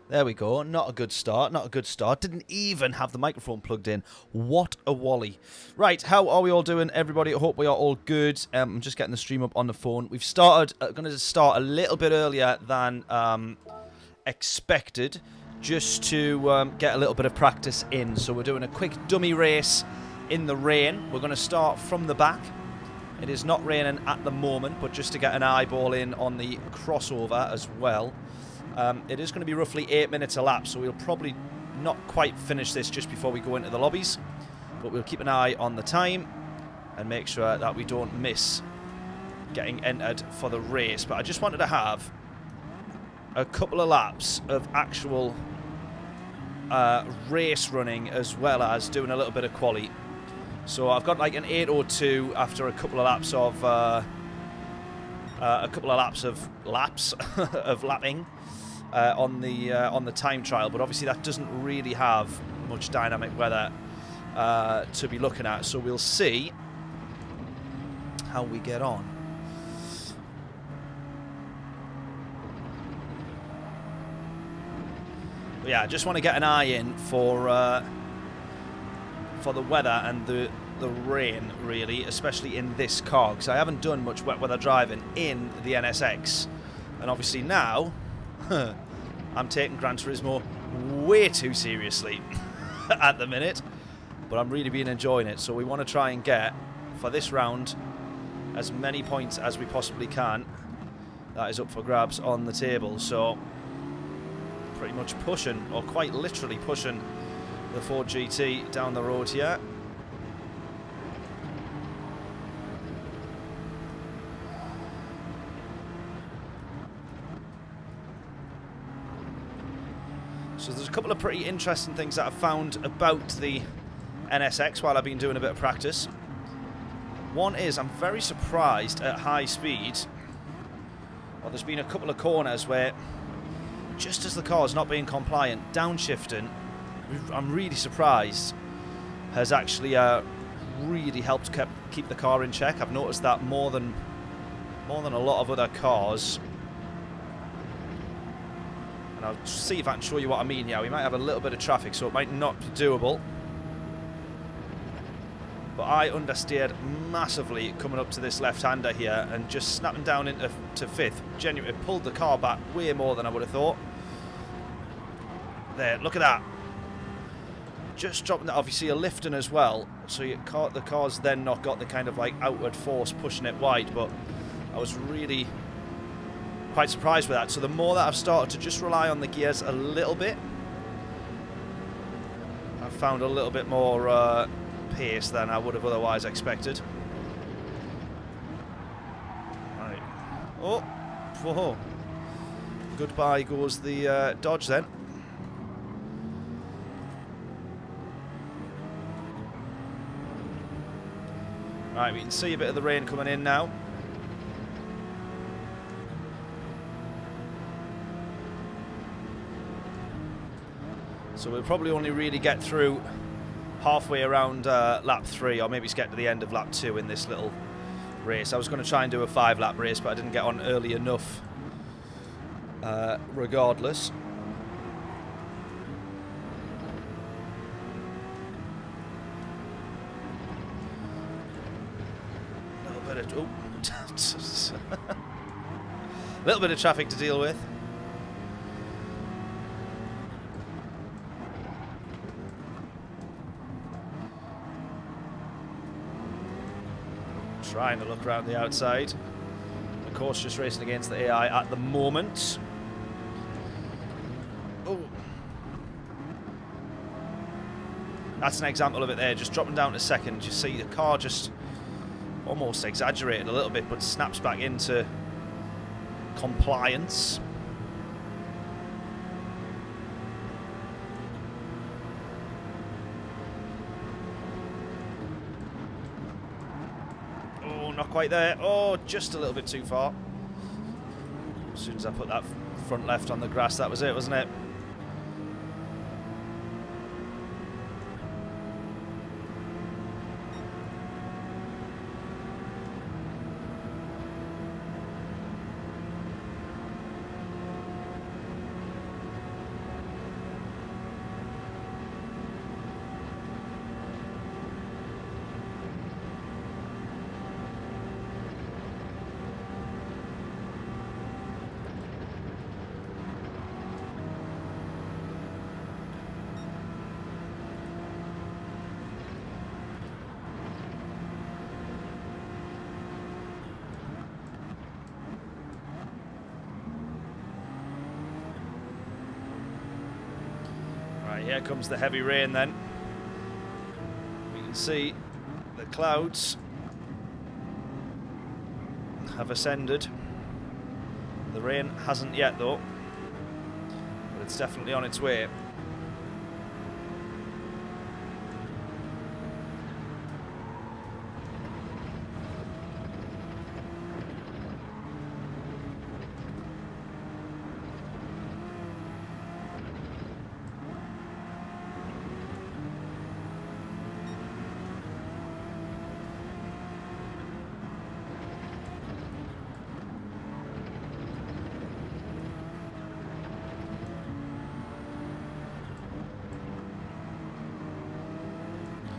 There we go. Not a good start. Not a good start. Didn't even have the microphone plugged in. What a wally. Right, how are we all doing, everybody? I hope we are all good. I'm just getting the stream up on the phone. We've started, going to start a little bit earlier than expected, just to get a little bit of practice in. So we're doing a quick dummy race in the rain. We're going to start from the back. It is not raining at the moment, but just to get an eyeball in on the crossover as well. It is going to be roughly 8 minutes a lap, so we'll probably not quite finish this just before we go into the lobbies. But we'll keep an eye on the time and make sure that we don't miss getting entered for the race. But I just wanted to have a couple of laps of actual race running as well as doing a little bit of quali. So I've got like an 8:02 after a couple of laps of of lapping on the time trial, but obviously that doesn't really have much dynamic weather to be looking at. So we'll see how we get on. But yeah, I just want to get an eye in for the weather and the rain, really, especially in this car, because I haven't done much wet weather driving in the NSX. And obviously now, I'm taking Gran Turismo way too seriously at the minute, but I'm really been enjoying it. So we want to try and get, for this round, as many points as we possibly can. That is up for grabs on the table. So pretty much pushing, or quite literally pushing, the Ford GT down the road here. So there's a couple of pretty interesting things that I've found about the NSX while I've been doing a bit of practice. One is I'm very surprised at high speed. Well, there's been a couple of corners where just as the car's not being compliant, downshifting, I'm really surprised, has actually really helped keep the car in check. I've noticed that more than a lot of other cars. And I'll see if I can show you what I mean here. We might have a little bit of traffic, so it might not be doable. But I understeered massively coming up to this left-hander here and just snapping down into fifth. Genuinely pulled the car back way more than I would have thought. There, look at that. Just dropping that, obviously a lifting as well, so the car's then not got the kind of like outward force pushing it wide, but I was really quite surprised with that. So the more that I've started to just rely on the gears a little bit, I've found a little bit more pace than I would have otherwise expected. Right. Oh, whoa. Goodbye goes the Dodge then. Right, we can see a bit of the rain coming in now. So we'll probably only really get through halfway around lap 3, or maybe get to the end of lap 2 in this little race. I was going to try and do a 5-lap race, but I didn't get on early enough regardless. A little bit of traffic to deal with. Trying to look around the outside. Of course, just racing against the AI at the moment. Oh, that's an example of it there, just dropping down to second. You see the car just almost exaggerated a little bit, but snaps back into compliance. Oh, not quite there. Oh, just a little bit too far. As soon as I put that front left on the grass, that was it, wasn't it? There comes the heavy rain then. We can see the clouds have ascended. The rain hasn't yet though, but it's definitely on its way.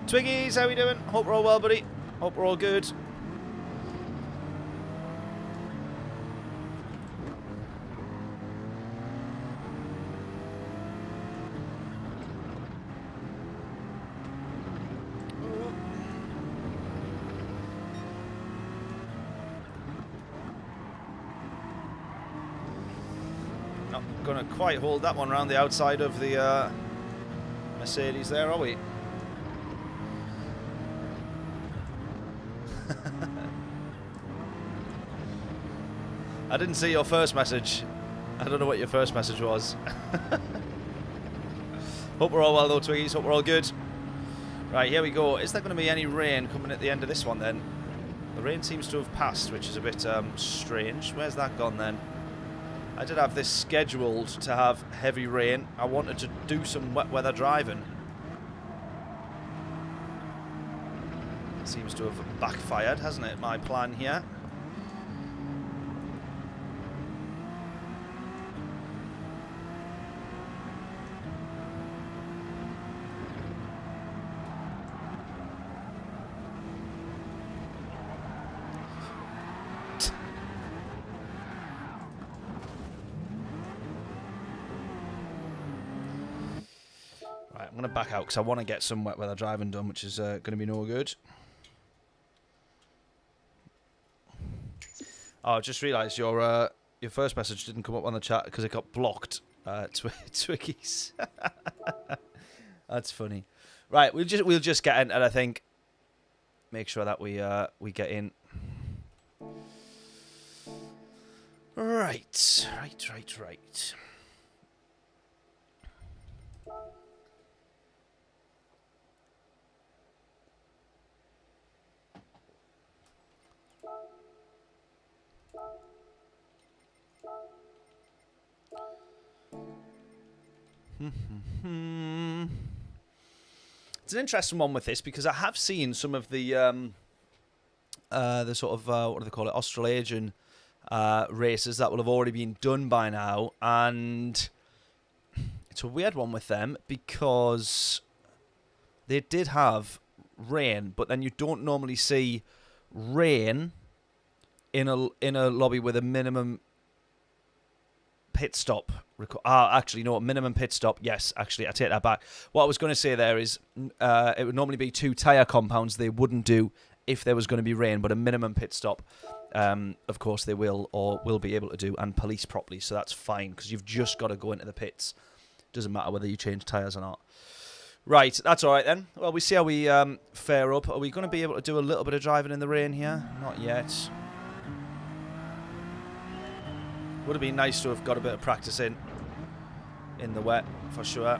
Twiggies, how we doing? Hope we're all well, buddy. Hope we're all good. Not gonna quite hold that one around the outside of the Mercedes there, are we? I didn't see your first message. I don't know what your first message was. Hope we're all well though, Twiggies. Hope we're all good. Right, here we go. Is there going to be any rain coming at the end of this one then? The rain seems to have passed, which is a bit strange. Where's that gone then? I did have this scheduled to have heavy rain. I wanted to do some wet weather driving. Seems to have backfired, hasn't it, my plan here? Right, I'm going to back out because I want to get some wet weather driving done, which is going to be no good. Oh, I just realised your first message didn't come up on the chat because it got blocked. Twiggies. That's funny. Right, we'll just get in, and I think make sure that we get in. Right. It's an interesting one with this because I have seen some of the sort of what do they call it, Australasian races that will have already been done by now, and it's a weird one with them because they did have rain, but then you don't normally see rain in a lobby with a minimum pit stop. Actually, no, minimum pit stop. Yes, actually, I take that back. What I was going to say there is it would normally be 2 tyre compounds they wouldn't do if there was going to be rain, but a minimum pit stop, of course, they will be able to do and police properly, so that's fine because you've just got to go into the pits. Doesn't matter whether you change tyres or not. Right, that's all right then. Well, we see how we fare up. Are we going to be able to do a little bit of driving in the rain here? Not yet. Would have been nice to have got a bit of practice in the wet, for sure.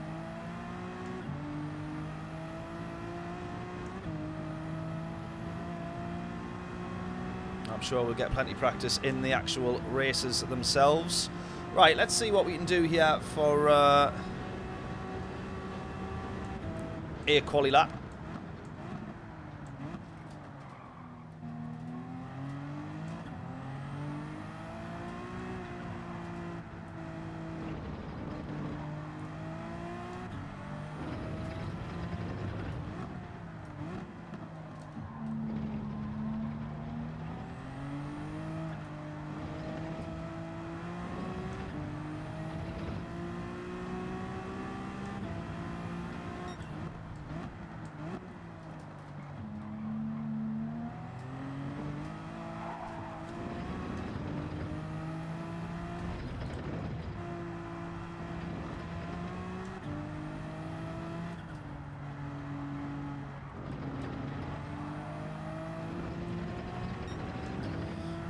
I'm sure we'll get plenty of practice in the actual races themselves. Right, let's see what we can do here for a quali lap.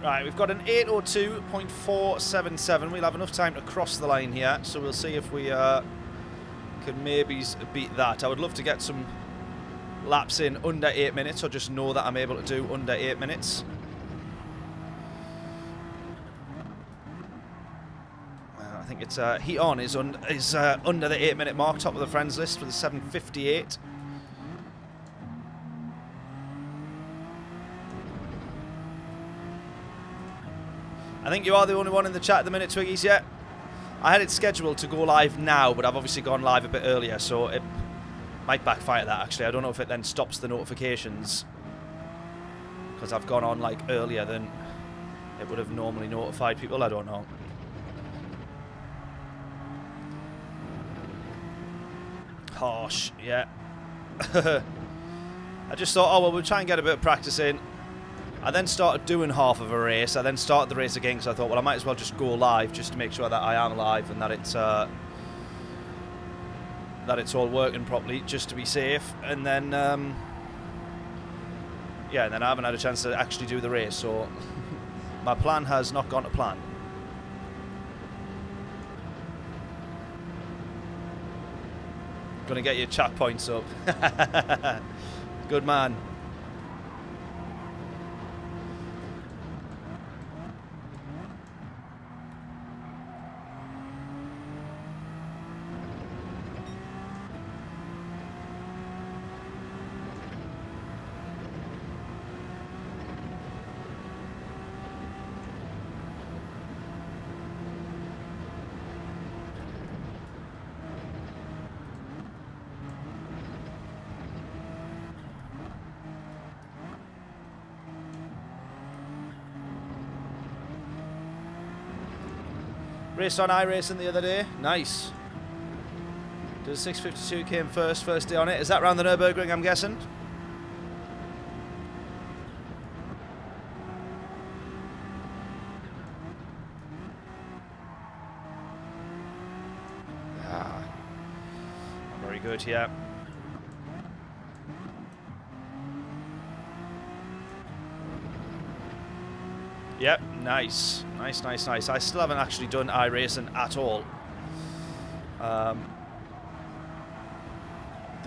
Right, we've got an 8:02.477. We'll have enough time to cross the line here, so we'll see if we can maybe beat that. I would love to get some laps in under 8 minutes, or just know that I'm able to do under 8 minutes. I think it's Heat On is under the 8-minute mark, top of the friends list for the 7:58. I think you are the only one in the chat at the minute, Twiggies, yeah. I had it scheduled to go live now, but I've obviously gone live a bit earlier, so it might backfire that, actually. I don't know if it then stops the notifications, because I've gone on, like, earlier than it would have normally notified people. I don't know. Harsh, yeah. I just thought, oh, well, we'll try and get a bit of practice in. I then started doing half of a race. I then started the race again because I thought, well, I might as well just go live just to make sure that I am live and that it's all working properly, just to be safe. And then, yeah, and then I haven't had a chance to actually do the race, so my plan has not gone to plan. Gonna get your chat points up. Good man. Raced on iRacing the other day. Nice. Did 6:52 came first day on it. Is that round the Nurburgring, I'm guessing? Ah. Very good, yeah. Yep, nice. Nice, nice, nice. I still haven't actually done iRacing at all. The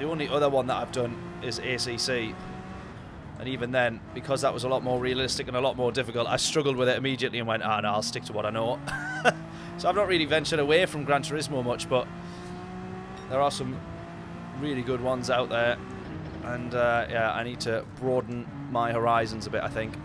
only other one that I've done is ACC. And even then, because that was a lot more realistic and a lot more difficult, I struggled with it immediately and went, ah, no, I'll stick to what I know. So I've not really ventured away from Gran Turismo much, but there are some really good ones out there. And, yeah, I need to broaden my horizons a bit, I think.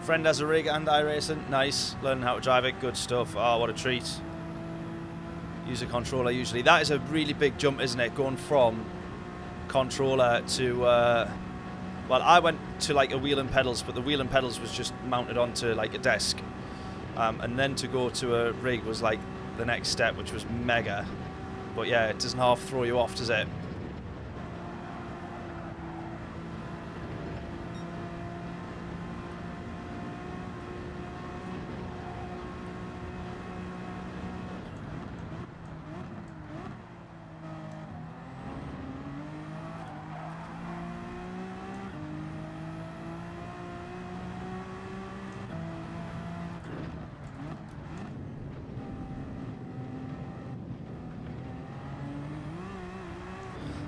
Friend has a rig and iRacing. Nice. Learning how to drive it. Good stuff. Oh, what a treat. Use a controller usually. That is a really big jump, isn't it? Going from controller to... well, I went to like a wheel and pedals, but the wheel and pedals was just mounted onto like a desk. And then to go to a rig was like the next step, which was mega. But yeah, it doesn't half throw you off, does it?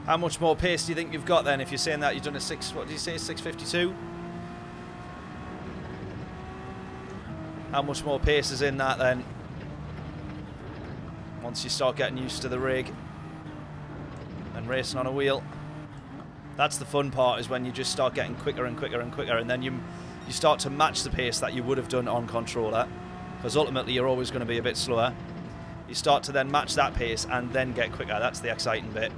How much more pace do you think you've got then? If you're saying that you've done a what did you say, 6:52? How much more pace is in that then? Once you start getting used to the rig and racing on a wheel. That's the fun part, is when you just start getting quicker and quicker and quicker, and then you start to match the pace that you would have done on controller, because ultimately you're always going to be a bit slower. You start to then match that pace and then get quicker. That's the exciting bit.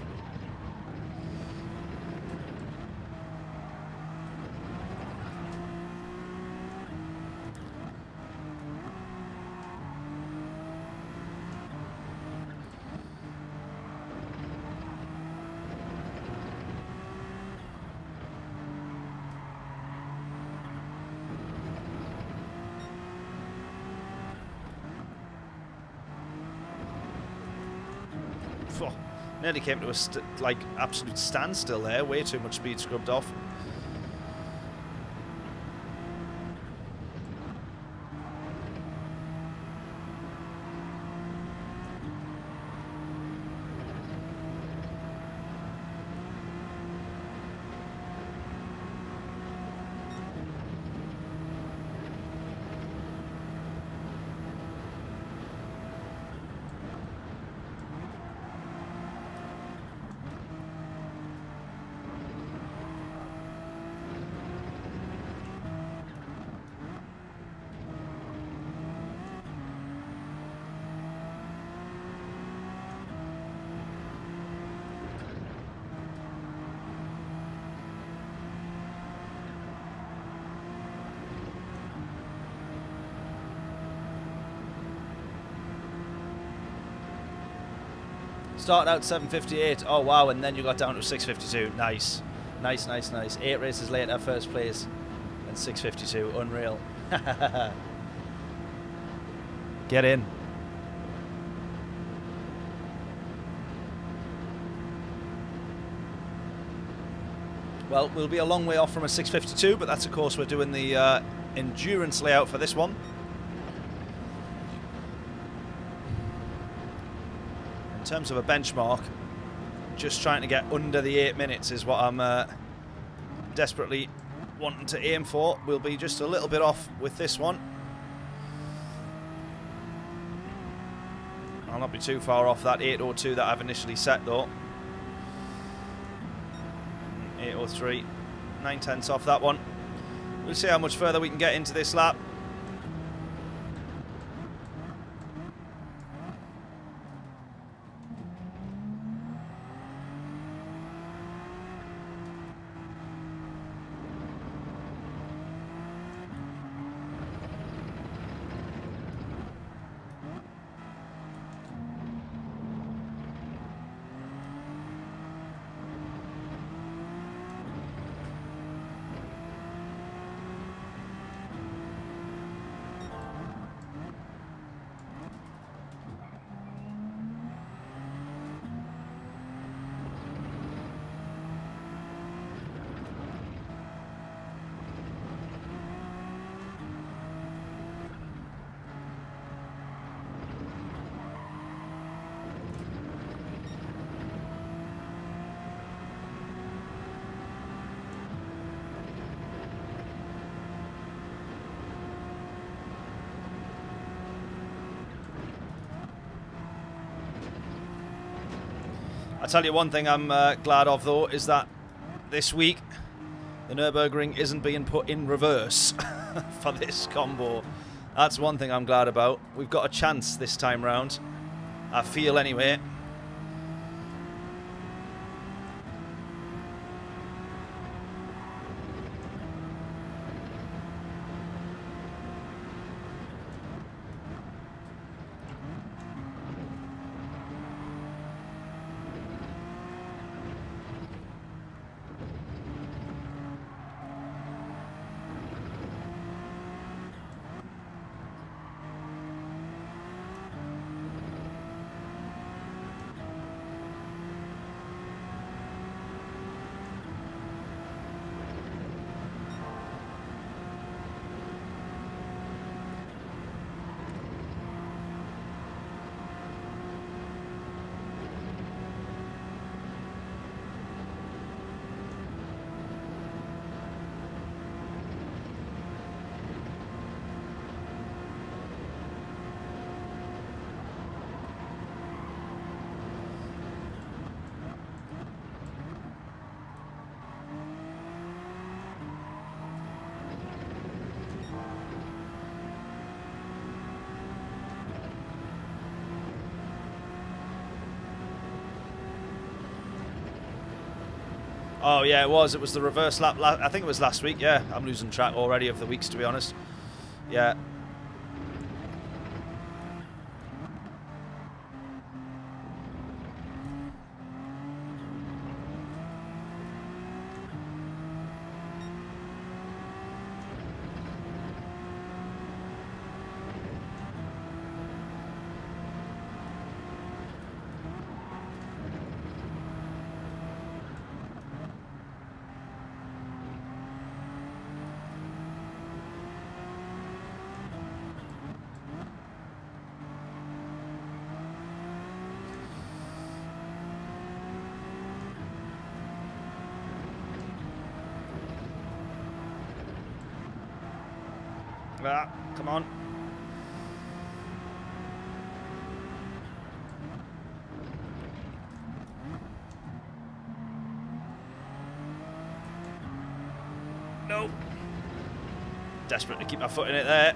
Nearly came to a like absolute standstill there. Way too much speed scrubbed off. Started out 7:58. Oh wow, and then you got down to 6:52. Nice. Nice, nice, nice. 8 races later, first place. And 6:52. Unreal. Get in. Well, we'll be a long way off from a 6:52, but that's of course we're doing the endurance layout for this one. In terms of a benchmark, just trying to get under the 8 minutes is what I'm desperately wanting to aim for. We'll be just a little bit off with this one. I'll not be too far off that 8:02 that I've initially set though. 8:03, 9/10 off that one. We'll see how much further we can get into this lap. I tell you one thing I'm glad of though is that this week the Nurburgring isn't being put in reverse for this combo. That's one thing I'm glad about. We've got a chance this time round, I feel anyway. Oh yeah, it was the reverse lap. I think it was last week. Yeah, I'm losing track already of the weeks, to be honest. Yeah. Ah, come on. No. Desperate to keep my foot in it there.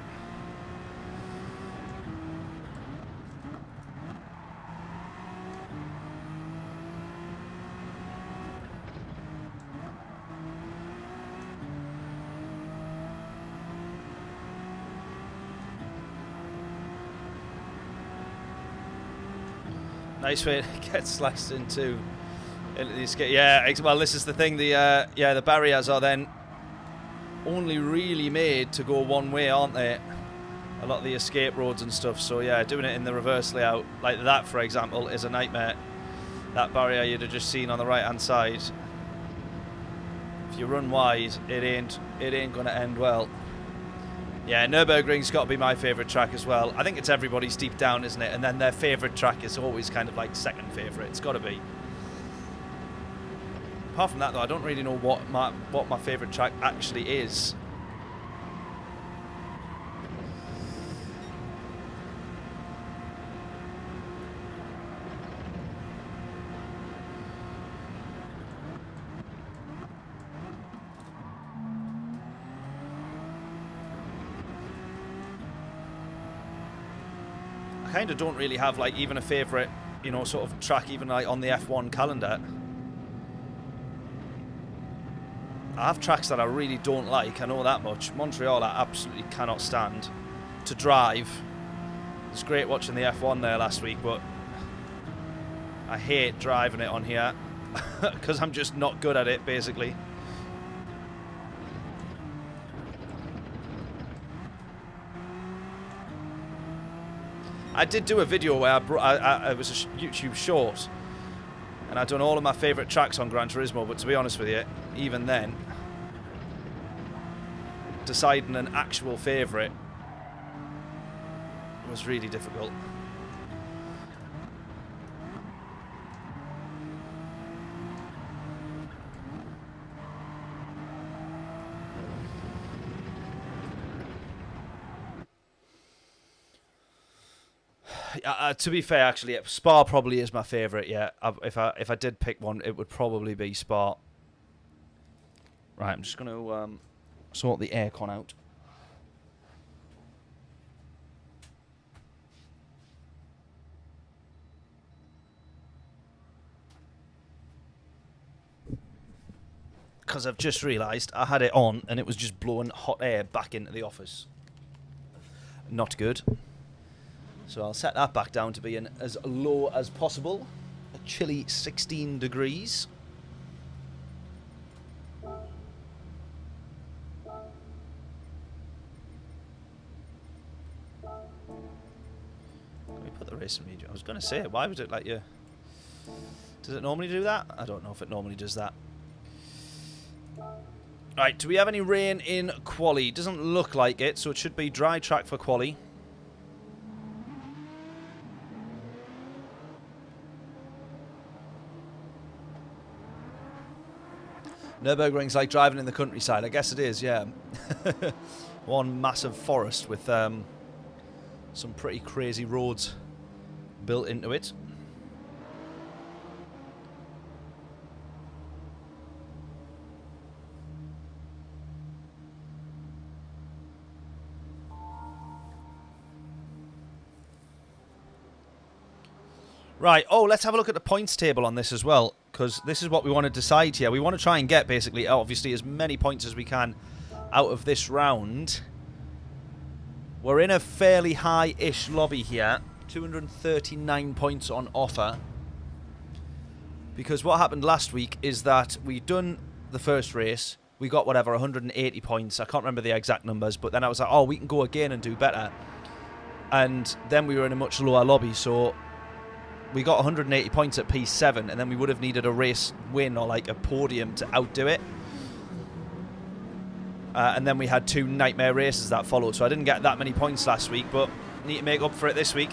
Nice way to get sliced into the escape. Yeah, well, this is the thing. The yeah, the barriers are then only really made to go one way, aren't they? A lot of the escape roads and stuff. So yeah, doing it in the reverse layout like that, for example, is a nightmare. That barrier you'd have just seen on the right-hand side. If you run wide, it ain't gonna end well. Yeah, Nurburgring's got to be my favourite track as well. I think it's everybody's deep down, isn't it? And then their favourite track is always kind of like second favourite. It's got to be. Apart from that, though, I don't really know what my favourite track actually is. I kind of don't really have like even a favourite, you know, sort of track even like on the F1 calendar. I have tracks that I really don't like, I know that much. Montreal I absolutely cannot stand to drive. It was great watching the F1 there last week, but I hate driving it on here because I'm just not good at it, basically. I did do a video where it was a YouTube short, and I'd done all of my favourite tracks on Gran Turismo, but to be honest with you, even then, deciding an actual favourite was really difficult. To be fair, actually, Spa probably is my favourite. Yeah, if I did pick one, it would probably be Spa. Right, I'm just going to sort the aircon out. Because I've just realised I had it on and it was just blowing hot air back into the office. Not good. So I'll set that back down to being as low as possible. A chilly 16 degrees. Let me put the racing media. I was going to say, why would it let you... Does it normally do that? I don't know if it normally does that. Right, do we have any rain in quali? Doesn't look like it, so it should be dry track for quali. Nurburgring's like driving in the countryside. I guess it is, yeah. One massive forest with some pretty crazy roads built into it. Right, oh, let's have a look at the points table on this as well, because this is what we want to decide here. We want to try and get, basically, obviously, as many points as we can out of this round. We're in a fairly high-ish lobby here. 239 points on offer. Because what happened last week is that we'd done the first race. We got, whatever, 180 points. I can't remember the exact numbers, but then I was like, oh, we can go again and do better. And then we were in a much lower lobby, so... We got 180 points at P7, and then we would have needed a race win or like a podium to outdo it. And then we had 2 nightmare races that followed, so I didn't get that many points last week, but need to make up for it this week.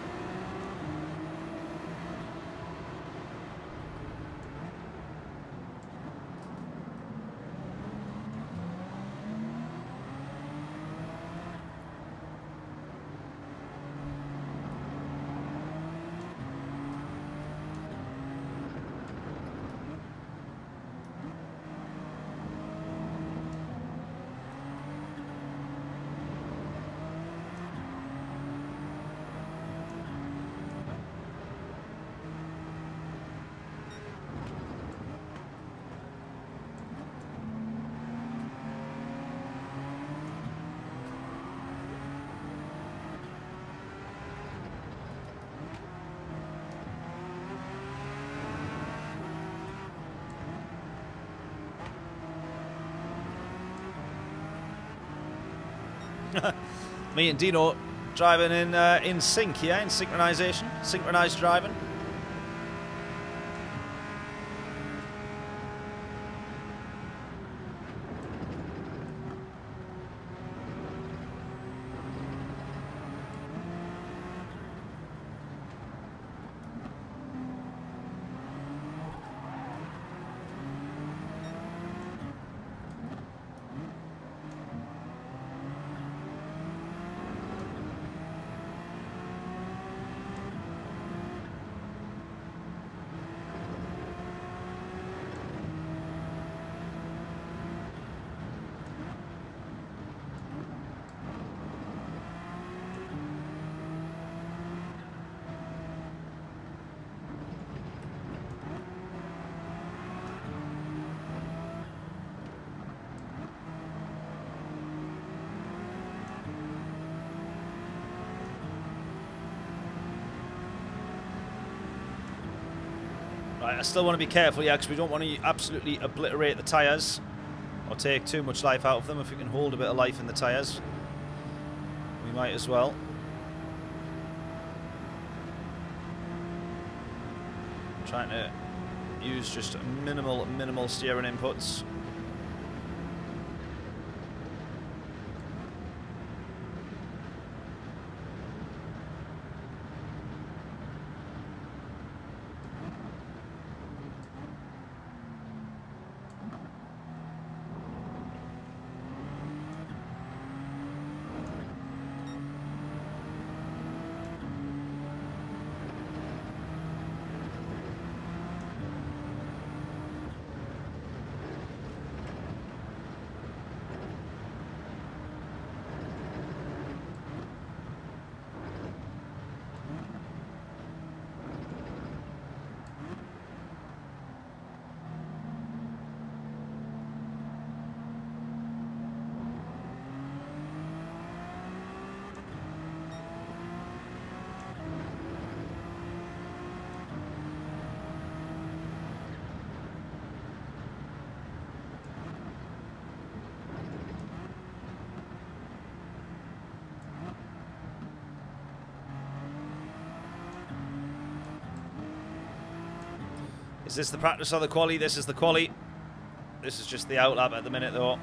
Me and Dino driving in sync here, in synchronization, synchronized driving. Right, I still want to be careful, yeah, because we don't want to absolutely obliterate the tyres or take too much life out of them. If we can hold a bit of life in the tyres, we might as well. I'm trying to use just minimal steering inputs. Is this the practice or the quali? This is the quali. This is just the outlap at the minute though.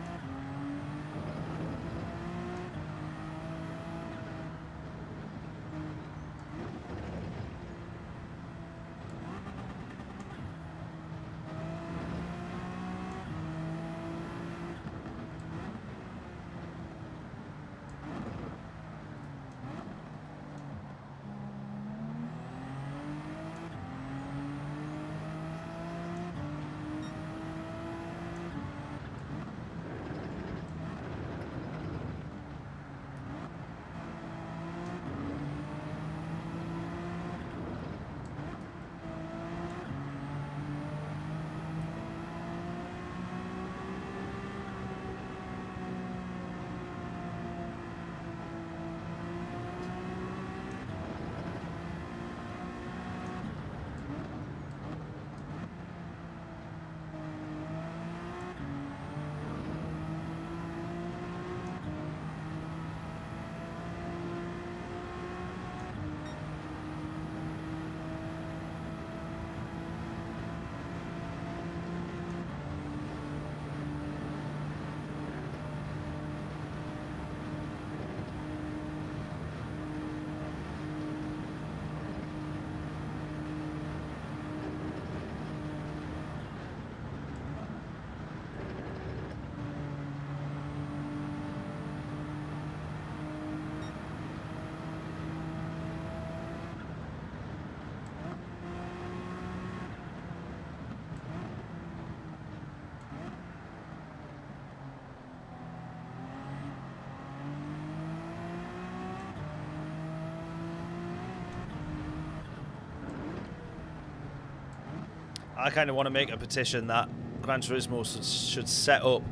I kind of want to make a petition that Gran Turismo should set up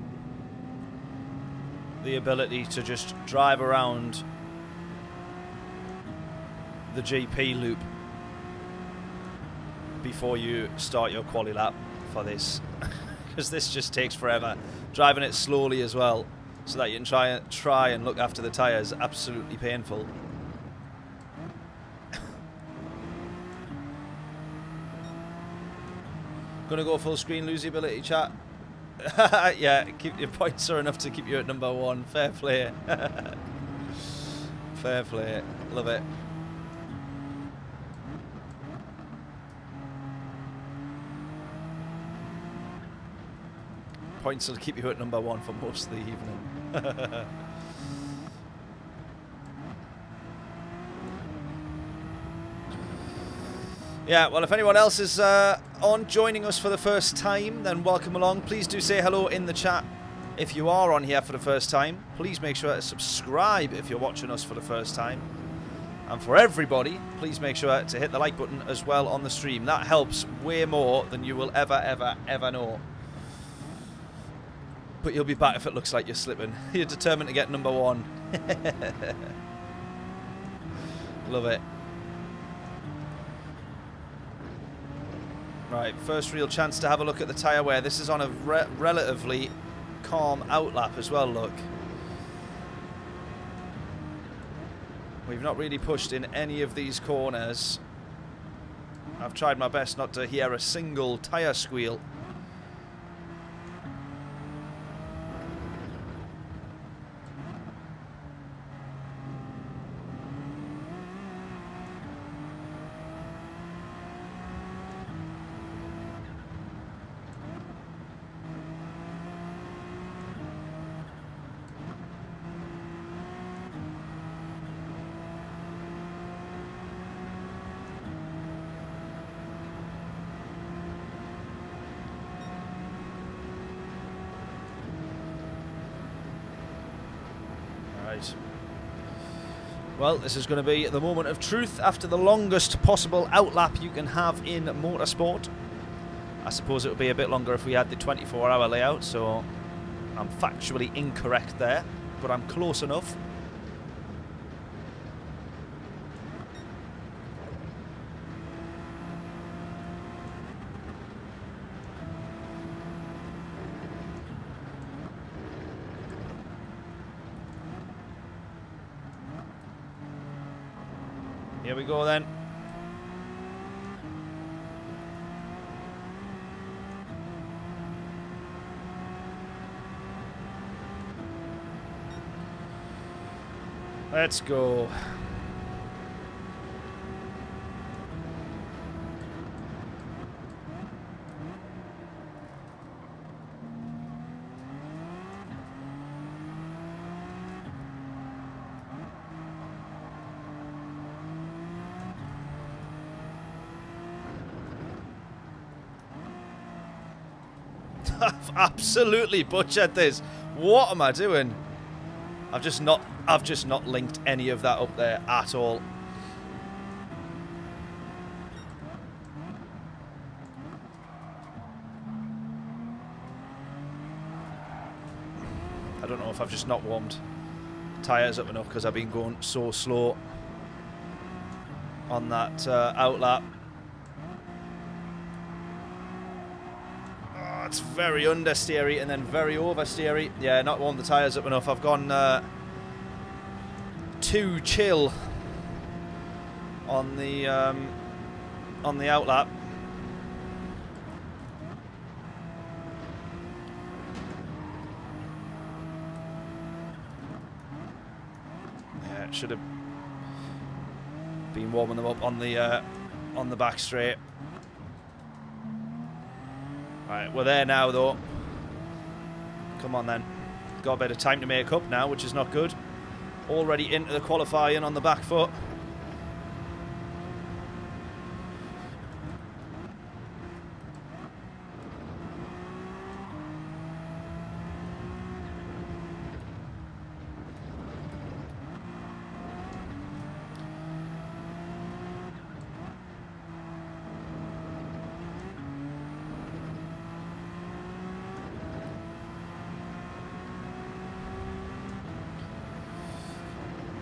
the ability to just drive around the GP loop before you start your quali lap for this, because this just takes forever. Driving it slowly as well so that you can try and look after the tyres. Absolutely painful. Gonna go full screen, lose the ability, chat. Yeah, keep your points are enough to keep you at number 1. Fair play. Fair play. Love it. Points will keep you at number 1 for most of the evening. Yeah, well, if anyone else is on joining us for the first time, then welcome along. Please do say hello in the chat if you are on here for the first time. Please make sure to subscribe if you're watching us for the first time. And for everybody, please make sure to hit the like button as well on the stream. That helps way more than you will ever, ever, ever know. But you'll be back if it looks like you're slipping. You're determined to get number 1. Love it. Right, first real chance to have a look at the tyre wear. This is on a relatively calm outlap as well, look. We've not really pushed in any of these corners. I've tried my best not to hear a single tyre squeal. Well, this is going to be the moment of truth after the longest possible outlap you can have in motorsport. I suppose it would be a bit longer if we had the 24-hour layout, so I'm factually incorrect there, but I'm close enough. Here we go then. Let's go. I've absolutely butchered this. What am I doing? I've just not linked any of that up there at all. I don't know if I've just not warmed tyres up enough because I've been going so slow on that outlap. It's very understeery and then very oversteery. Yeah, not warmed the tyres up enough. I've gone too chill on the outlap. Yeah, it should have been warming them up on the back straight. Right, we're there now though. Come on then. Got a bit of time to make up now, which is not good. Already into the qualifying on the back foot.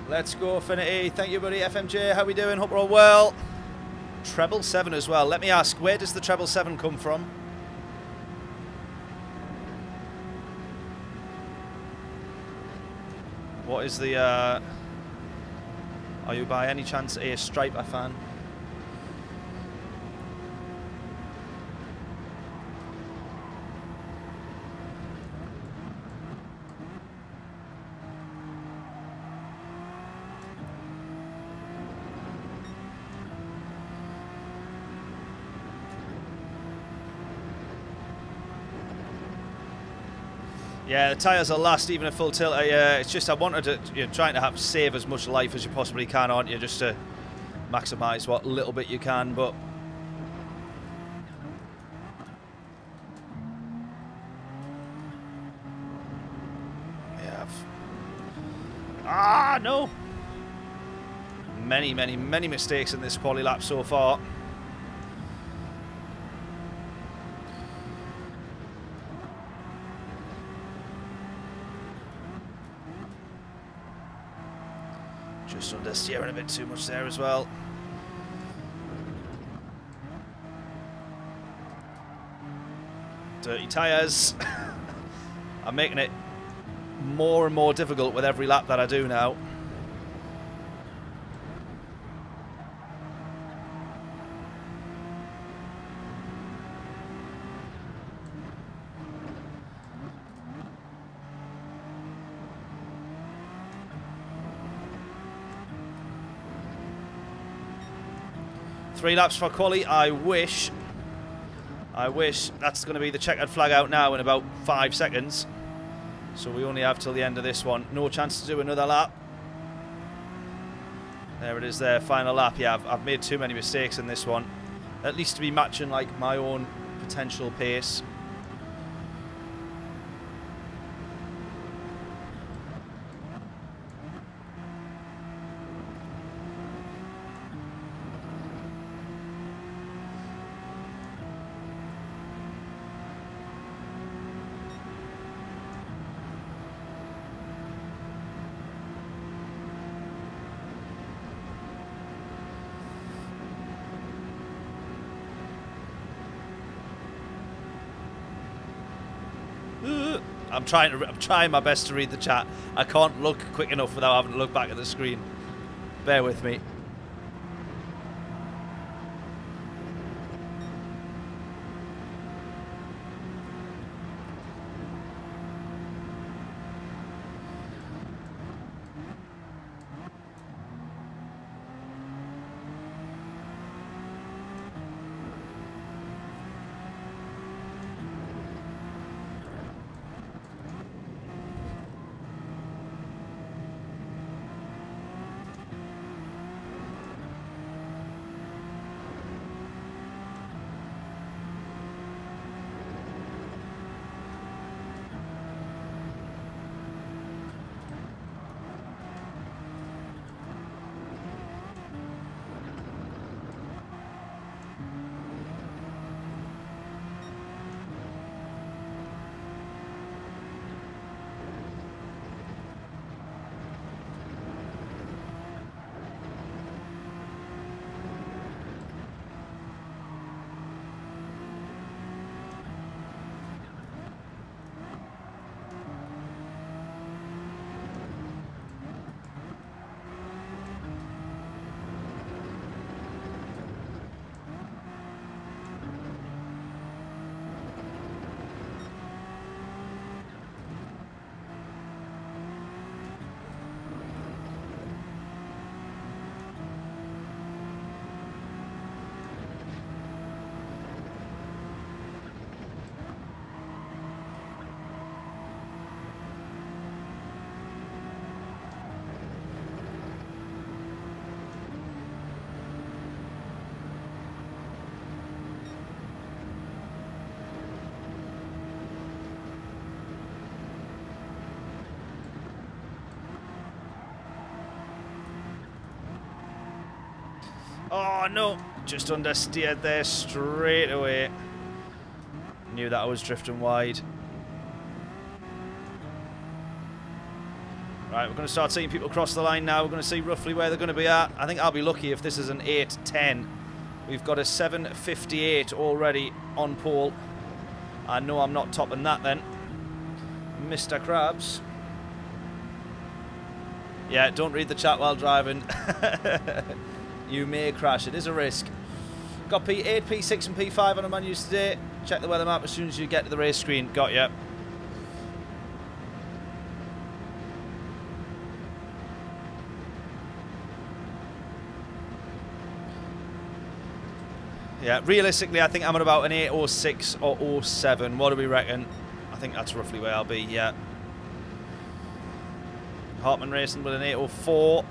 Let's go, Affinity. Thank you, buddy. FMJ, how we doing? Hope we're all well. Treble 7 as well. Let me ask, where does the treble 7 come from? What is the... are you by any chance a Striper fan? Yeah, the tyres will last even a full tilt. It's just I wanted to, you're trying to save as much life as you possibly can, aren't you? Just to maximise what little bit you can, but... Yeah. Ah, no! Many, many, many mistakes in this quali lap so far. Just under steering a bit too much there as well. Dirty tyres. I'm making it more and more difficult with every lap that I do now. Three laps for quali. I wish that's going to be the checkered flag out now in about 5 seconds. So we only have till the end of this one. No chance to do another lap. There it is there, final lap. Yeah, I've made too many mistakes in this one. At least to be matching like my own potential pace. I'm trying my best to read the chat. I can't look quick enough without having to look back at the screen. Bear with me. Oh no, just understeered there straight away. Knew that I was drifting wide. Right, we're going to start seeing people cross the line now. We're going to see roughly where they're going to be at. I think I'll be lucky if this is an 8:10. We've got a 7:58 already on pole. I know I'm not topping that then. Mr. Krabs. Yeah, don't read the chat while driving. You may crash. It is a risk. Got P8, P6 and P5 on the menus today. Check the weather map as soon as you get to the race screen. Got ya. Yeah, realistically, I think I'm at about an 8:06 or 07. What do we reckon? I think that's roughly where I'll be, yeah. Hartman Racing with an 8:04.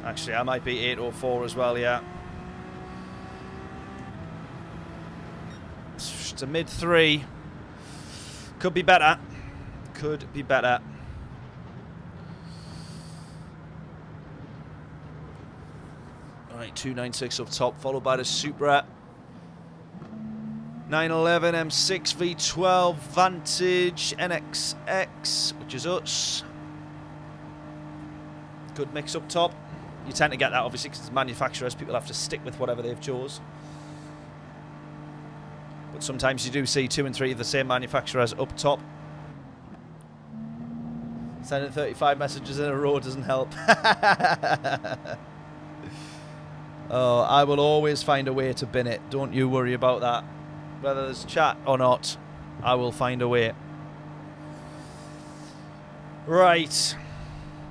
Actually, I might be 8:04 as well, yeah. It's a mid-3. Could be better. Could be better. Alright, 296 up top, followed by the Supra. 911 M6 V12 Vantage NXX, which is us. Good mix up top. You tend to get that, obviously, because it's manufacturers. People have to stick with whatever they've chose. But sometimes you do see 2 and 3 of the same manufacturers up top. Sending 35 messages in a row doesn't help. Oh, I will always find a way to bin it. Don't you worry about that. Whether there's chat or not, I will find a way. Right.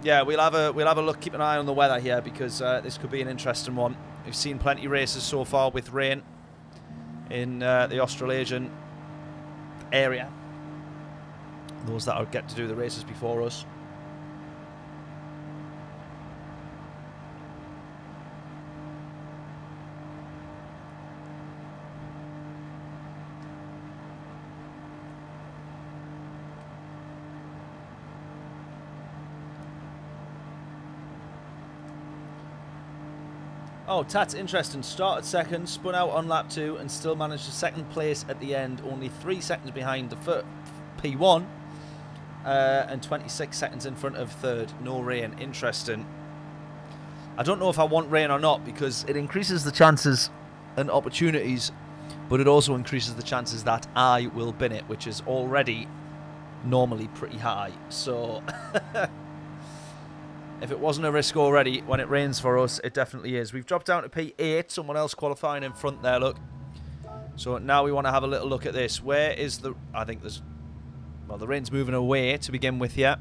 Yeah, we'll have a look. Keep an eye on the weather here, because this could be an interesting one. We've seen plenty of races so far with rain in the Australasian area. Those that get to do the races before us. Oh, that's interesting. Started second, spun out on lap 2, and still managed a second place at the end, only 3 seconds behind the P1, and 26 seconds in front of third. No rain. Interesting. I don't know if I want rain or not, because it increases the chances and opportunities, but it also increases the chances that I will bin it, which is already normally pretty high. So if it wasn't a risk already, when it rains for us, it definitely is. We've dropped down to P8. Someone else qualifying in front there, look. So now we want to have a little look at this. Where is the... I think there's... Well, the rain's moving away to begin with, yeah.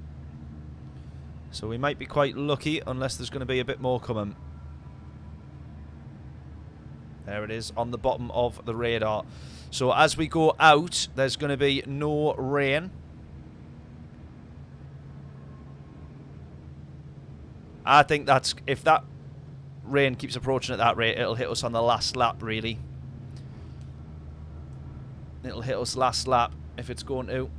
So we might be quite lucky, unless there's going to be a bit more coming. There it is, on the bottom of the radar. So as we go out, there's going to be no rain. I think that's, if that rain keeps approaching at that rate, it'll hit us on the last lap, really. It'll hit us last lap if it's going to.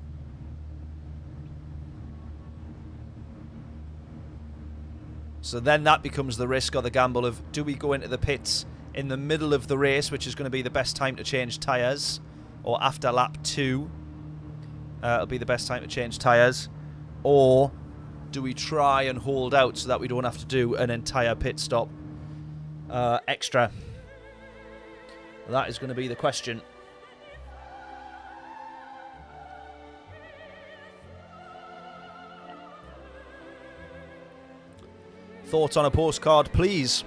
So then that becomes the risk or the gamble of, do we go into the pits in the middle of the race, which is going to be the best time to change tyres, or after lap 2, it'll be the best time to change tyres, or do we try and hold out so that we don't have to do an entire pit stop extra? That is going to be the question. Thoughts on a postcard, please?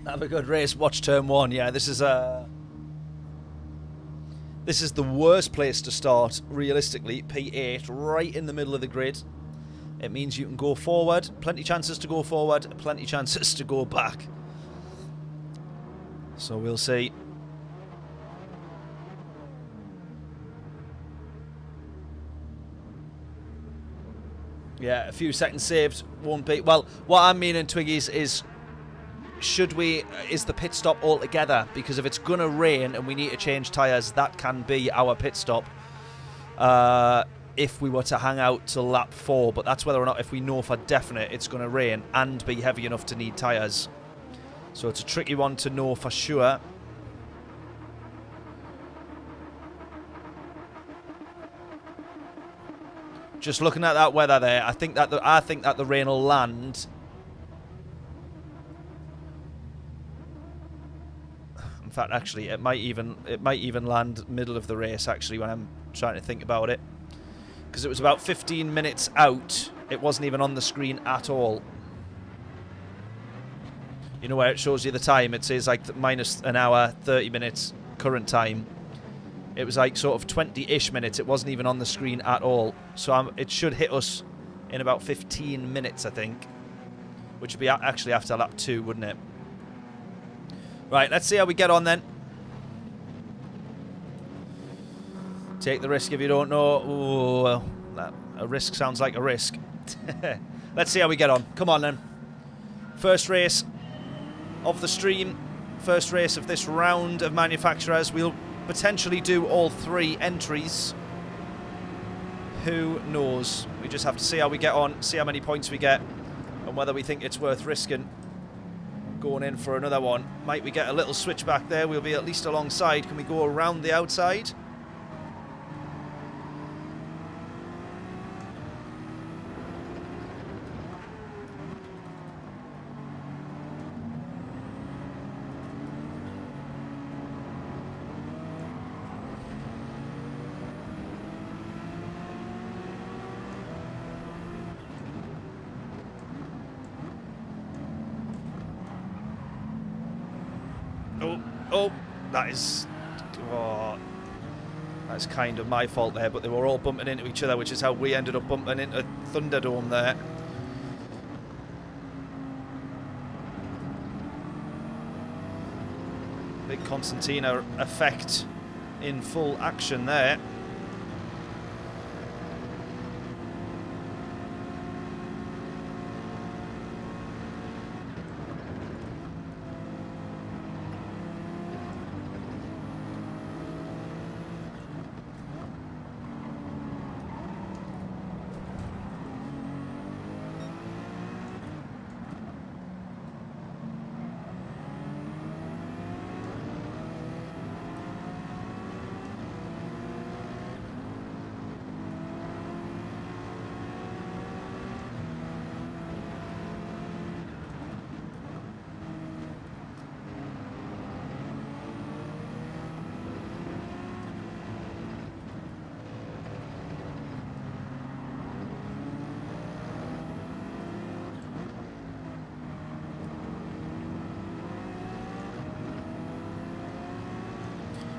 Have a good race. Watch turn 1. Yeah, this is the worst place to start, realistically. P8, right in the middle of the grid. It means you can go forward. Plenty chances to go forward. Plenty chances to go back. So we'll see. Yeah, a few seconds saved won't be... Well, what I'm meaning, Twiggies, is... Is the pit stop altogether? Because if it's going to rain and we need to change tyres, that can be our pit stop. If we were to hang out till lap 4. But that's whether or not, if we know for definite it's going to rain and be heavy enough to need tyres. So it's a tricky one to know for sure. Just looking at that weather there, I think that the rain will land. In fact, actually, it might even land middle of the race. Actually, when I'm trying to think about it, because it was about 15 minutes out, it wasn't even on the screen at all. You know where it shows you the time? It says like minus an hour, 30 minutes current time. It was like sort of 20-ish minutes. It wasn't even on the screen at all. So it should hit us in about 15 minutes, I think. Which would be actually after lap 2, wouldn't it? Right, let's see how we get on then. Take the risk if you don't know. Ooh, well, a risk sounds like a risk. Let's see how we get on. Come on then. First race of the stream. First race of this round of manufacturers. We'll potentially do all 3 entries. Who knows? We just have to see how we get on, see how many points we get, and whether we think it's worth risking going in for another one. Might we get a little switch back there? We'll be at least alongside. Can we go around the outside? That's kind of my fault there, but they were all bumping into each other, which is how we ended up bumping into Thunderdome there. Big Constantina effect in full action there.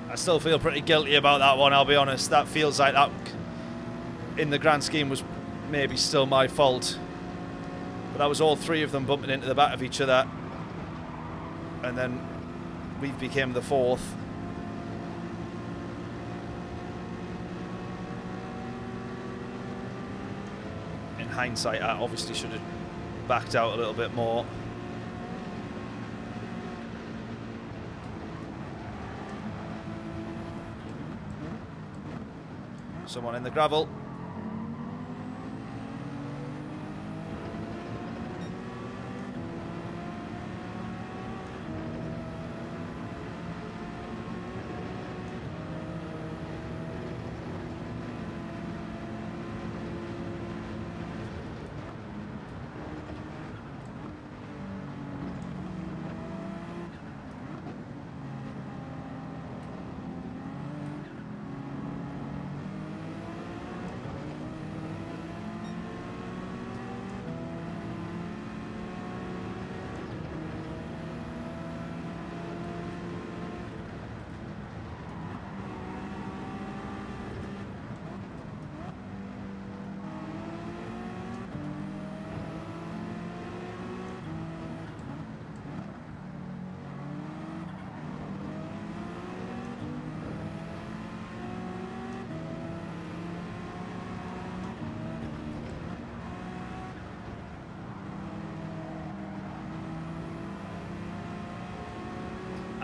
I still feel pretty guilty about that one, I'll be honest. That feels like that, in the grand scheme, was maybe still my fault. But that was all 3 of them bumping into the back of each other. And then we became the 4th. In hindsight, I obviously should have backed out a little bit more. Someone in the gravel.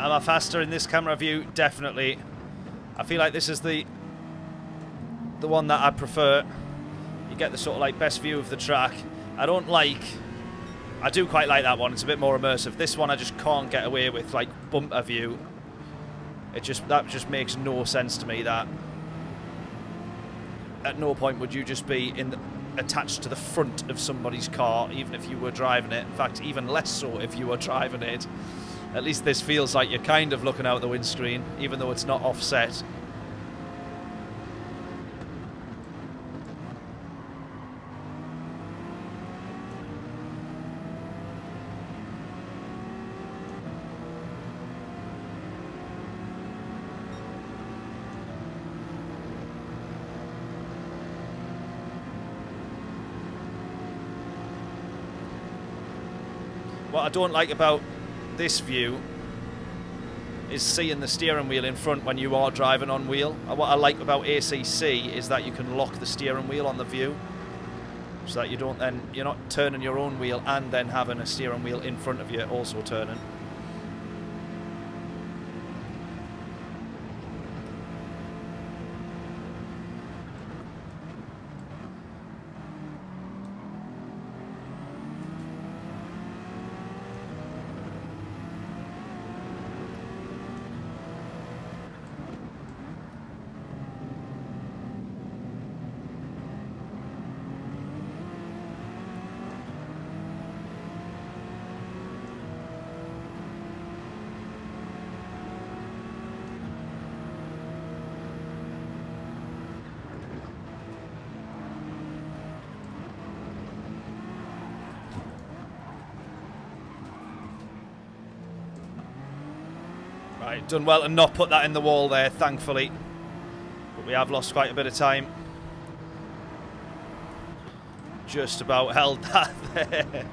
Am I faster in this camera view? Definitely. I feel like this is the one that I prefer. You get the sort of like best view of the track. I do quite like that one. It's a bit more immersive. This one I just can't get away with, like bumper view. That just makes no sense to me. That at no point would you just be attached to the front of somebody's car, even if you were driving it. In fact, even less so if you were driving it. At least this feels like you're kind of looking out the windscreen, even though it's not offset. What I don't like about this view is seeing the steering wheel in front when you are driving on wheel. What I like about ACC is that you can lock the steering wheel on the view, so that you're not turning your own wheel and then having a steering wheel in front of you also turning. Right, done well to not put that in the wall there, thankfully. But we have lost quite a bit of time. Just about held that there.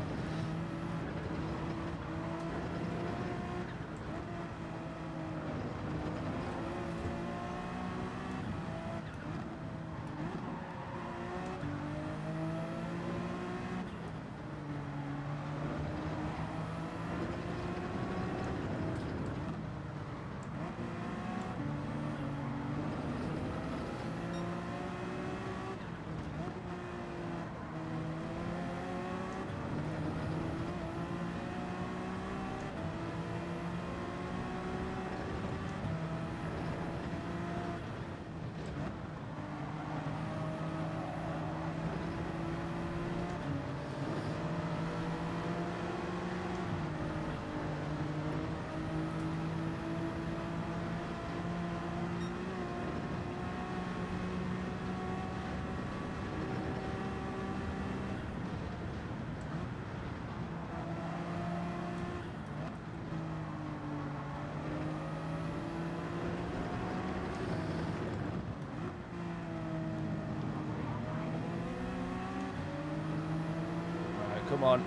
Come on.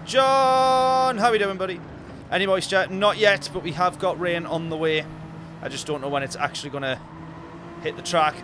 John! How are we doing, buddy? Any moisture? Not yet, but we have got rain on the way. I just don't know when it's actually going to hit the track.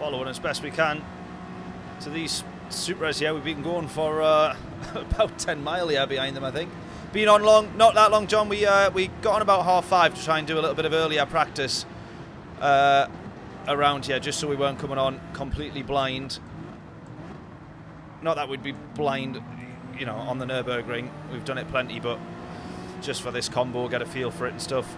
following as best we can to these Supras. Yeah, we've been going for about 10 mile here behind them, I think. Been on long, not that long, John. We got on about 5:30 to try and do a little bit of earlier practice around here, just so we weren't coming on completely blind. Not that we'd be blind, you know, on the Nurburgring. We've done it plenty, but just for this combo, get a feel for it and stuff.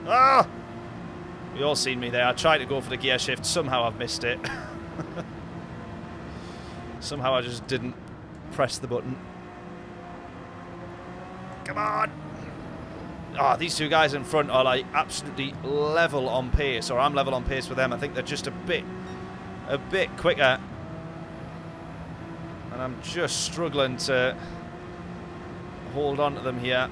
Ah! You all seen me there. I tried to go for the gear shift. Somehow I've missed it. Somehow I just didn't press the button. Come on! Ah, these two guys in front are like absolutely level on pace, or I'm level on pace with them. I think they're just a bit quicker. And I'm just struggling to hold on to them here.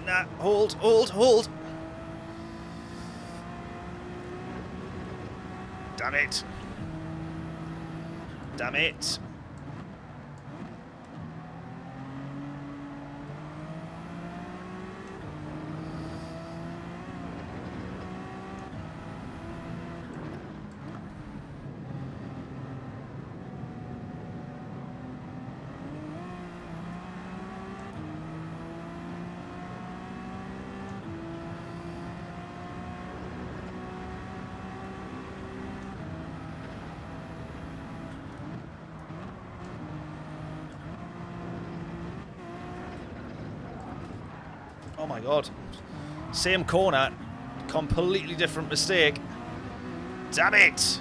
Nah. Hold. Damn it. Oh my god. Same corner. Completely different mistake. Damn it!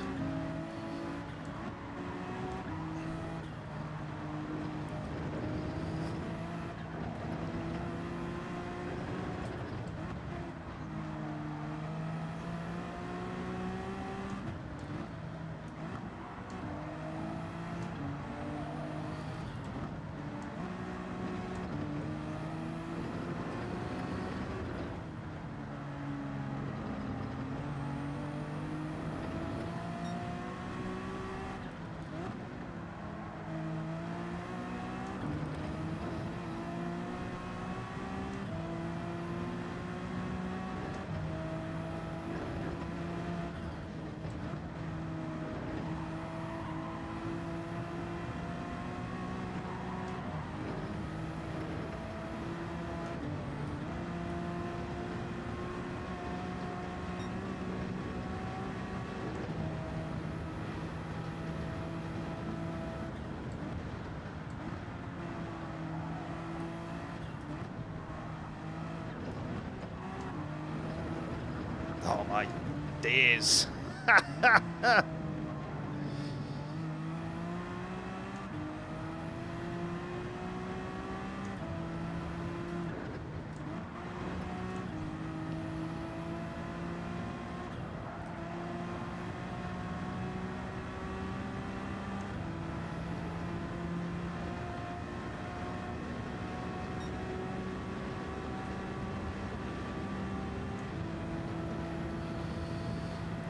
Oh my days.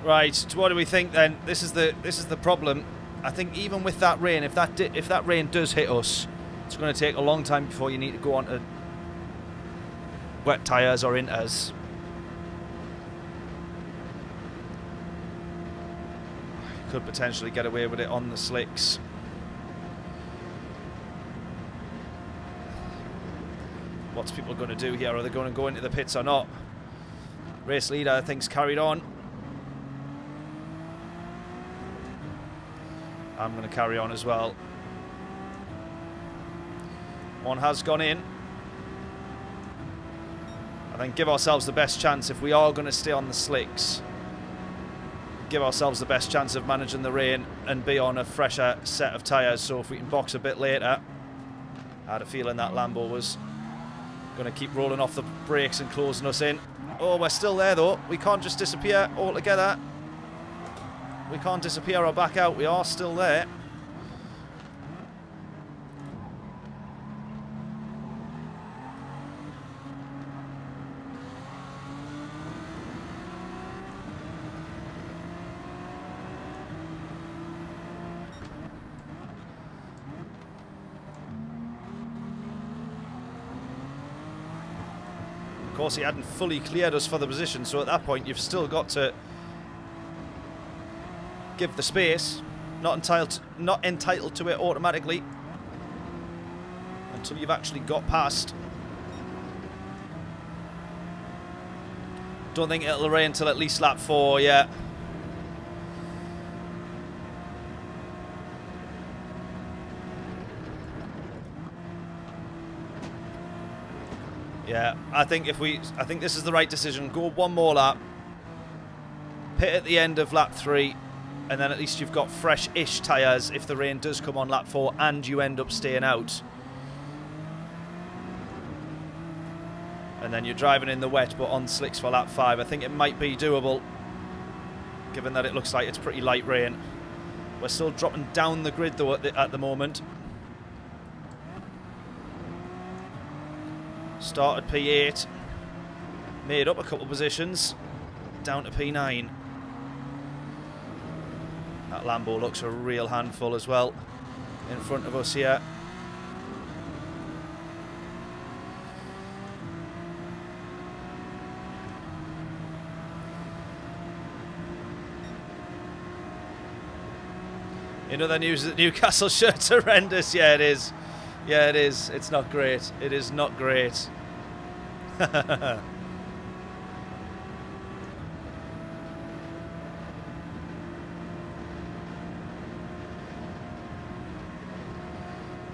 Right, so what do we think then? This is the problem. I think even with that rain, if that rain does hit us, it's going to take a long time before you need to go on to wet tyres or inters. Could potentially get away with it on the slicks. What's people going to do here? Are they going to go into the pits or not? Race leader, I think's carried on. I'm going to carry on as well. One has gone in. I think give ourselves the best chance if we are going to stay on the slicks. Give ourselves the best chance of managing the rain and be on a fresher set of tyres. So if we can box a bit later, I had a feeling that Lambo was going to keep rolling off the brakes and closing us in. Oh, we're still there though. We can't just disappear altogether. We can't disappear or back out. We are still there. Of course, he hadn't fully cleared us for the position, so at that point you've still got to give the space, not entitled to it automatically until you've actually got past. Don't think it'll rain until at least lap 4, yeah. Yeah, I think this is the right decision. Go one more lap, pit at the end of lap 3, and then at least you've got fresh-ish tyres if the rain does come on lap 4 and you end up staying out. And then you're driving in the wet but on slicks for lap 5. I think it might be doable, given that it looks like it's pretty light rain. We're still dropping down the grid though at the moment. Started P8, made up a couple positions, down to P9. That Lambo looks a real handful as well in front of us here. In other news, that Newcastle shirt's horrendous. Yeah, it is. Yeah, it is. It's not great. It is not great.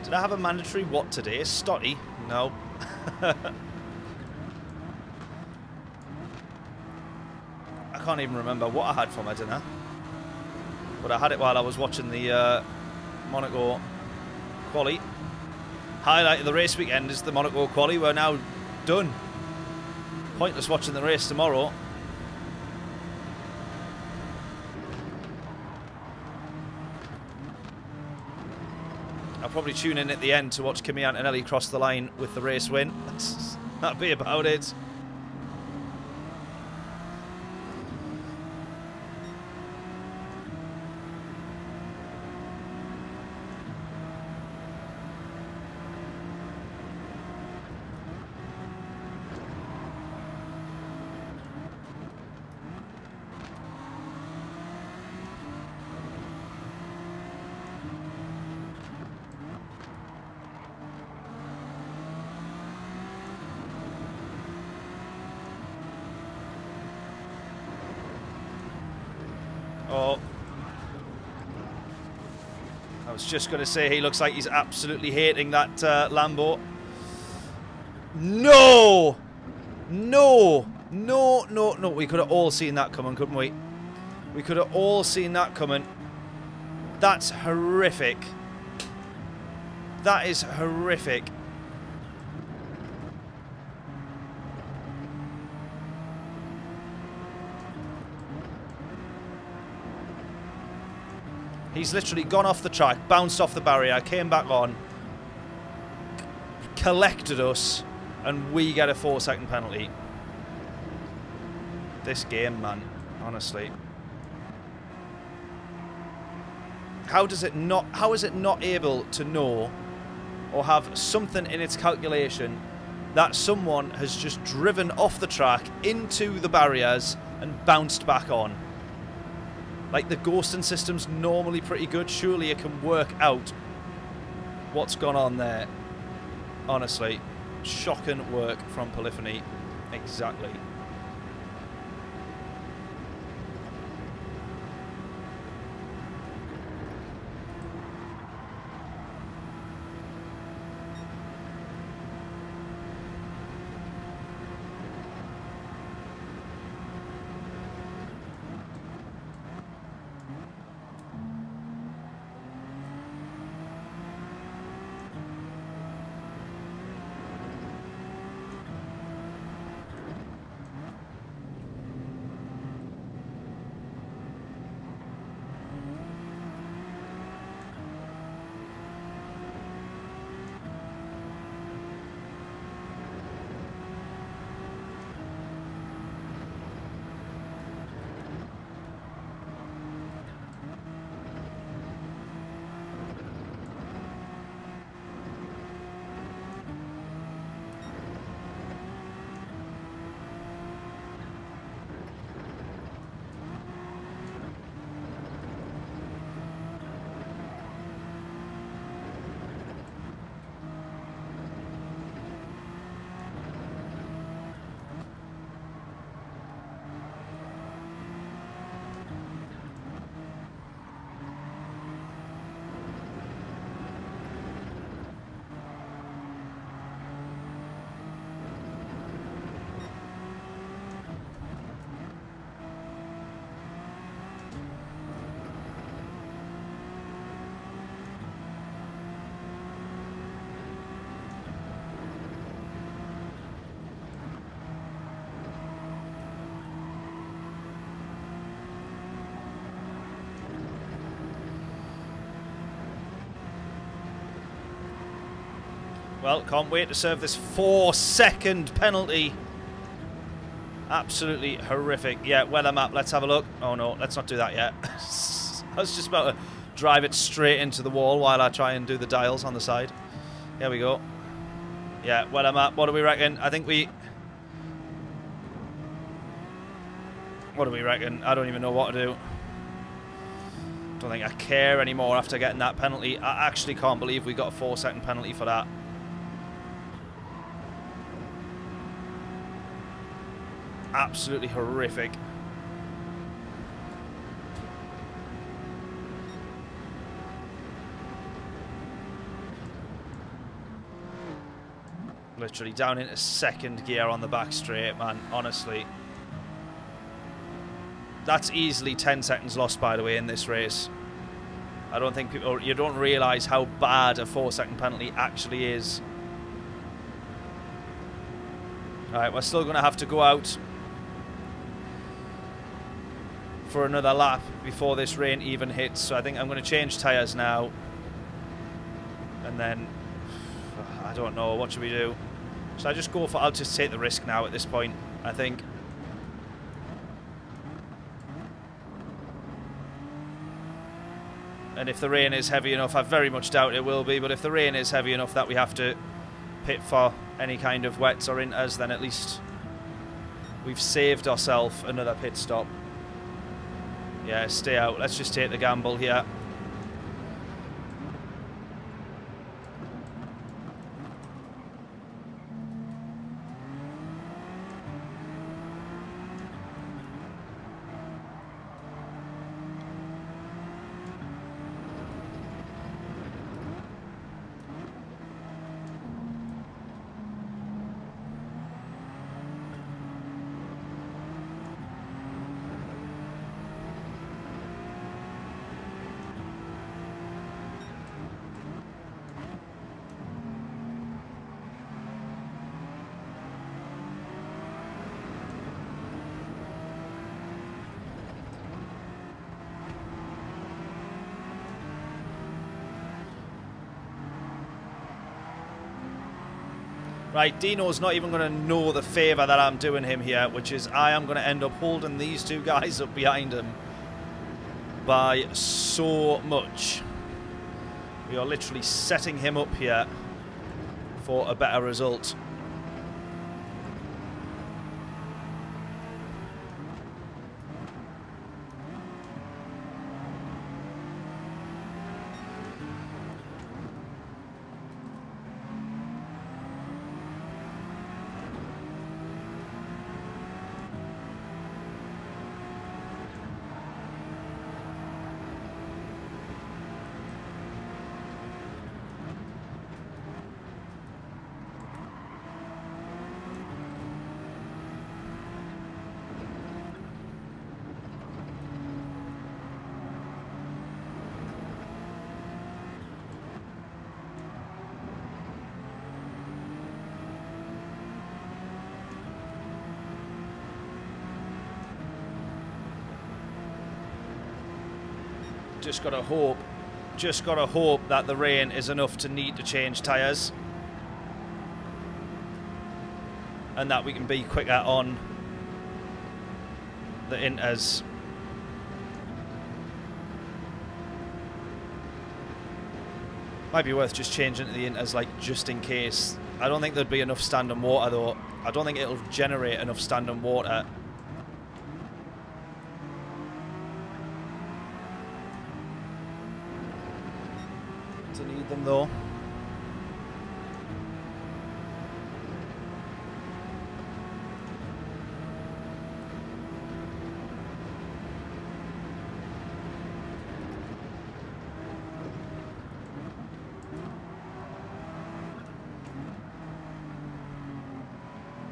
Did I have a mandatory what today? Stotty? No. I can't even remember what I had for my dinner. But I had it while I was watching the Monaco quali. Highlight of the race weekend is the Monaco quali. We're now done. Pointless watching the race tomorrow. I'll probably tune in at the end to watch Kimi Antonelli cross the line with the race win. That'll be about it. Oh, I was just going to say he looks like he's absolutely hating that Lambo. No! No! No, no, no. We could have all seen that coming, couldn't we? We could have all seen that coming. That's horrific. That is horrific. He's literally gone off the track, bounced off the barrier, came back on, collected us, and we get a 4-second penalty. This game, man, honestly. How is it not able to know or have something in its calculation that someone has just driven off the track into the barriers and bounced back on? Like, the ghosting system's normally pretty good. Surely it can work out what's gone on there. Honestly, shocking work from Polyphony. Exactly. Well, can't wait to serve this 4-second penalty. Absolutely horrific. Yeah, weather map, let's have a look. Oh no, let's not do that yet. I was just about to drive it straight into the wall while I try and do the dials on the side. Here we go. Yeah, weather map, what do we reckon? I think we... What do we reckon? I don't even know what to do. Don't think I care anymore after getting that penalty. I actually can't believe we got a 4-second penalty for that. Absolutely horrific. Literally down into second gear on the back straight, man. Honestly. That's easily 10 seconds lost, by the way, in this race. I don't think people... You don't realise how bad a 4-second penalty actually is. Alright, we're still going to have to go out for another lap before this rain even hits, so I think I'm going to change tyres now, and then I don't know, what should we do? Should I just go for... I'll just take the risk now at this point, I think. And if the rain is heavy enough, I very much doubt it will be, but if the rain is heavy enough that we have to pit for any kind of wets or inters, then at least we've saved ourselves another pit stop. Yeah, stay out. Let's just take the gamble here. Right, Dino's not even going to know the favour that I'm doing him here, which is I am going to end up holding these two guys up behind him. by so much. We are literally setting him up here for a better result. Just gotta hope that the rain is enough to need to change tyres, and that we can be quicker on the inters. Might be worth just changing to the inters, like, just in case. I don't think there'd be enough standing water though. I don't think it'll generate enough standing water. Them though.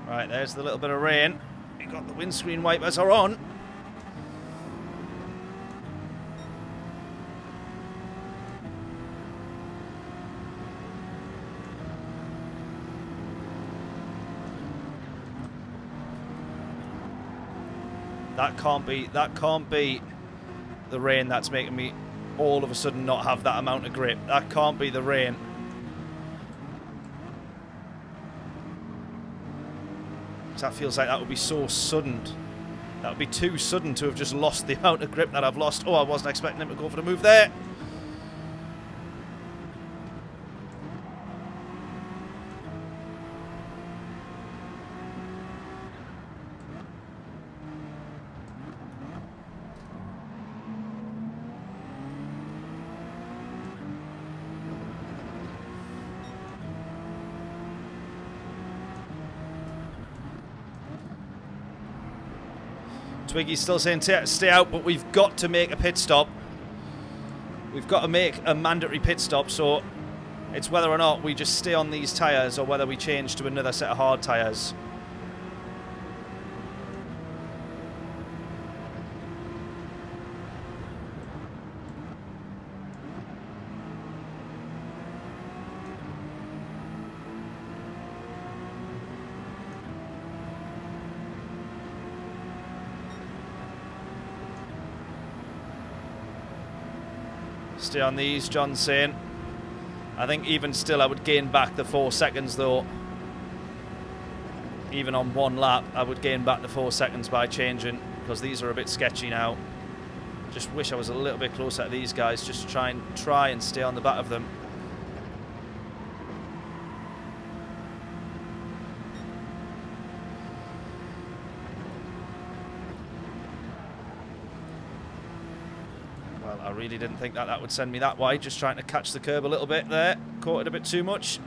Right, there's the little bit of rain. You got the windscreen wipers are on. That can't be the rain that's making me all of a sudden not have that amount of grip. That can't be the rain. That feels like that would be so sudden. That would be too sudden to have just lost the amount of grip that I've lost. Oh, I wasn't expecting him to go for the move there. Twiggy's still saying stay out, but we've got to make a pit stop. We've got to make a mandatory pit stop, so it's whether or not we just stay on these tyres or whether we change to another set of hard tyres. Stay on these, John's saying. I think even still I would gain back the 4 seconds though. Even on one lap I would gain back the 4 seconds by changing, because these are a bit sketchy now. Just wish I was a little bit closer to these guys just to try and stay on the back of them. I really didn't think that would send me that wide, just trying to catch the curb a little bit there. Caught it a bit too much.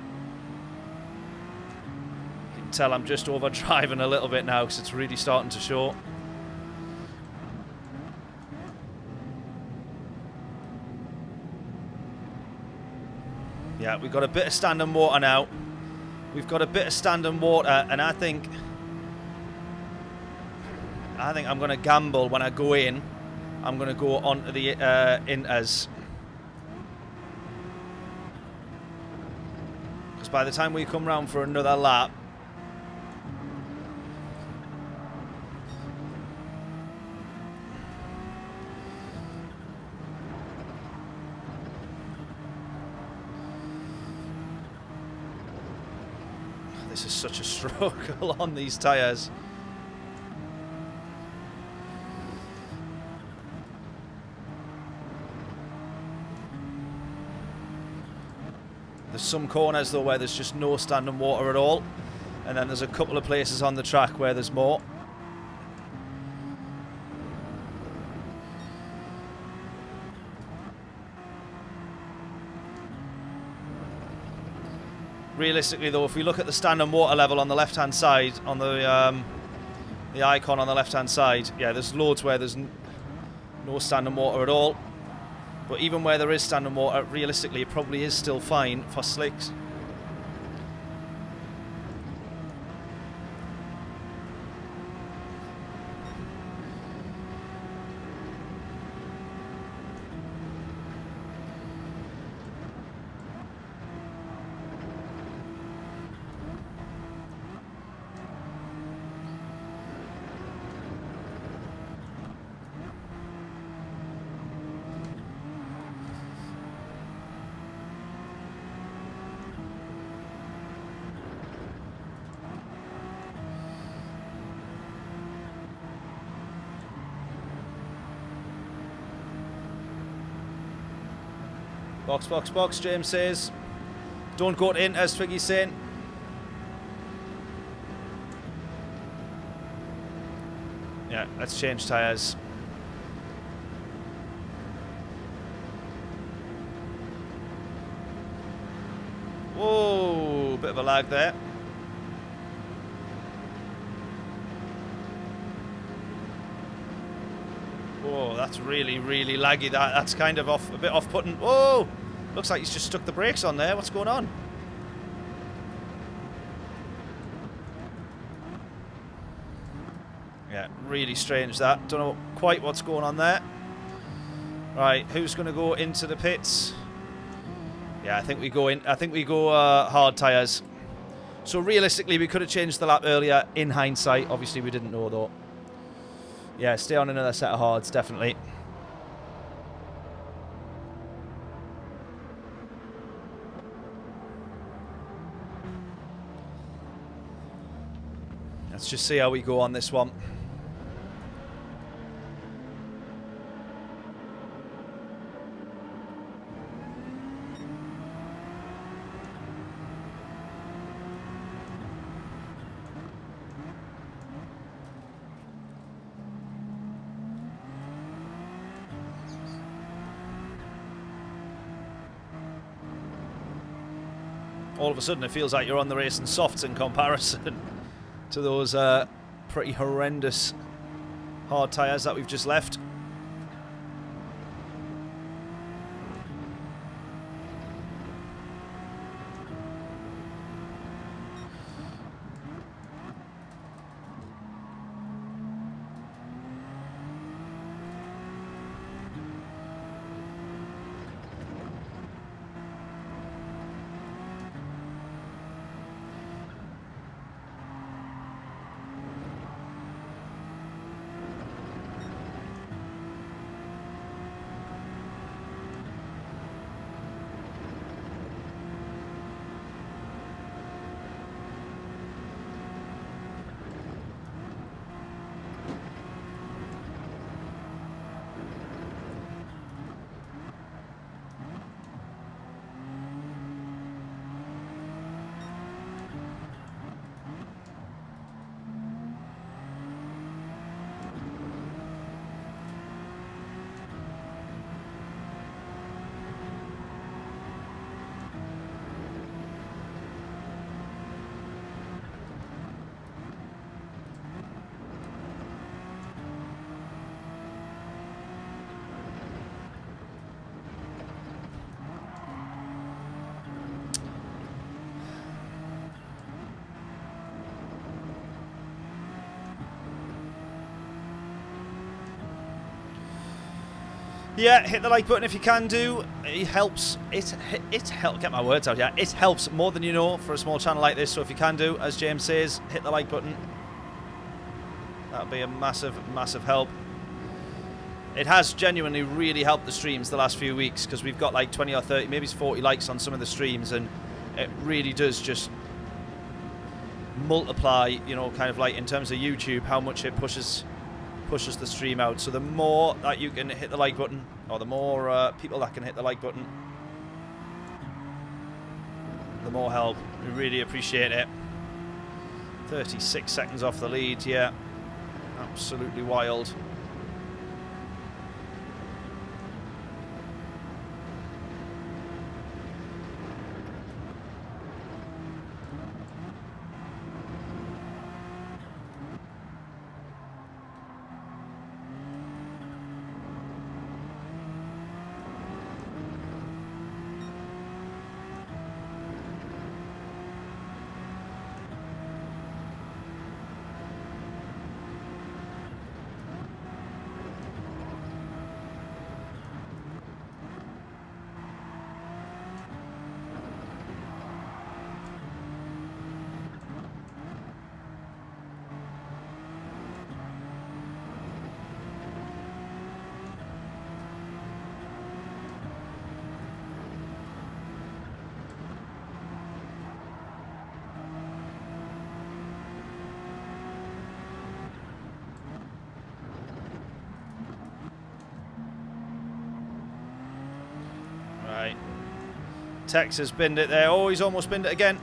You can tell I'm just overdriving a little bit now because it's really starting to show. Yeah, we've got a bit of standing water now. We've got a bit of standing water, and I think I'm going to gamble when I go in. I'm going to go onto the inters. Because by the time we come round for another lap, this is such a struggle on these tyres. There's some corners though where there's just no standing water at all, and then there's a couple of places on the track where there's more. Realistically though, if we look at the standing water level on the left hand side, on the icon on the left hand side, yeah, there's loads where there's no standing water at all. But even where there is standing water, realistically it probably is still fine for slicks. Box, box, box, James says. Don't go to in, as Twiggy's saying. Yeah, let's change tyres. Whoa, bit of a lag there. Whoa, that's really, really laggy. That's kind of off, a bit off-putting. Whoa! Looks like he's just stuck the brakes on there. What's going on? Yeah, really strange that. Don't know quite what's going on there. Right, who's going to go into the pits? Yeah, I think we go in. I think we go hard tyres. So realistically, we could have changed the lap earlier in hindsight. Obviously, we didn't know though. Yeah, stay on another set of hards, definitely. Let's just see how we go on this one. All of a sudden, it feels like you're on the racing softs in comparison to those pretty horrendous hard tyres that we've just left. Yeah, hit the like button if you can do. It helps. It helps. Get my words out. Yeah, it helps more than you know for a small channel like this. So if you can do, as James says, hit the like button. That would be a massive, massive help. It has genuinely really helped the streams the last few weeks because we've got like 20 or 30, maybe it's 40 likes on some of the streams, and it really does just multiply. You know, kind of like in terms of YouTube, how much it pushes the stream out. So the more that you can hit the like button, or the more people that can hit the like button, the more help. We really appreciate it. 36 seconds off the lead, yeah. Absolutely wild. Right. Tex has binned it there. Oh, he's almost binned it again.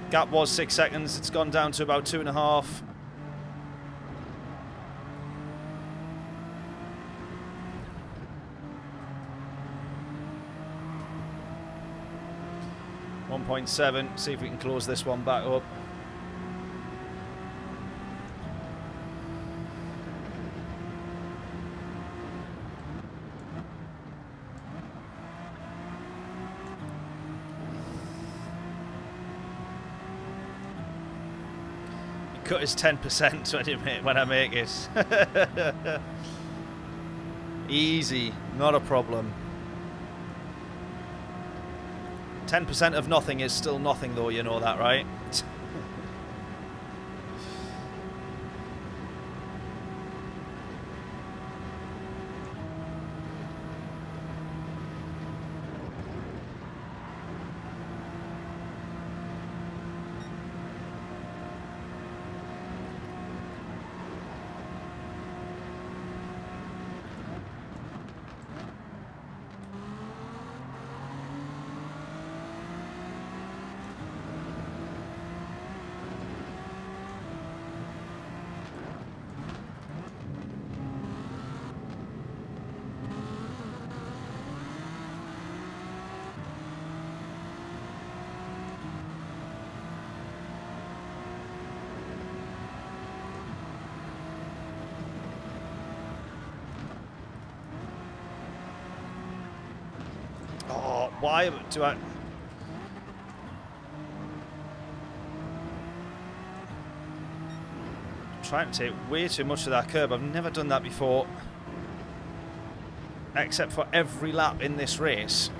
Gap was 6 seconds. It's gone down to about 2.5. .7. See if we can close this one back up. Cut his 10% when I make it. Easy, not a problem. 10% of nothing is still nothing, though, you know that, right? Why do I... I'm trying to take way too much of that curb. I've never done that before. Except for every lap in this race.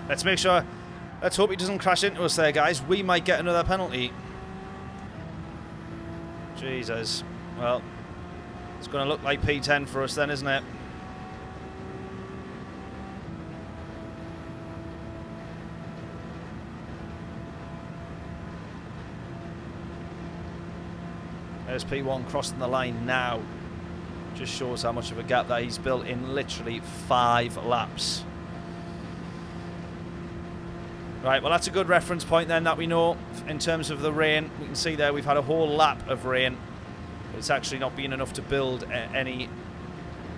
Let's make sure. Let's hope he doesn't crash into us there, guys. We might get another penalty. Jesus. Well, it's going to look like P10 for us then, isn't it? There's P1 crossing the line now. Just shows how much of a gap that he's built in literally 5 laps. Right, well that's a good reference point then that we know in terms of the rain. We can see there we've had a whole lap of rain. But it's actually not been enough to build any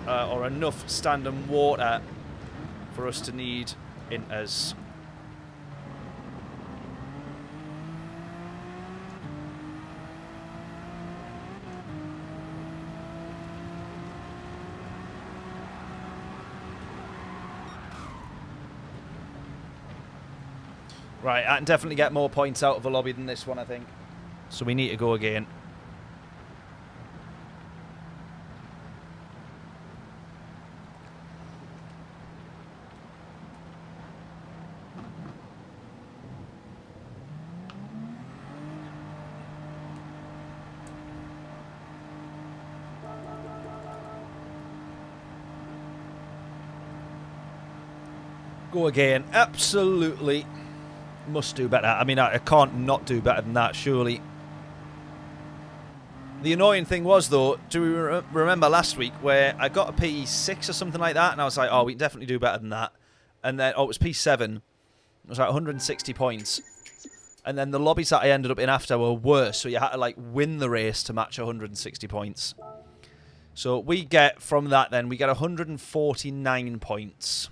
or enough standing water for us to need inters. Right, I can definitely get more points out of a lobby than this one, I think. So we need to go again. Go again. Absolutely. Must do better. I mean, I can't not do better than that, surely. The annoying thing was, though, do we remember last week where I got a P6 or something like that, and I was like, oh, we can definitely do better than that. And then, oh, it was P7. It was like 160 points. And then the lobbies that I ended up in after were worse, so you had to, like, win the race to match 160 points. So we get, from that then, we get 149 points.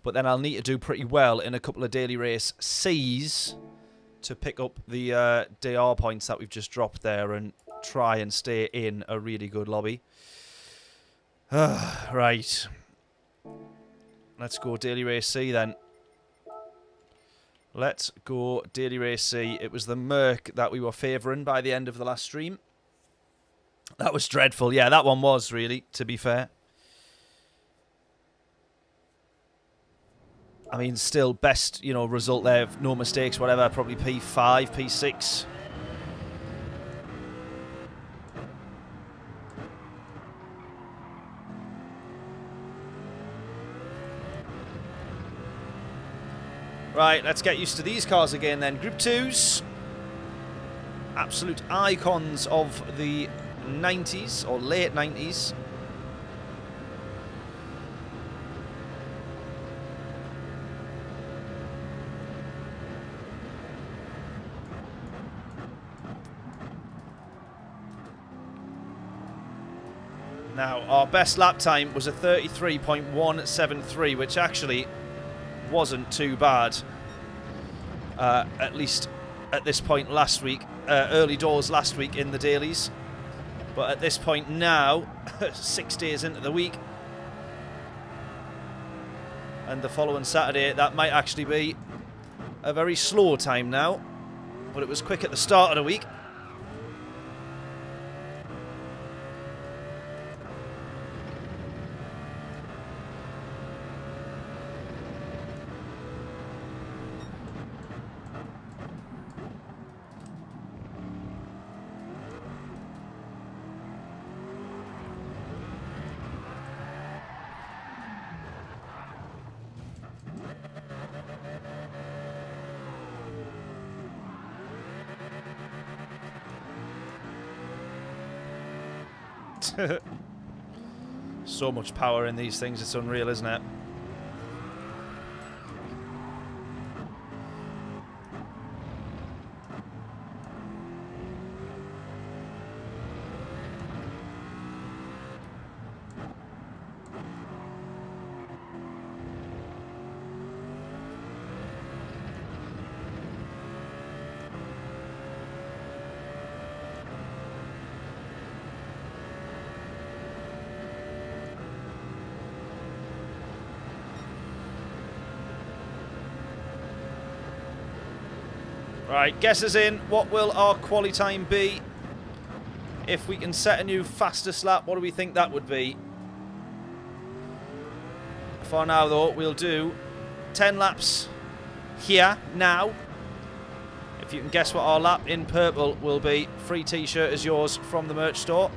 But then I'll need to do pretty well in a couple of daily race C's to pick up the DR points that we've just dropped there and try and stay in a really good lobby. Right. Let's go daily race C then. Let's go daily race C. It was the Merc that we were favouring by the end of the last stream. That was dreadful. Yeah, that one was really, to be fair. I mean, still best, you know, result there. No mistakes, whatever. Probably P5, P6. Right, let's get used to these cars again then. Group 2s. Absolute icons of the 90s, or late 90s. Now, our best lap time was a 33.173, which actually wasn't too bad. At least at this point last week, early doors last week in the dailies. But at this point now, 6 days into the week, and the following Saturday, that might actually be a very slow time now. But it was quick at the start of the week. So much power in these things, it's unreal, isn't it? Right, guesses in. What will our quali time be? If we can set a new fastest lap, what do we think that would be? For now, though, we'll do 10 laps here, now. If you can guess what our lap in purple will be, free t-shirt is yours from the merch store.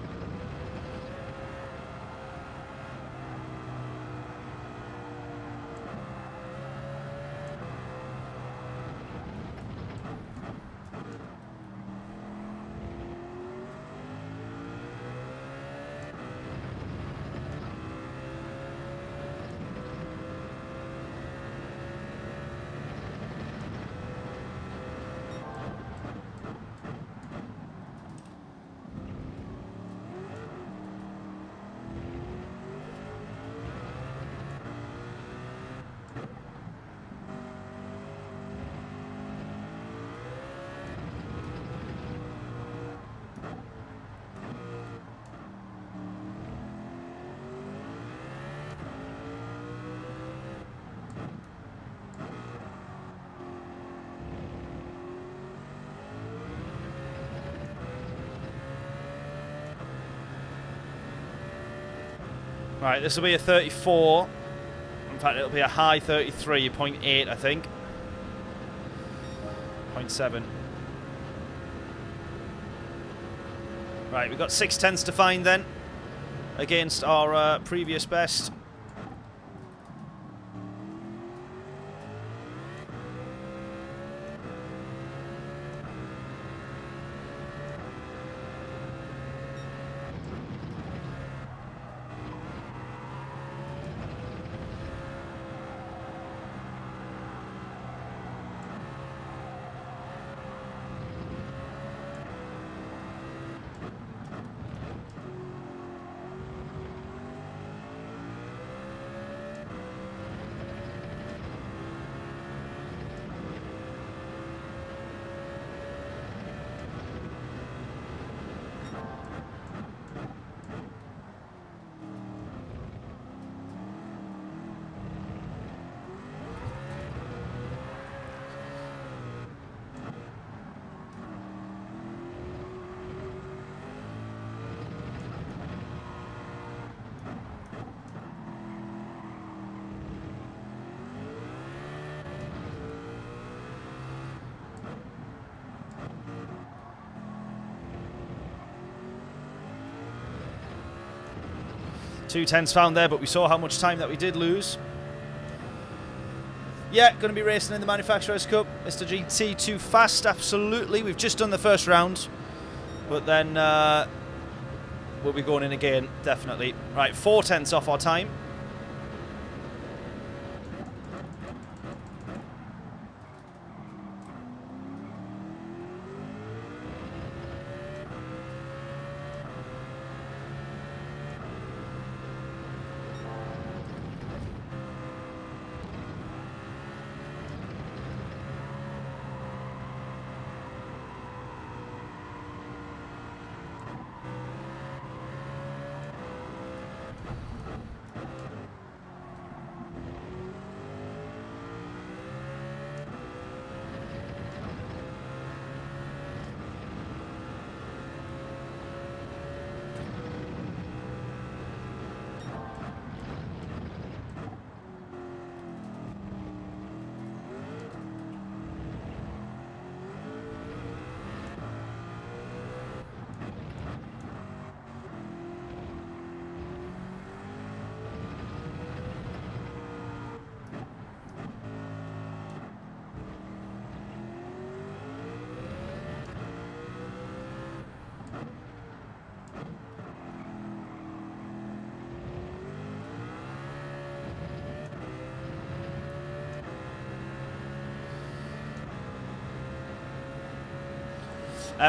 Right, this will be a 34. In fact, it'll be a high 33.8, I think. 0.7. Right, we've got 6/10 to find then against our previous best. Two tenths found there, but we saw how much time that we did lose. Yeah, going to be racing in the Manufacturers Cup. Mr. GT too fast, absolutely. We've just done the first round, but then we'll be going in again, definitely. Right, 4 tenths off our time.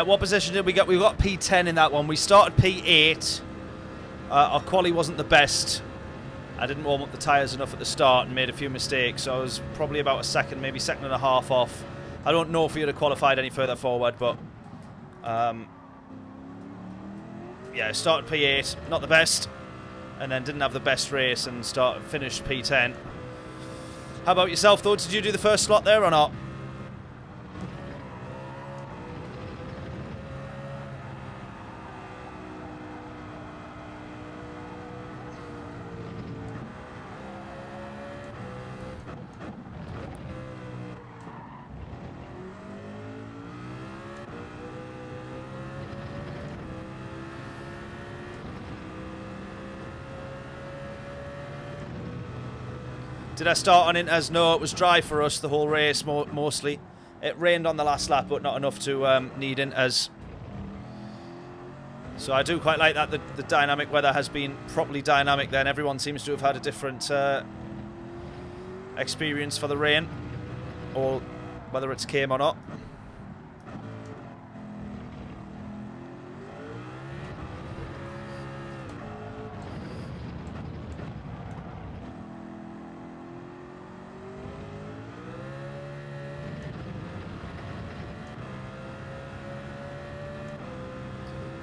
What position did we get? We got P10 in that one. We started P8. Our quali wasn't the best. I didn't warm up the tyres enough at the start and made a few mistakes, so I was probably about a second, maybe second and a half off. I don't know if we would have qualified any further forward, but yeah, started P8, not the best, and then didn't have the best race and finished P10. How about yourself, though? Did you do the first slot there or not? Did I start on Inters? No, it was dry for us the whole race, mostly. It rained on the last lap, but not enough to need Inters. So I do quite like that the dynamic weather has been properly dynamic then. Everyone seems to have had a different experience for the rain, or whether it's came or not.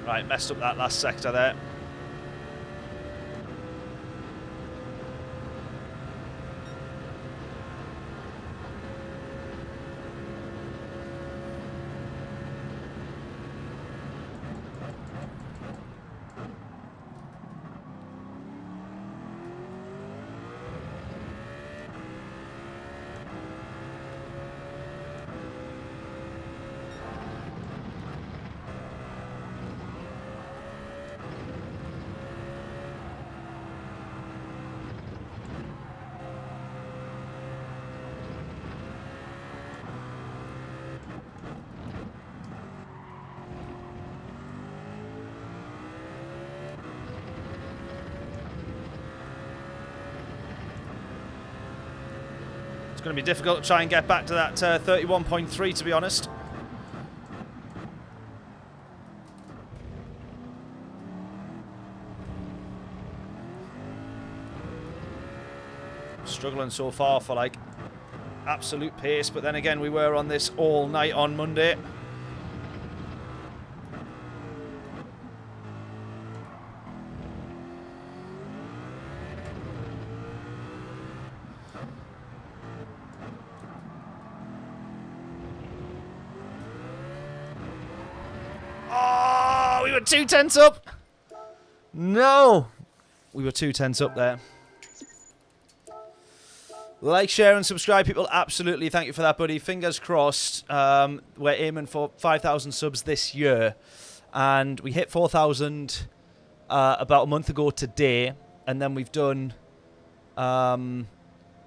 Right, messed up that last sector there. going to be difficult to try and get back to that 31.3, to be honest. Struggling so far for like absolute pace, but then again we were on this all night on Monday. Oh, we were 2 tenths up. No, we were 2 tenths up there. Like, share, and subscribe, people. Absolutely. Thank you for that, buddy. Fingers crossed. We're aiming for 5,000 subs this year. And we hit 4,000 about a month ago today. And then we've done another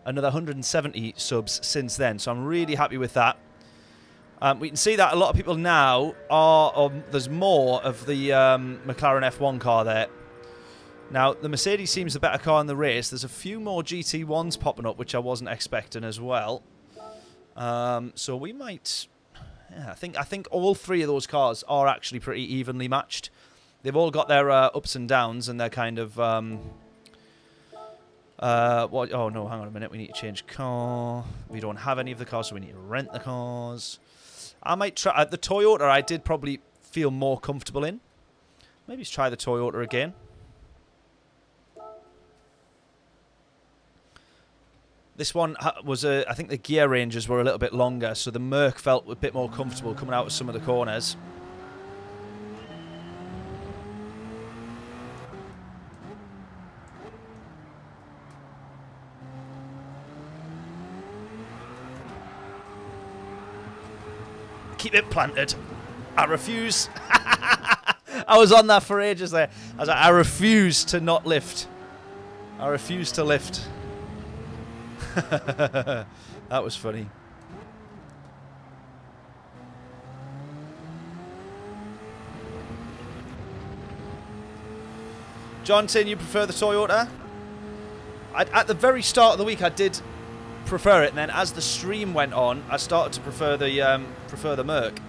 170 subs since then. So I'm really happy with that. We can see that a lot of people now are... there's more of the McLaren F1 car there. Now, the Mercedes seems a better car in the race. There's a few more GT1s popping up, which I wasn't expecting as well. So we might... Yeah, I think all 3 of those cars are actually pretty evenly matched. They've all got their ups and downs, and they're kind of... what? Oh, no, hang on a minute. We need to change car. We don't have any of the cars, so we need to rent the cars. I might try... the Toyota I did probably feel more comfortable in. Maybe let's try the Toyota again. This one was I think the gear ranges were a little bit longer, so the Merc felt a bit more comfortable coming out of some of the corners. Keep it planted. I refuse. I was on that for ages there. I was like, I refuse to not lift. I refuse to lift. That was funny. Johnson, you prefer the Toyota? At the very start of the week, I did prefer it, and then as the stream went on, I started to prefer the Merc.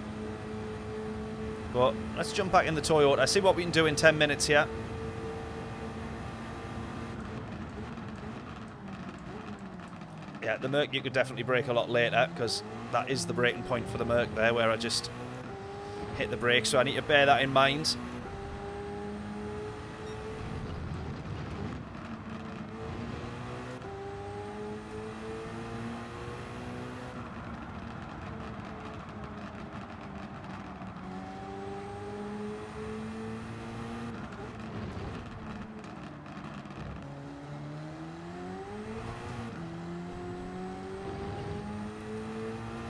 But let's jump back in the Toyota. See what we can do in 10 minutes here. Yeah, the Merc you could definitely brake a lot later, because that is the braking point for the Merc there, where I just hit the brake, so I need to bear that in mind.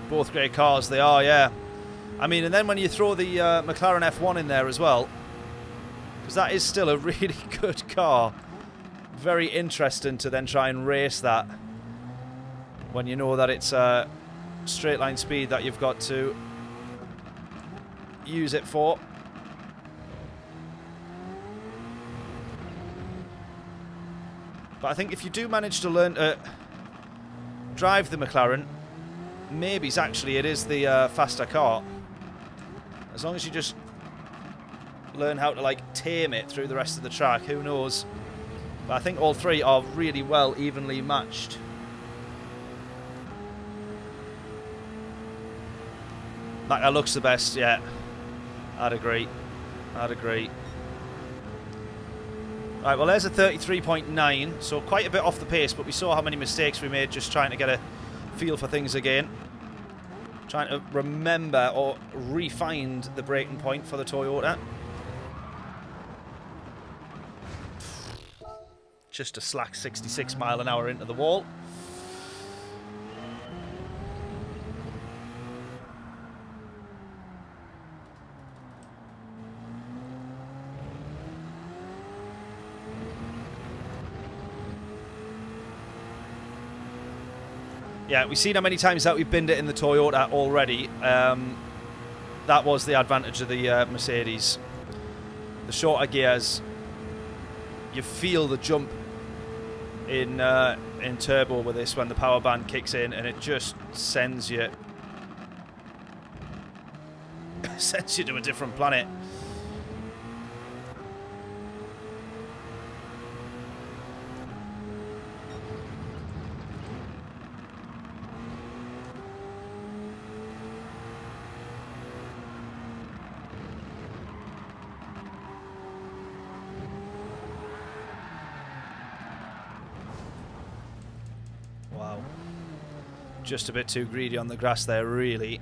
Both great cars, they are, yeah. I mean, and then when you throw the McLaren F1 in there as well, because that is still a really good car. Very interesting to then try and race that when you know that it's a straight line speed that you've got to use it for. But I think if you do manage to learn to drive the McLaren, maybe it is the faster car. As long as you just learn how to like tame it through the rest of the track, who knows. But I think all 3 are really well evenly matched. That looks the best, yeah. I'd agree. I'd agree. Right, well there's a 33.9, so quite a bit off the pace, but we saw how many mistakes we made just trying to get a feel for things again. Trying to remember or re-find the braking point for the Toyota. Just a slack 66 mile an hour into the wall. Yeah, we've seen how many times that we've binned it in the Toyota already. That was the advantage of the Mercedes. The shorter gears, you feel the jump in in turbo with this when the power band kicks in, and it just sends you to a different planet. Wow. Just a bit too greedy on the grass there, really.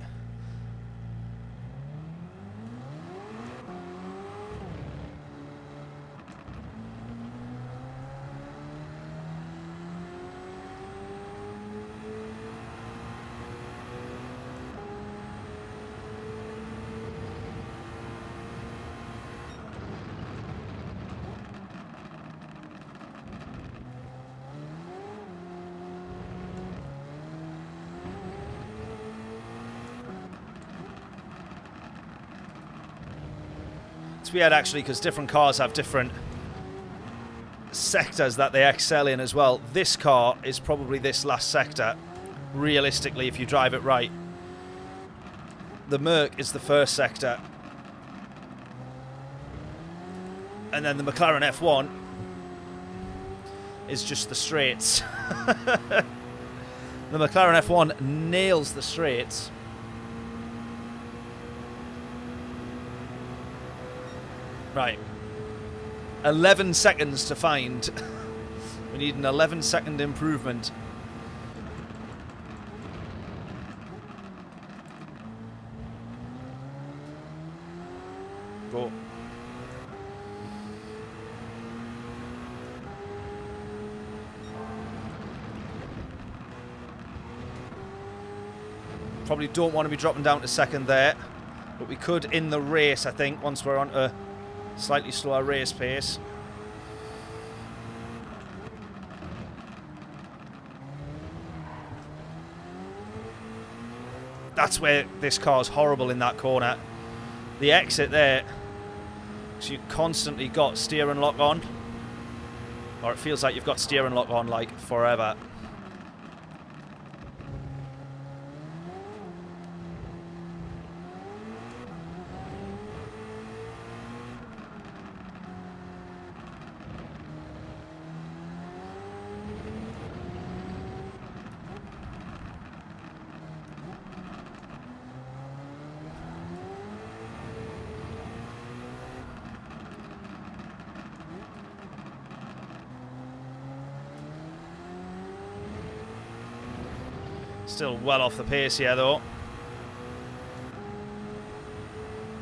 It's weird actually, because different cars have different sectors that they excel in as well. This car is probably this last sector, realistically, if you drive it right. The Merc is the first sector, and then the McLaren F1 is just the straights. The McLaren F1 nails the straights. Right, 11 seconds to find. We need an 11-second improvement. Go. Probably don't want to be dropping down to second there, but we could in the race, I think, once we're on a slightly slower race pace. That's where this car's horrible, in that corner. The exit there, so you constantly got steer and lock on, or it feels like you've got steer and lock on like forever. Still well off the pace here, though.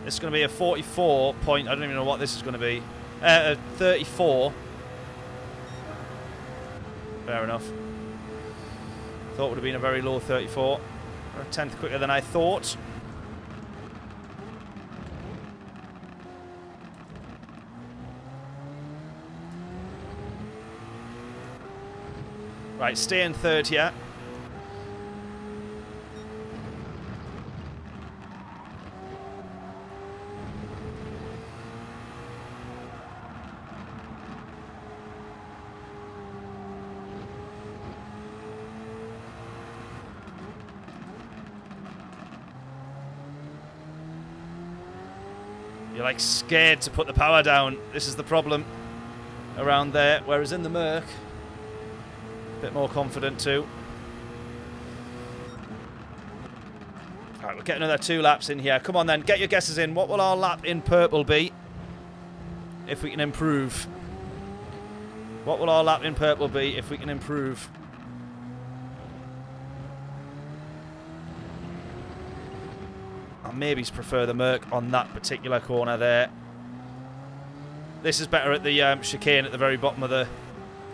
This is going to be a 44 point. I don't even know what this is going to be. 34. Fair enough. Thought it would have been a very low 34. We're a tenth quicker than I thought. Right, stay in third here. You're like scared to put the power down. This is the problem around there. Whereas in the Merc, a bit more confident too. Alright, we'll get another 2 laps in here. Come on then, get your guesses in. What will our lap in purple be if we can improve? What will our lap in purple be if we can improve? Maybe prefer the Merc on that particular corner there. This is better at the chicane at the very bottom of the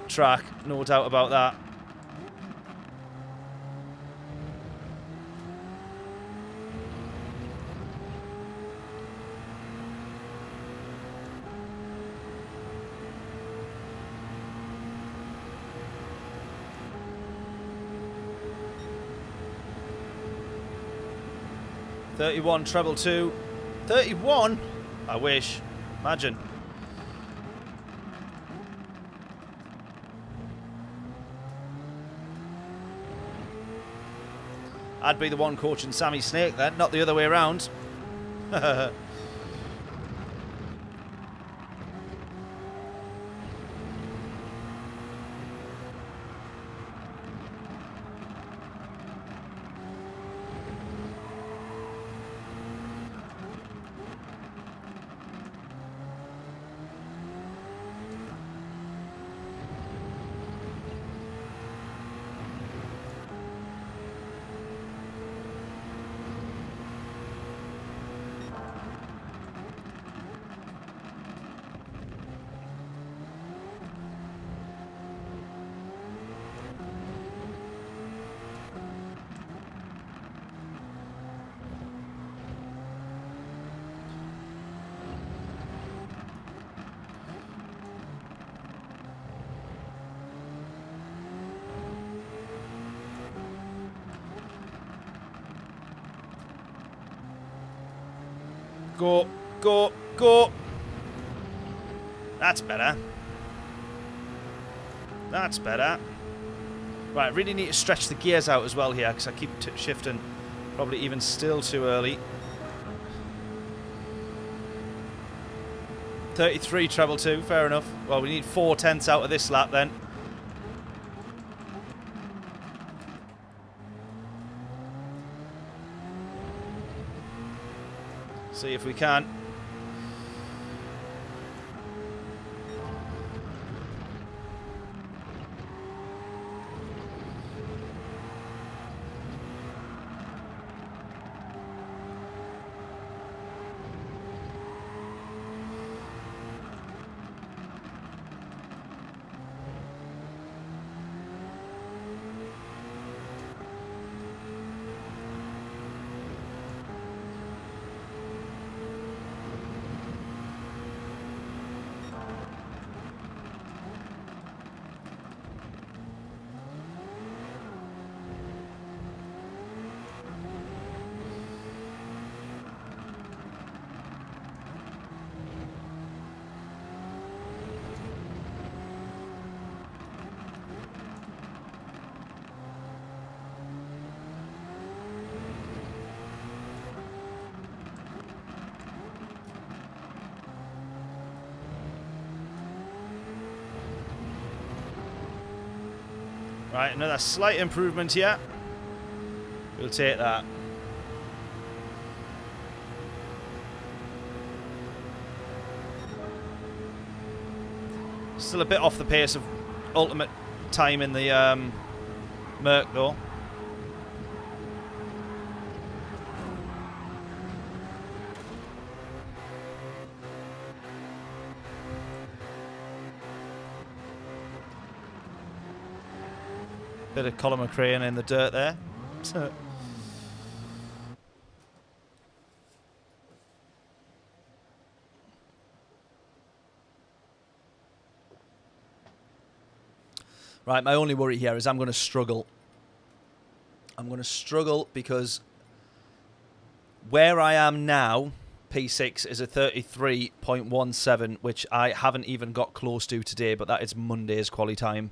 track, no doubt about that. .31 treble 2. 31? I wish. Imagine. I'd be the one coaching Sammy Snake then, not the other way around. Go, go, go. That's better. That's better. Right, really need to stretch the gears out as well here because I keep shifting. Probably even still too early. 33 treble 2, fair enough. Well, we need 4/10 out of this lap then. See if we can. Right, another slight improvement here. We'll take that. Still a bit off the pace of ultimate time in the Merc though. Bit of Colin McRae in the dirt there. Right, my only worry here is I'm going to struggle. I'm going to struggle because where I am now, P6 is a 33.17, which I haven't even got close to today, but that is Monday's quali time.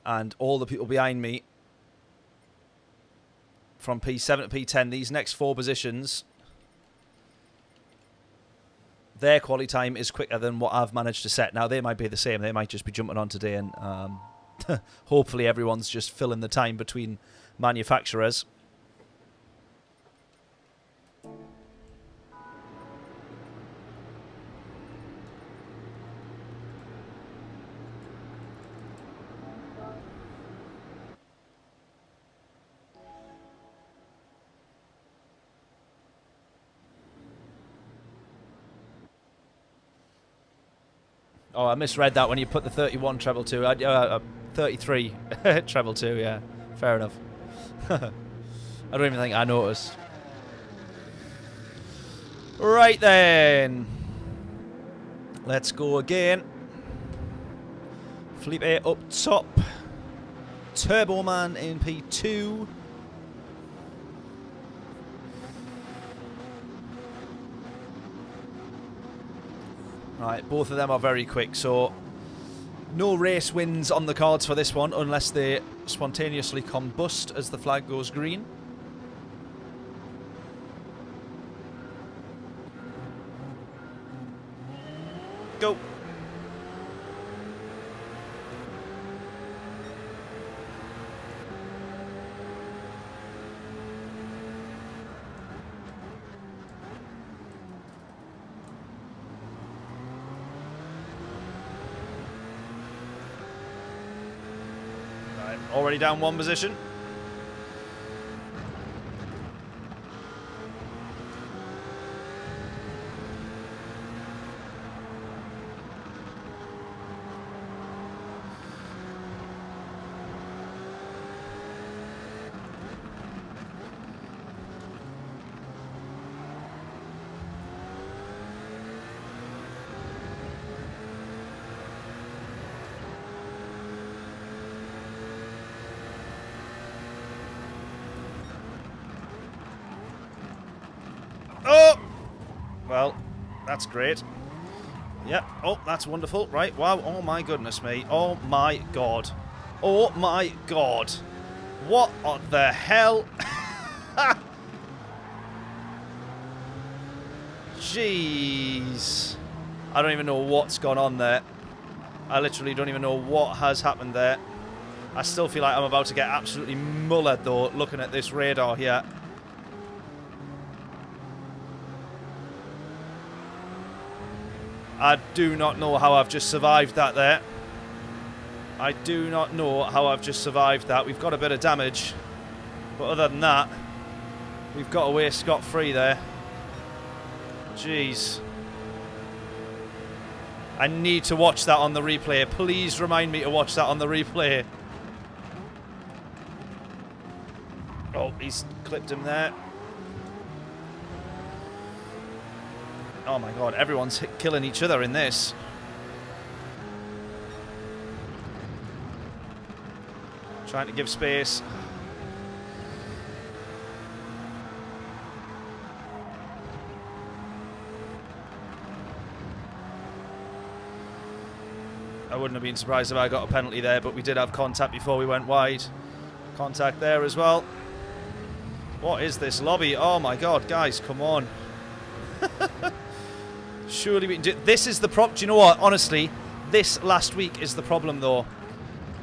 And all the people behind me from P7 to P10, these next 4 positions, their quali time is quicker than what I've managed to set. Now, they might be the same. They might just be jumping on today and hopefully everyone's just filling the time between manufacturers. Oh, I misread that when you put the 31 treble 2. 33 treble 2, yeah. Fair enough. I don't even think I noticed. Right then. Let's go again. Felipe up top. Turbo Man in P2. Right, both of them are very quick, so no race wins on the cards for this one unless they spontaneously combust as the flag goes green. Go. Right, already down one position. Oh! Well, that's great. Yep. Oh, that's wonderful. Right. Wow. Oh, my goodness me. Oh, my God. Oh, my God. What the hell? Jeez. I don't even know what's gone on there. I literally don't even know what has happened there. I still feel like I'm about to get absolutely mullered, though, looking at this radar here. I do not know how I've just survived that there. I do not know how I've just survived that. We've got a bit of damage. But other than that, we've got away scot-free there. Jeez. I need to watch that on the replay. Please remind me to watch that on the replay. Oh, he's clipped him there. Oh my God, everyone's killing each other in this. Trying to give space. I wouldn't have been surprised if I got a penalty there, but we did have contact before we went wide. Contact there as well. What is this lobby? Oh my God, guys, come on. Surely we can do... This is the problem. Do you know what? Honestly, this last week is the problem, though.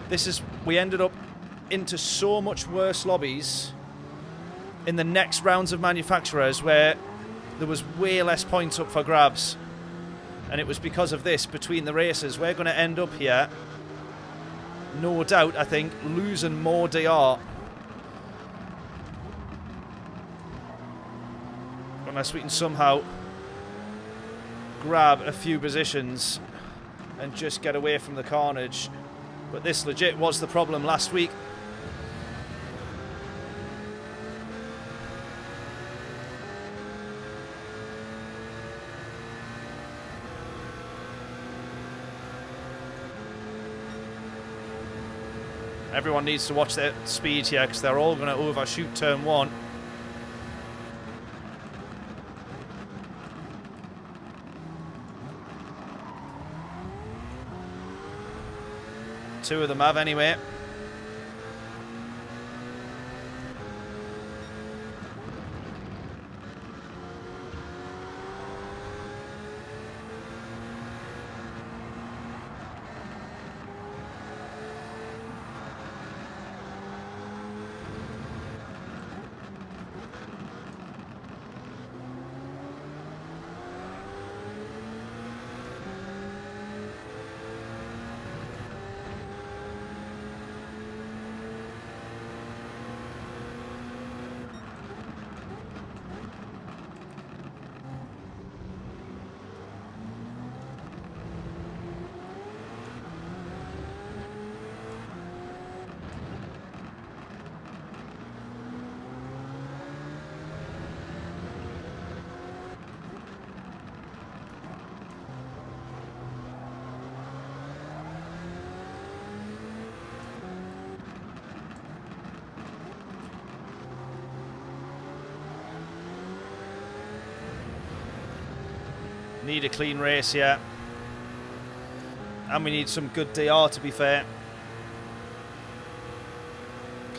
This is... We ended up into so much worse lobbies in the next rounds of manufacturers where there was way less points up for grabs. And it was because of this between the races. We're going to end up here, no doubt, I think, losing more DR. Unless we can somehow grab a few positions and just get away from the carnage. But this legit was the problem last week. Everyone needs to watch their speed here because they're all going to overshoot turn one. Two of them have anyway. Need a clean race here. And we need some good DR, to be fair.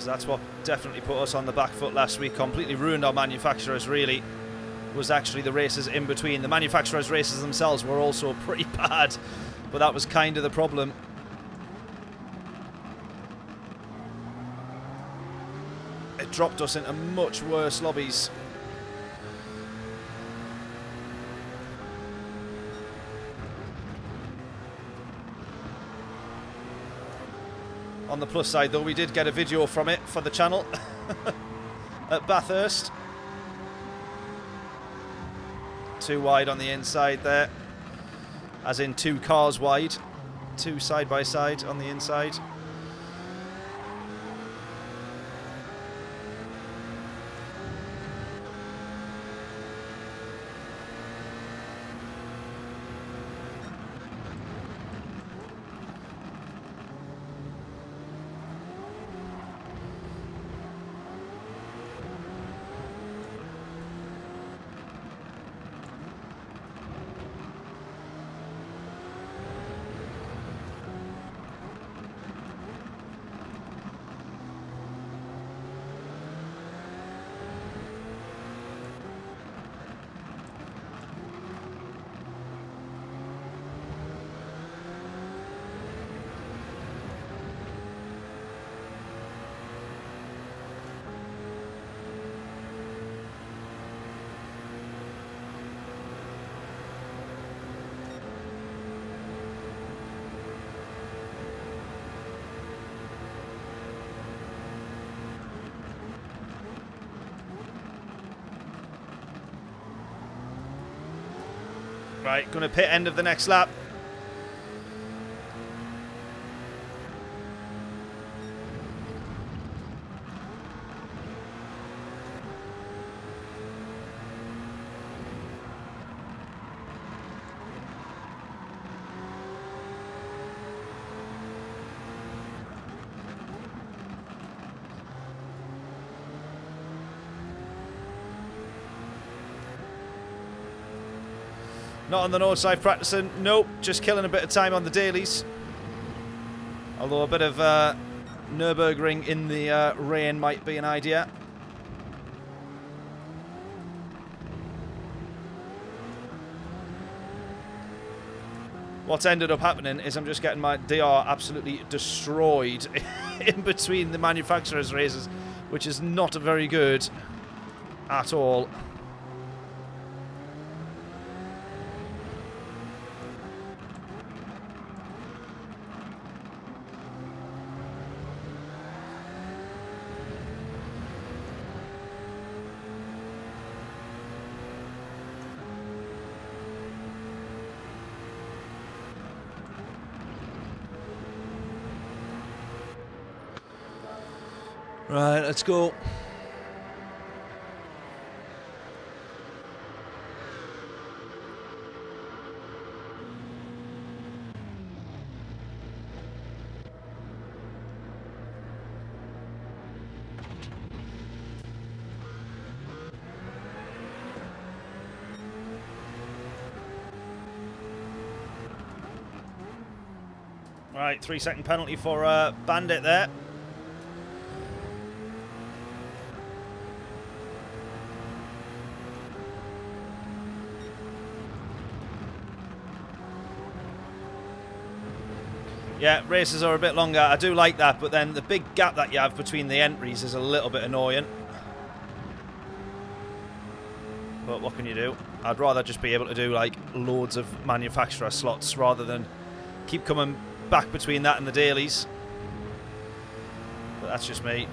because that's what definitely put us on the back foot last week. Completely ruined our manufacturers, really. Was actually the races in between. The manufacturers' races themselves were also pretty bad, but that was kind of the problem. It dropped us into much worse lobbies. On the plus side, though, we did get a video from it for the channel at Bathurst. Too wide on the inside there, as in 2 cars wide, 2 side by side on the inside. Right, going to pit end of the next lap. Not on the Nordschleife practicing, nope, just killing a bit of time on the dailies. Although a bit of Nurburgring in the rain might be an idea. What's ended up happening is I'm just getting my DR absolutely destroyed in between the manufacturers' races, which is not very good at all. Right, let's go. Right, 3-second penalty for Bandit there. Yeah, races are a bit longer. I do like that, but then the big gap that you have between the entries is a little bit annoying. But what can you do? I'd rather just be able to do like loads of manufacturer slots rather than keep coming back between that and the dailies. But that's just me.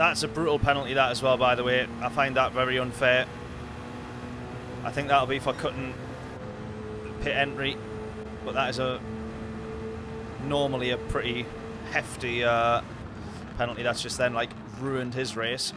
That's a brutal penalty, that as well, by the way. I find that very unfair. I think that'll be for cutting pit entry, but that is normally a pretty hefty penalty. That's just then like ruined his race.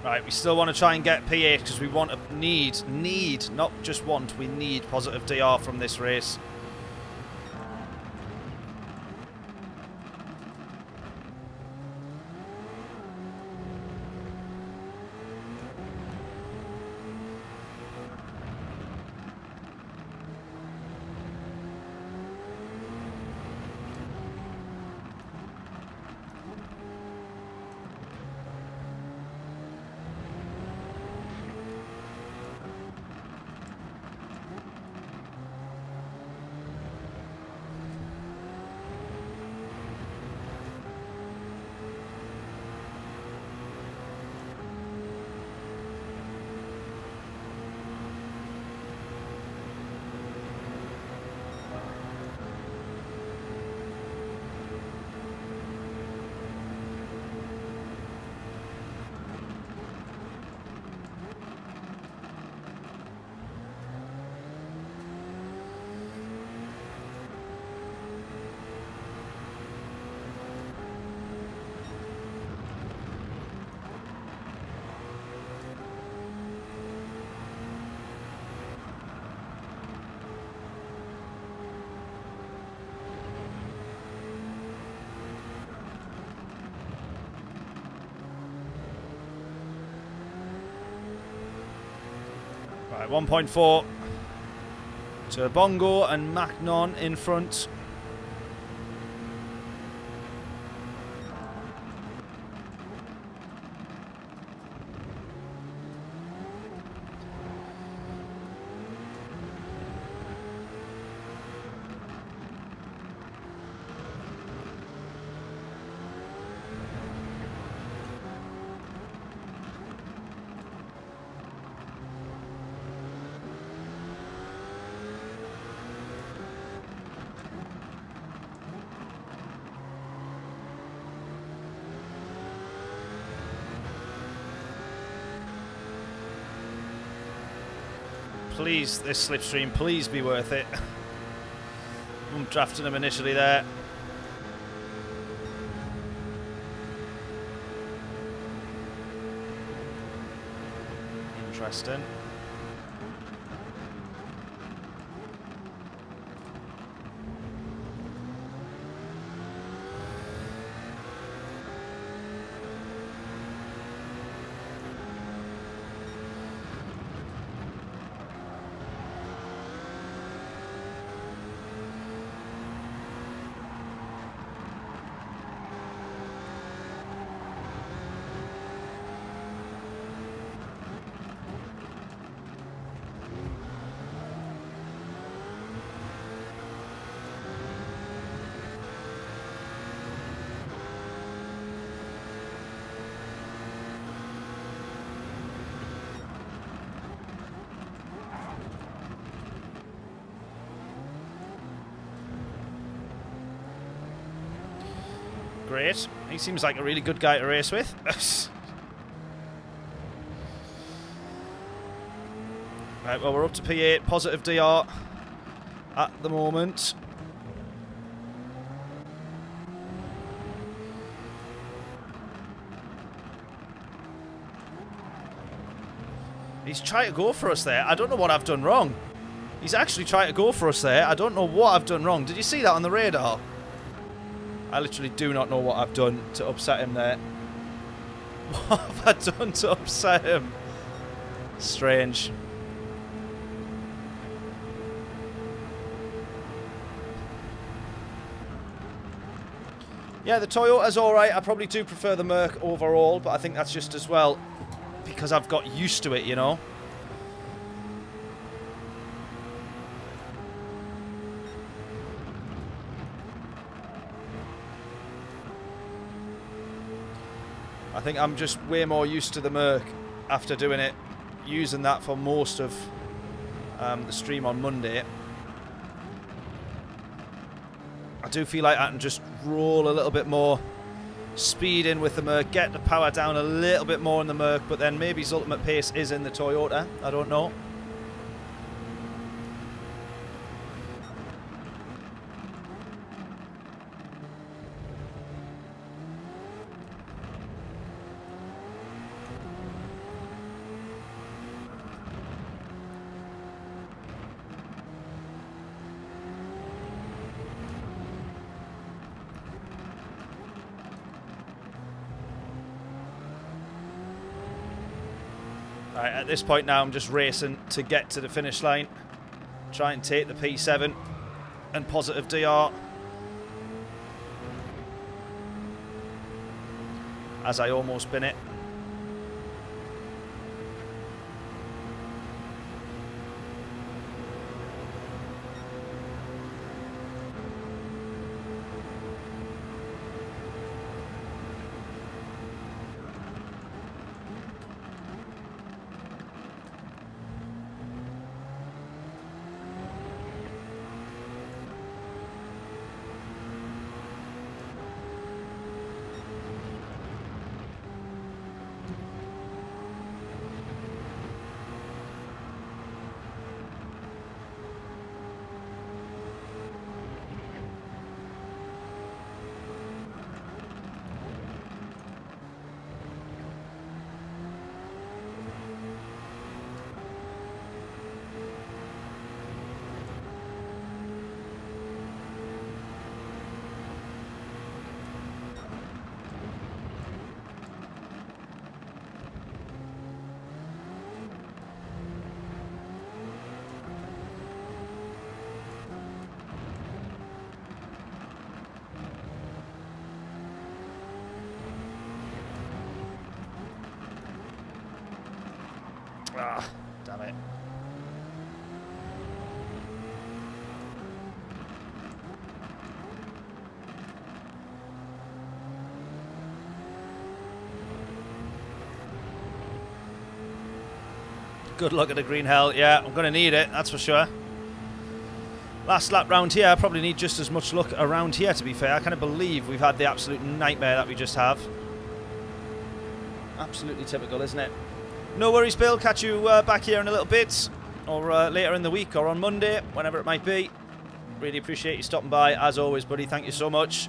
Right, we still want to try and get P8 because we want to need, not just want, we need positive DR from this race. Right, 1.4 to Bongo and Macnon in front. Please, this slipstream, please be worth it. I'm drafting him initially there. Interesting. Great. He seems like a really good guy to race with. Right, well, we're up to P8. Positive DR at the moment. He's trying to go for us there. I don't know what I've done wrong. He's actually trying to go for us there. I don't know what I've done wrong. Did you see that on the radar? I literally do not know what I've done to upset him there. What have I done to upset him? Strange. Yeah, the Toyota's alright. I probably do prefer the Merc overall, but I think that's just as well because I've got used to it, you know. I think I'm just way more used to the Merc after doing it, using that for most of the stream on Monday. I do feel like I can just roll a little bit more speed in with the Merc, get the power down a little bit more in the Merc, but then maybe his ultimate pace is in the Toyota. I don't know. Right, at this point now I'm just racing to get to the finish line. Try and take the P7 and positive DR. As I almost bin it. Ah, damn it. Good luck at the green hell. Yeah, I'm going to need it, that's for sure. Last lap round here, I probably need just as much luck around here, to be fair. I can't believe we've had the absolute nightmare that we just have. Absolutely typical, isn't it? No worries, Bill. Catch you back here in a little bit, or later in the week, or on Monday, whenever it might be. Really appreciate you stopping by, as always, buddy. Thank you so much.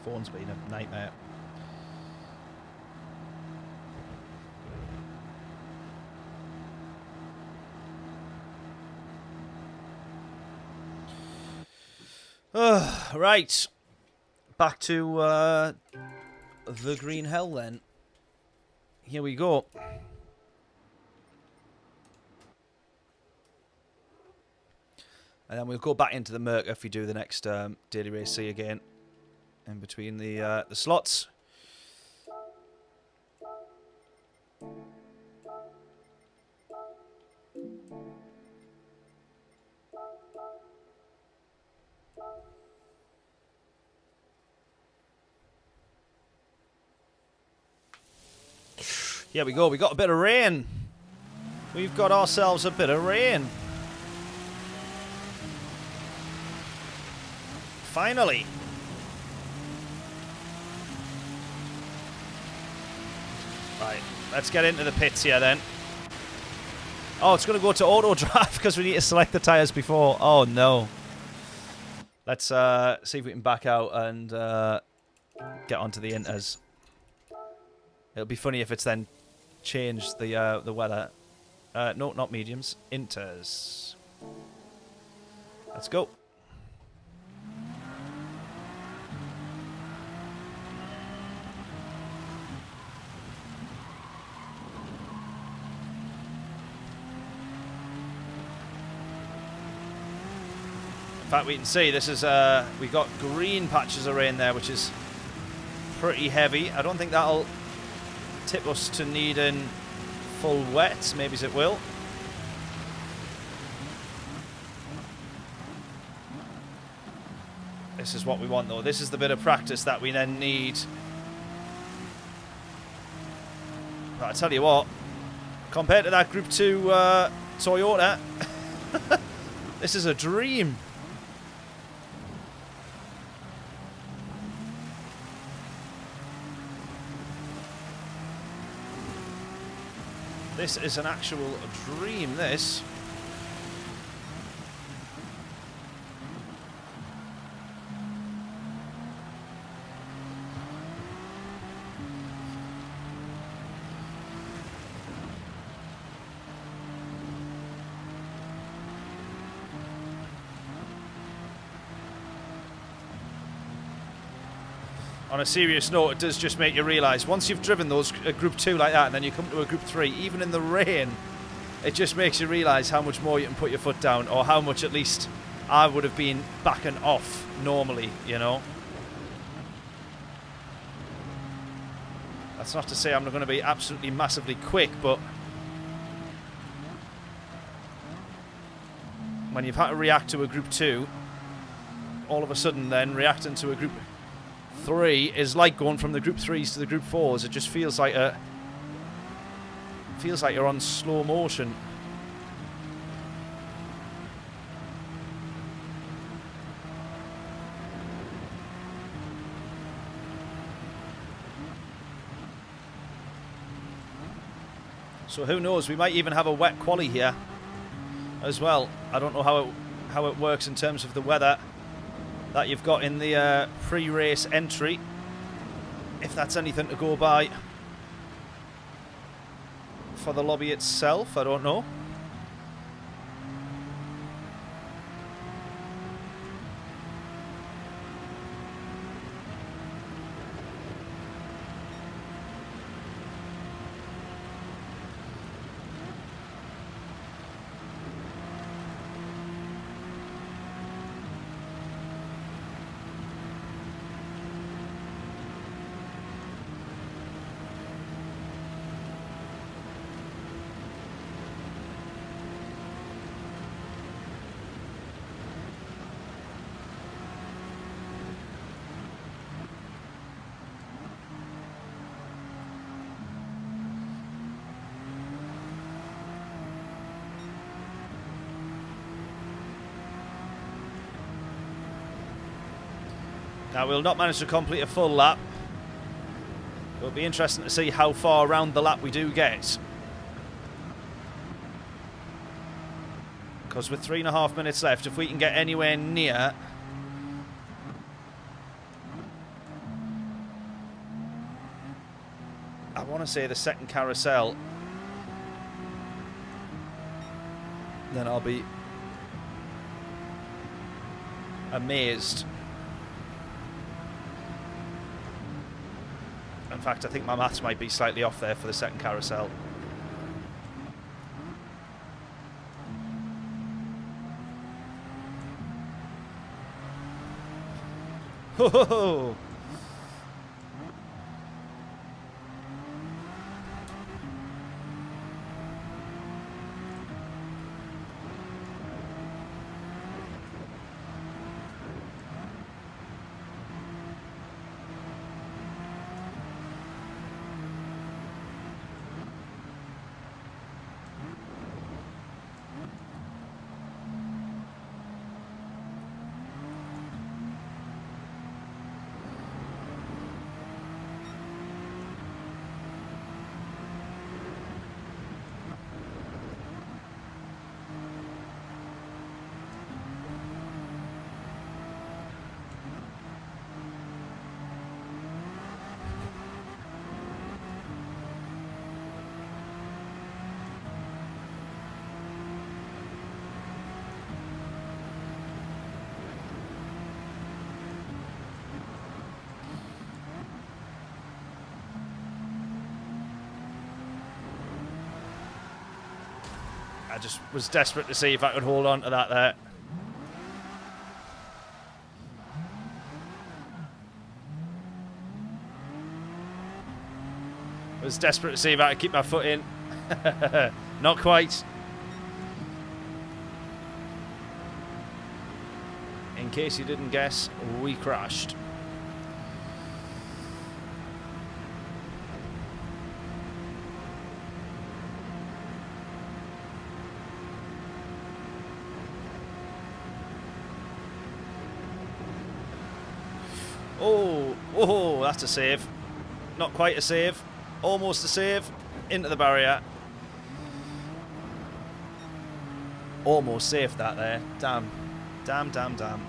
Phone's been a nightmare. Right. Back to the green hell then. Here we go. And then we'll go back into the Merc if we do the next Daily Race C again. In between the slots. Here we go. We got a bit of rain. We've got ourselves a bit of rain. Finally. Right, let's get into the pits here then. Oh, it's going to go to auto drive because we need to select the tyres before. Oh, no. Let's see if we can back out and get onto the inters. It'll be funny if it's then changed the weather. No, not mediums. Inters. Let's go. In fact, we can see this is we got green patches of rain there, which is pretty heavy. I don't think that'll tip us to needing full wet. Maybe it will. This is what we want, though. This is the bit of practice that we then need. But I tell you what, compared to that Group 2 Toyota, this is a dream. This is an actual dream, this. On a serious note, it does just make you realise, once you've driven those Group 2 like that and then you come to a Group 3, even in the rain, it just makes you realise how much more you can put your foot down, or how much at least I would have been backing off normally, you know. That's not to say I'm not going to be absolutely massively quick, but when you've had to react to a Group 2, all of a sudden then reacting to a Group 3 is like going from the Group 3s to the Group 4s. It just feels like you're on slow motion. So who knows? We might even have a wet quali here as well. I don't know how it works in terms of the weather that you've got in the pre-race entry, if that's anything to go by for the lobby itself. I don't know. Now, we'll not manage to complete a full lap. It'll be interesting to see how far around the lap we do get. Because with 3.5 minutes left, if we can get anywhere near I want to say the second carousel, then I'll amazed. In fact, I think my maths might be slightly off there for the second carousel. Ho ho ho! I just was desperate to see if I could hold on to that there. I was desperate to see if I could keep my foot in. Not quite. In case you didn't guess, we crashed. Oh, that's a save. Not quite a save. Almost a save. Into the barrier. Almost saved that there. Damn. Damn, damn, damn.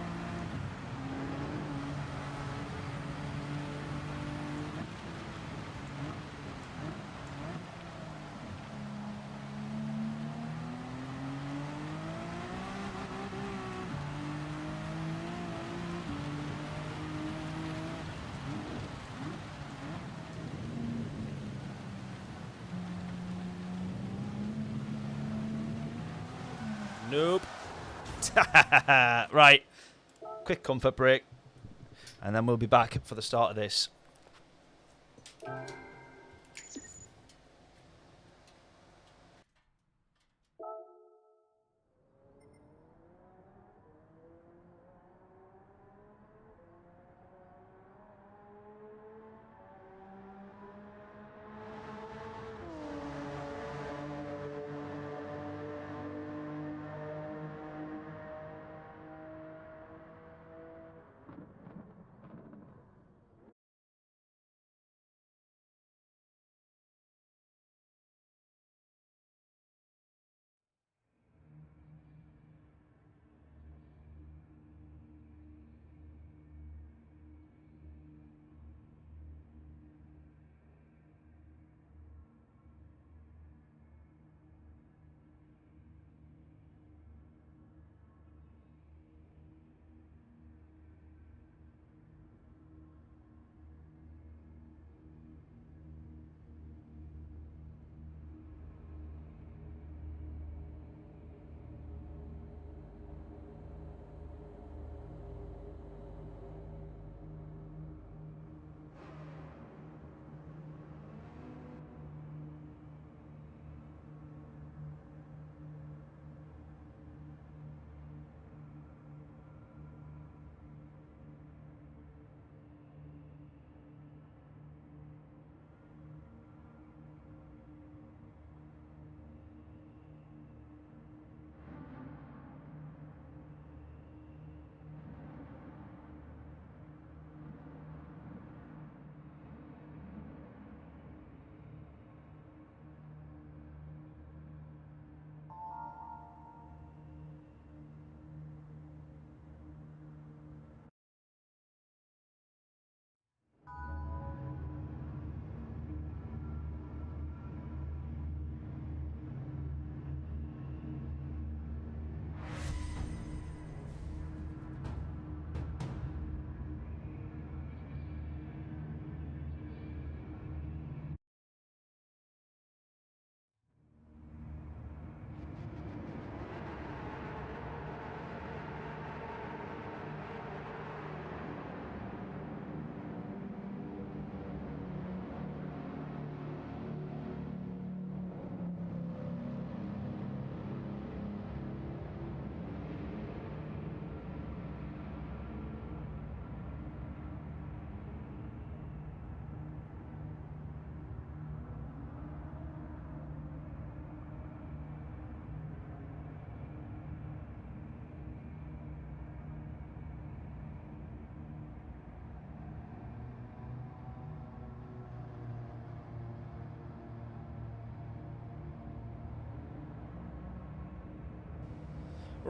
Nope. Right. Quick comfort break. And then we'll be back for the start of this.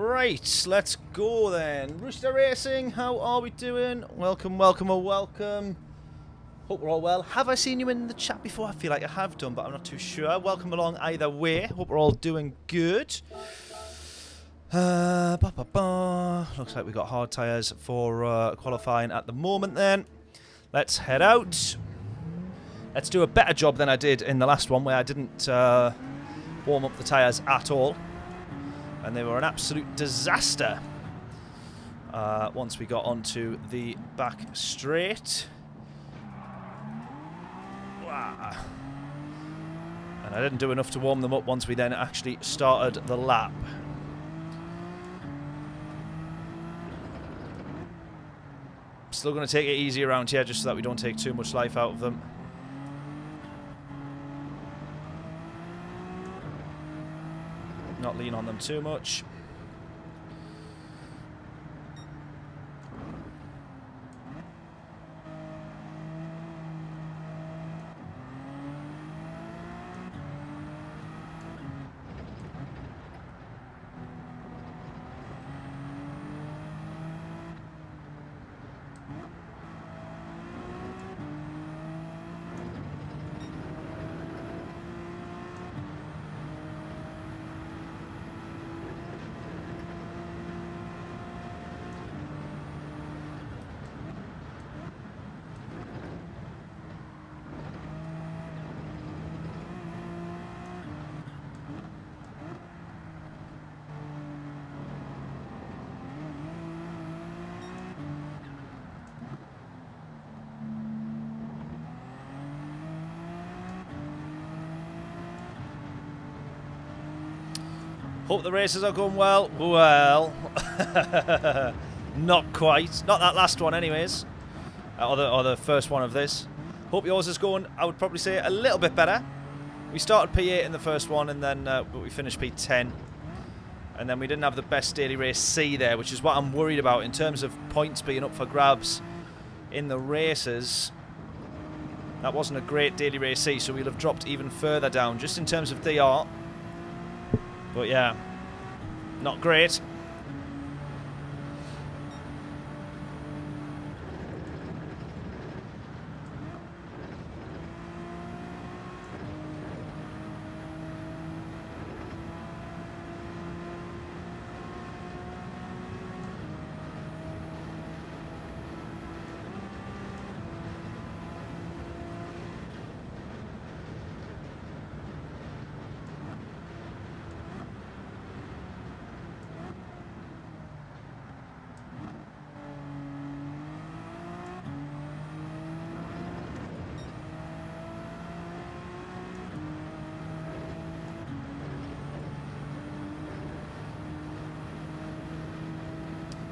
Right, let's go then. Rooster Racing, how are we doing? Welcome, welcome, oh welcome. Hope we're all well. Have I seen you in the chat before? I feel like I have done, but I'm not too sure. Welcome along either way. Hope we're all doing good. Looks like we got hard tyres for qualifying at the moment then. Let's head out. Let's do a better job than I did in the last one where I didn't warm up the tyres at all. And they were an absolute disaster once we got onto the back straight. Wow. And I didn't do enough to warm them up once we then actually started the lap. Still going to take it easy around here just so that we don't take too much life out of them. Not lean on them too much. Hope the races are going well. Well, not quite. Not that last one anyways. Or the first one of this. Hope yours is going, I would probably say, a little bit better. We started P8 in the first one and then but we finished P10. And then we didn't have the best daily race C there, which is what I'm worried about in terms of points being up for grabs in the races. That wasn't a great daily race C, so we'll have dropped even further down just in terms of DR. But yeah, not great.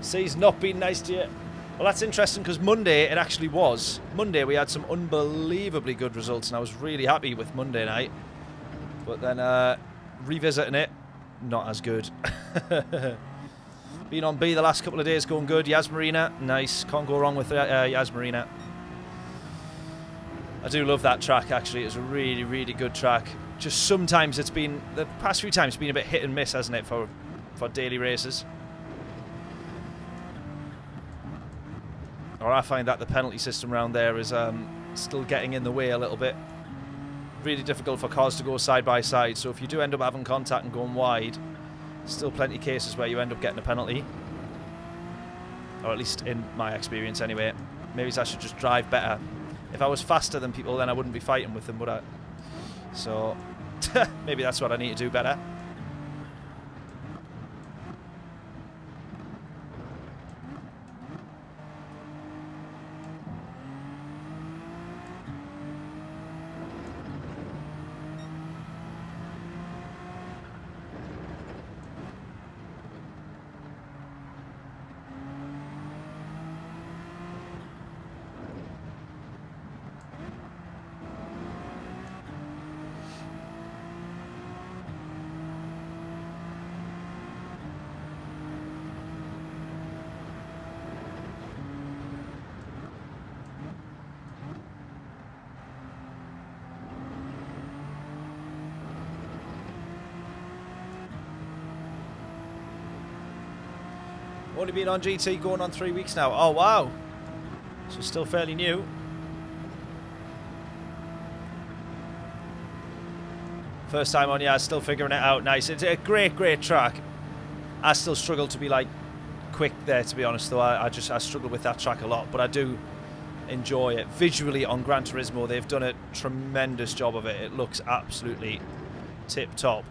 C's not been nice to you. Well, that's interesting because Monday it actually was. Monday we had some unbelievably good results and I was really happy with Monday night. But then revisiting it, not as good. Been on B the last couple of days, going good. Yas Marina, nice. Can't go wrong with Yas Marina. I do love that track actually. It's a really, really good track. Just sometimes it's been, the past few times, it's been a bit hit and miss, hasn't it, for daily races. Or I find that the penalty system around there is still getting in the way a little bit. Really difficult for cars to go side by side, so if you do end up having contact and going wide, still plenty of cases where you end up getting a penalty. Or at least in my experience anyway. Maybe I should just drive better. If I was faster than people, then I wouldn't be fighting with them, would I? So, maybe that's what I need to do better. Only been on GT going on 3 weeks now. Oh, wow. So still fairly new. First time on, yeah, still figuring it out. Nice. It's a great, great track. I still struggle to be, like, quick there, to be honest, though. I struggle with that track a lot, but I do enjoy it. Visually on Gran Turismo, they've done a tremendous job of it. It looks absolutely tip-top.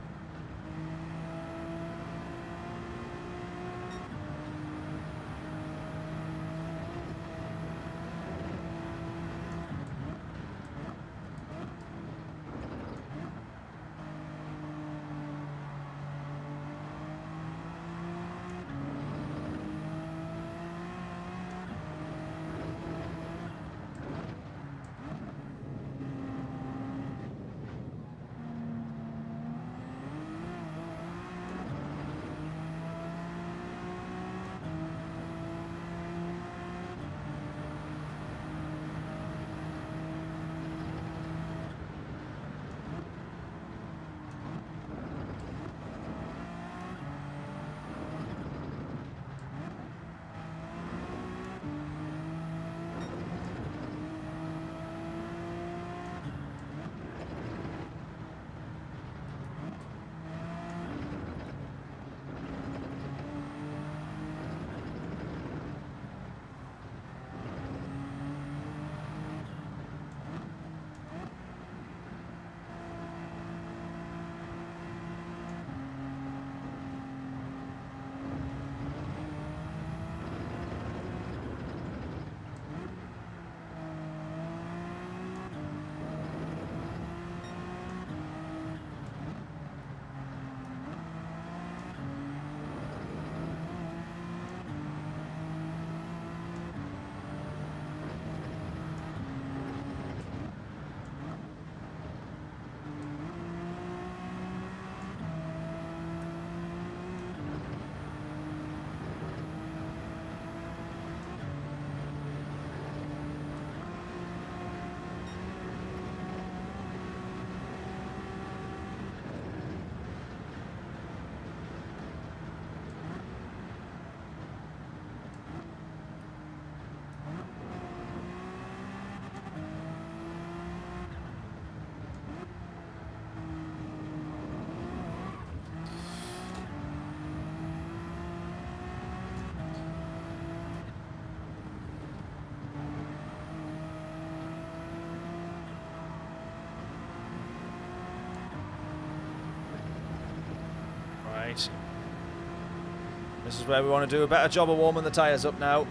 This is where we want to do a better job of warming the tyres up now.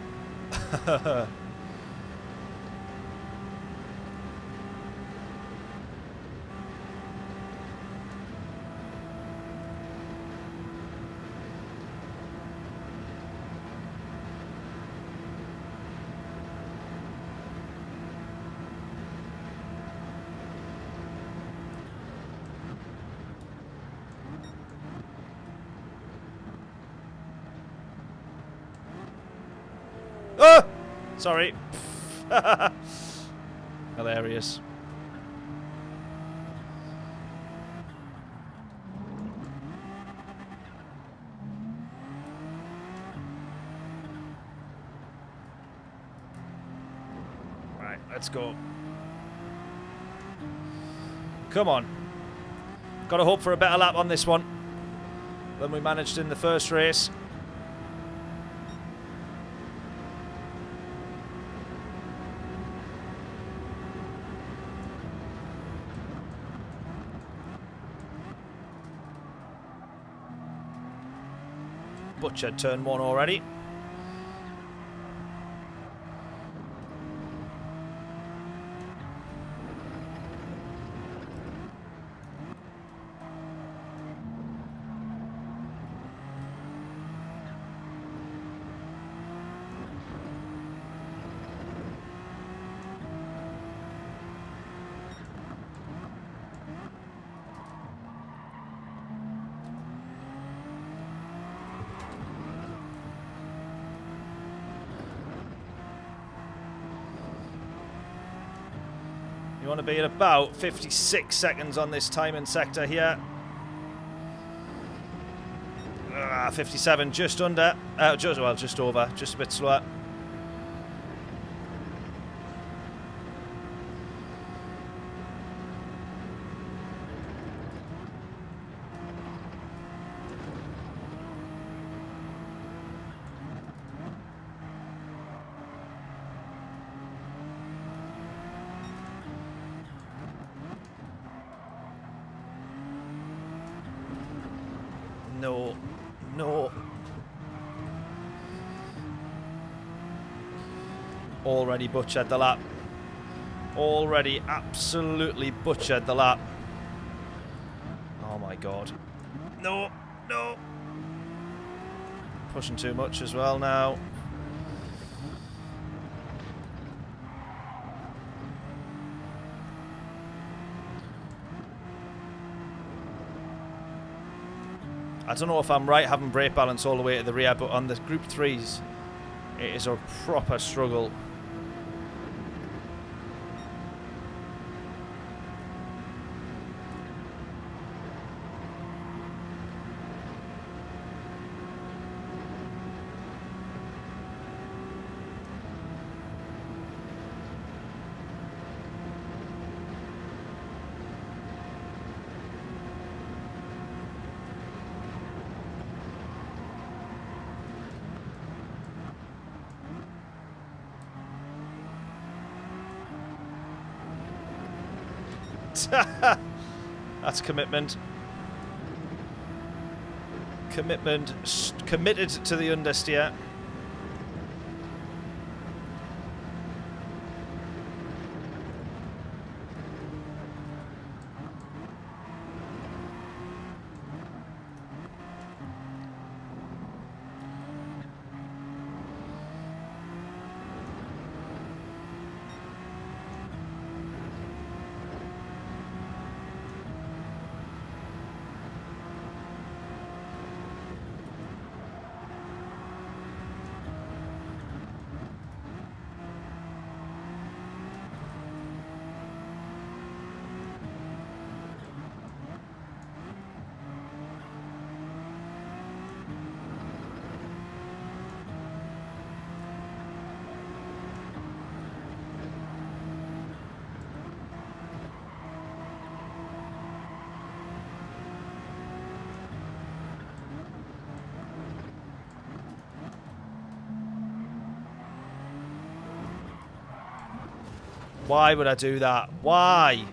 Oh! Sorry. Hilarious. Right, let's go. Come on. Got to hope for a better lap on this one than we managed in the first race. Butchered turn one already. You want to be at about 56 seconds on this timing sector here. 57, just under. Just over. Just a bit slower. No. No. Already butchered the lap. Already absolutely butchered the lap. Oh my god. No. No. Pushing too much as well now. I don't know if I'm right having brake balance all the way to the rear, but on the Group 3s, it is a proper struggle. That's commitment. Commitment. Committed to the understeer. Why would I do that? Why?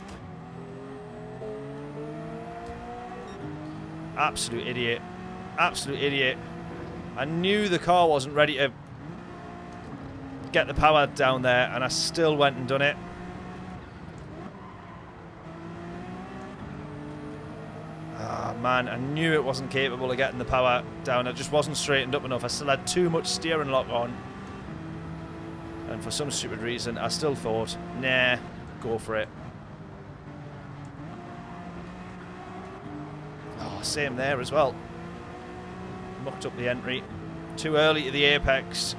Absolute idiot. Absolute idiot. I knew the car wasn't ready to get the power down there, and I still went and done it. Ah, man, I knew it wasn't capable of getting the power down. It just wasn't straightened up enough. I still had too much steering lock on. And for some stupid reason, I still thought, nah, go for it. Oh, same there as well. Mucked up the entry. Too early to the apex.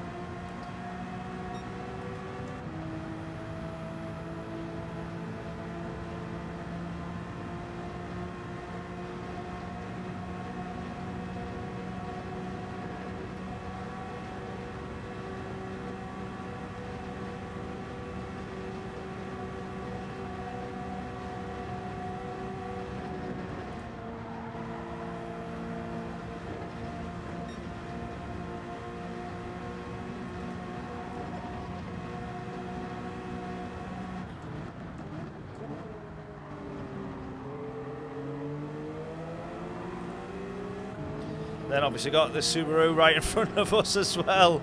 Then obviously got the Subaru right in front of us as well,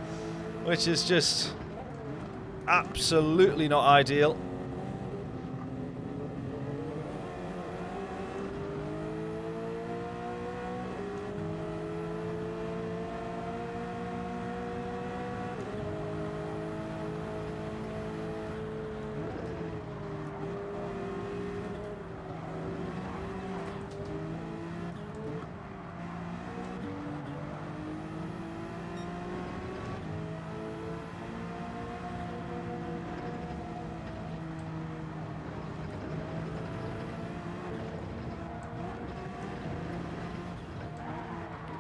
which is just absolutely not ideal.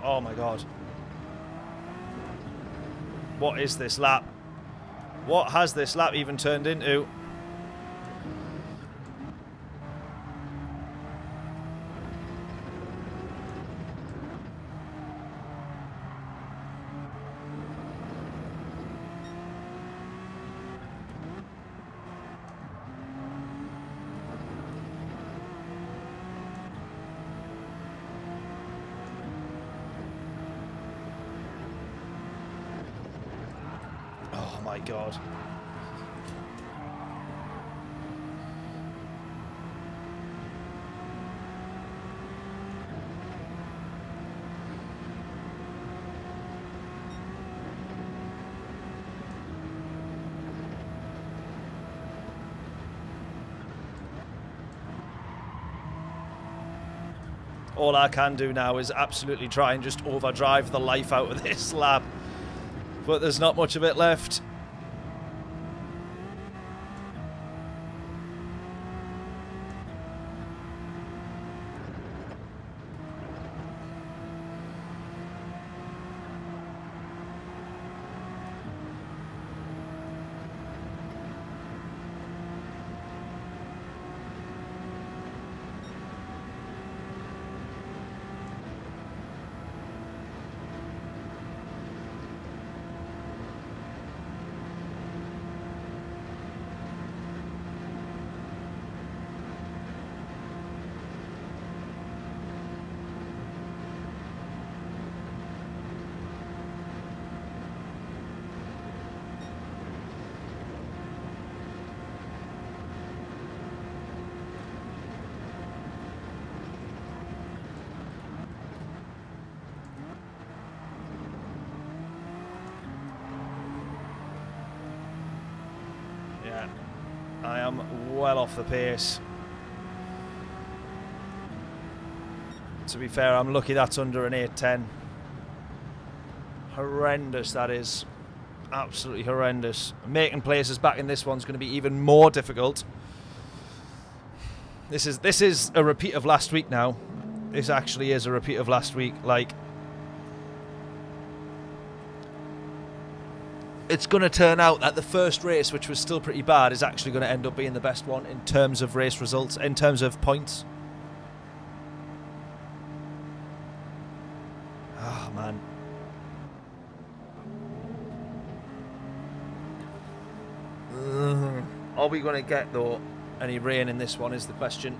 Oh my god. What is this lap? What has this lap even turned into? Oh my God. All I can do now is absolutely try and just overdrive the life out of this lap. But there's not much of it left. I am well off the pace. To be fair, I'm lucky that's under an 8:10. Horrendous, that is. Absolutely horrendous. Making places back in this one's going to be even more difficult. This is a repeat of last week now. This actually is a repeat of last week. Like, it's going to turn out that the first race, which was still pretty bad, is actually going to end up being the best one in terms of race results, in terms of points. Oh, man. Are we going to get, though, any rain in this one is the question.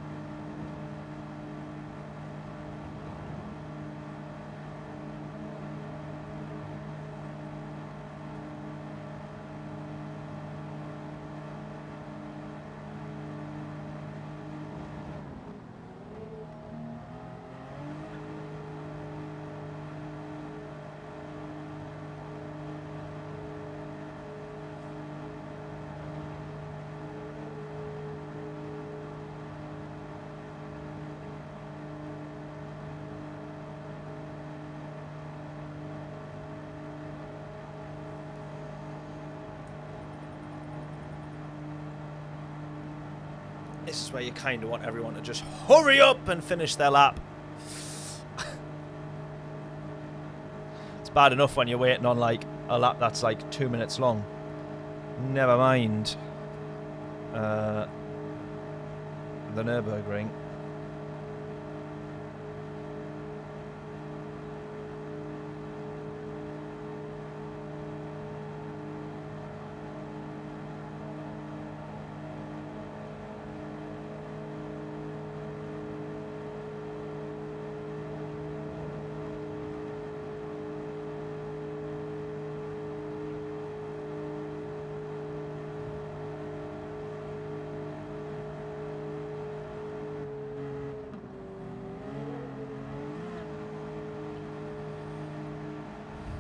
This is where you kind of want everyone to just hurry up and finish their lap. It's bad enough when you're waiting on like a lap that's like 2 minutes long. Never mind the Nurburgring.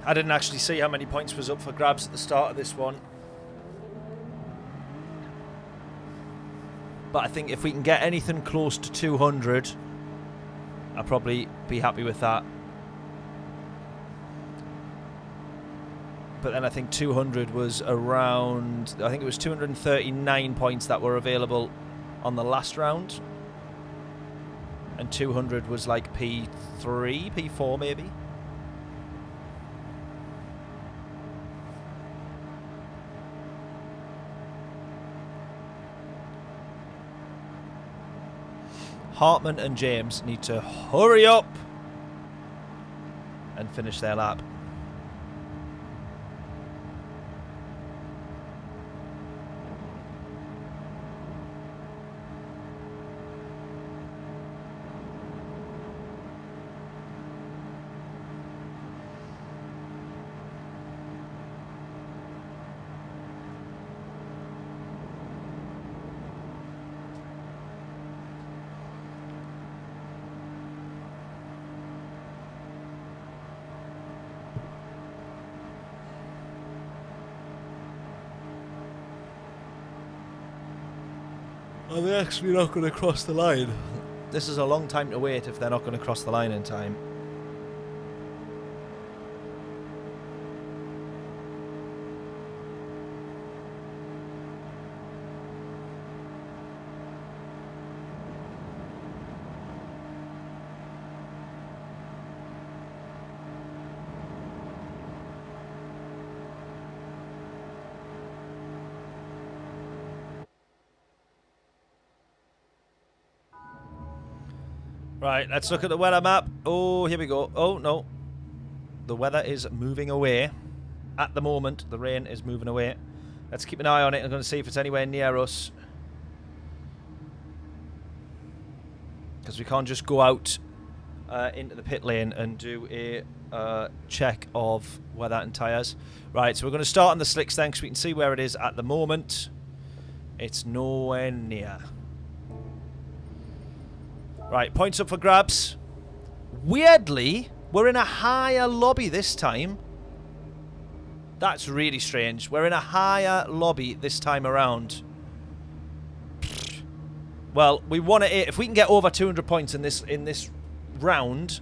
I didn't actually see how many points was up for grabs at the start of this one. But I think if we can get anything close to 200, I'll probably be happy with that. But then I think 200 was around, I think it was 239 points that were available on the last round. And 200 was like P3, P4 maybe. Hartman and James need to hurry up and finish their lap. Are they actually not going to cross the line? This is a long time to wait if they're not going to cross the line in time. Right, let's look at the weather map. Oh, here we go. Oh, no. The weather is moving away. At the moment, the rain is moving away. Let's keep an eye on it. I'm going to see if it's anywhere near us. Because we can't just go out into the pit lane and do a check of weather and tyres. Right, so we're going to start on the slicks then, because we can see where it is at the moment. It's nowhere near. Right, points up for grabs. Weirdly, we're in a higher lobby this time. That's really strange. We're in a higher lobby this time around. Well, we want to... If we can get over 200 points in this round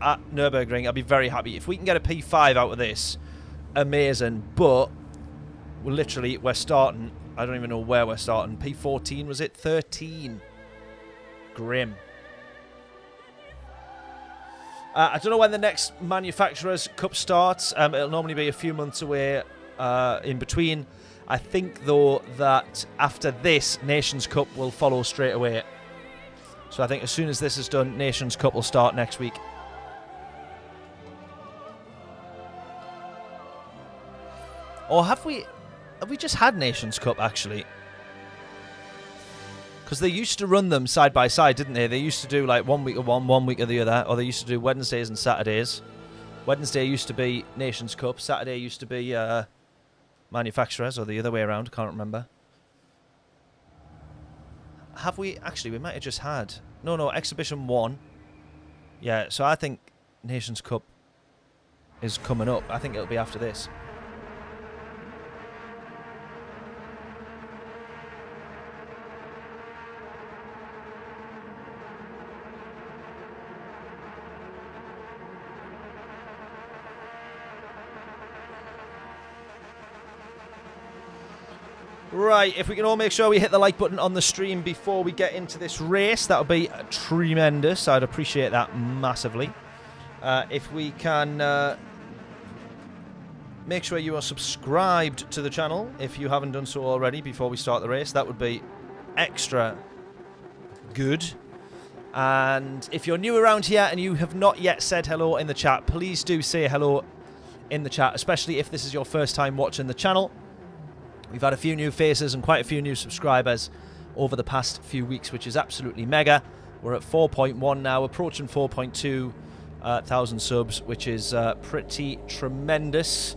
at Nurburgring, I'll be very happy. If we can get a P5 out of this, amazing. But we're starting... I don't even know where we're starting. P14, was it? 13. Grim. I don't know when the next Manufacturers Cup starts. It'll normally be a few months away in between. I think, though, that after this, Nations Cup will follow straight away. So I think as soon as this is done, Nations Cup will start next week. Or have we just had Nations Cup, actually? Because they used to run them side by side, didn't they? They used to do like 1 week of one week of the other. Or they used to do Wednesdays and Saturdays. Wednesday used to be Nations Cup. Saturday used to be Manufacturers, or the other way around. Can't remember. Have we? Actually, we might have just had... No, Exhibition 1. Yeah, so I think Nations Cup is coming up. I think it'll be after this. Right, if we can all make sure we hit the like button on the stream before we get into this race, that would be tremendous. I'd appreciate that massively. If we can make sure you are subscribed to the channel, if you haven't done so already before we start the race, that would be extra good. And if you're new around here and you have not yet said hello in the chat, please do say hello in the chat, especially if this is your first time watching the channel. We've had a few new faces and quite a few new subscribers over the past few weeks, which is absolutely mega. We're at 4.1 now, approaching 4.2 thousand subs, which is pretty tremendous.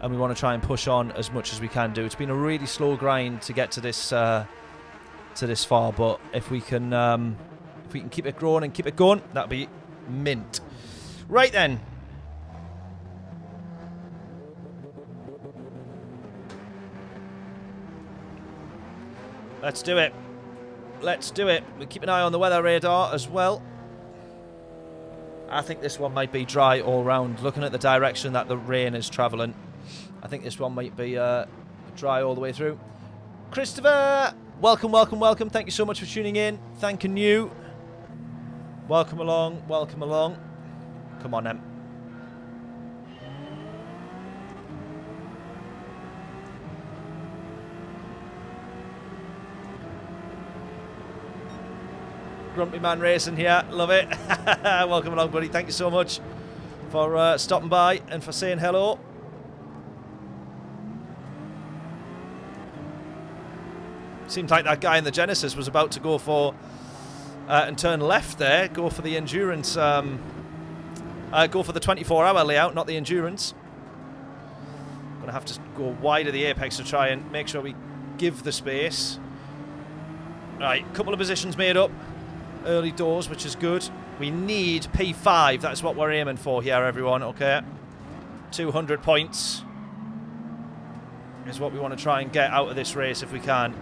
And we want to try and push on as much as we can do. It's been a really slow grind to get to this far, but if we can keep it growing and keep it going, that'd be mint. Right then. Let's do it. Let's do it. We'll keep an eye on the weather radar as well. I think this one might be dry all round. Looking at the direction that the rain is travelling, I think this one might be dry all the way through. Christopher! Welcome, welcome, welcome. Thank you so much for tuning in. Thanking you. Welcome along, welcome along. Come on, then. Grumpy Man Racing here. Love it. Welcome along, buddy. Thank you so much for stopping by and for saying hello. Seemed like that guy in the Genesis was about to go for and turn left there, go for the endurance, go for the 24-hour layout, not the endurance. Gonna have to go wide of the apex to try and make sure we give the space. Right, couple of positions made up. Early doors, which is good. We need P5. That's what we're aiming for here, everyone. Okay. 200 points is what we want to try and get out of this race if we can.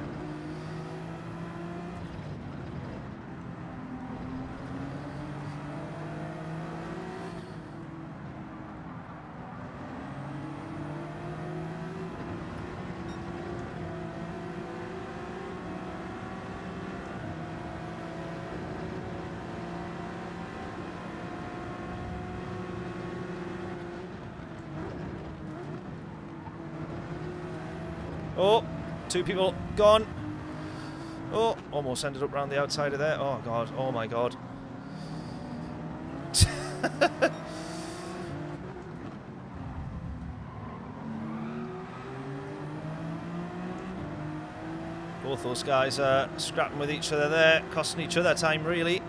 Oh, 2 people gone. Oh, almost ended up round the outside of there. Oh, God. Oh, my God. Both those guys are scrapping with each other there, costing each other time, really,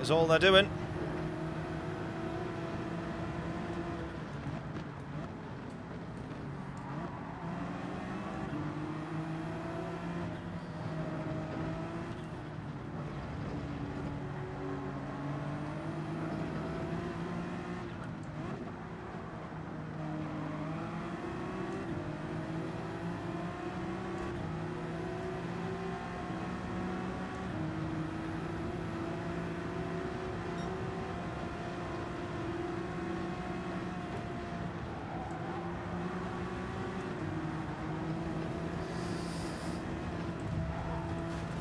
is all they're doing.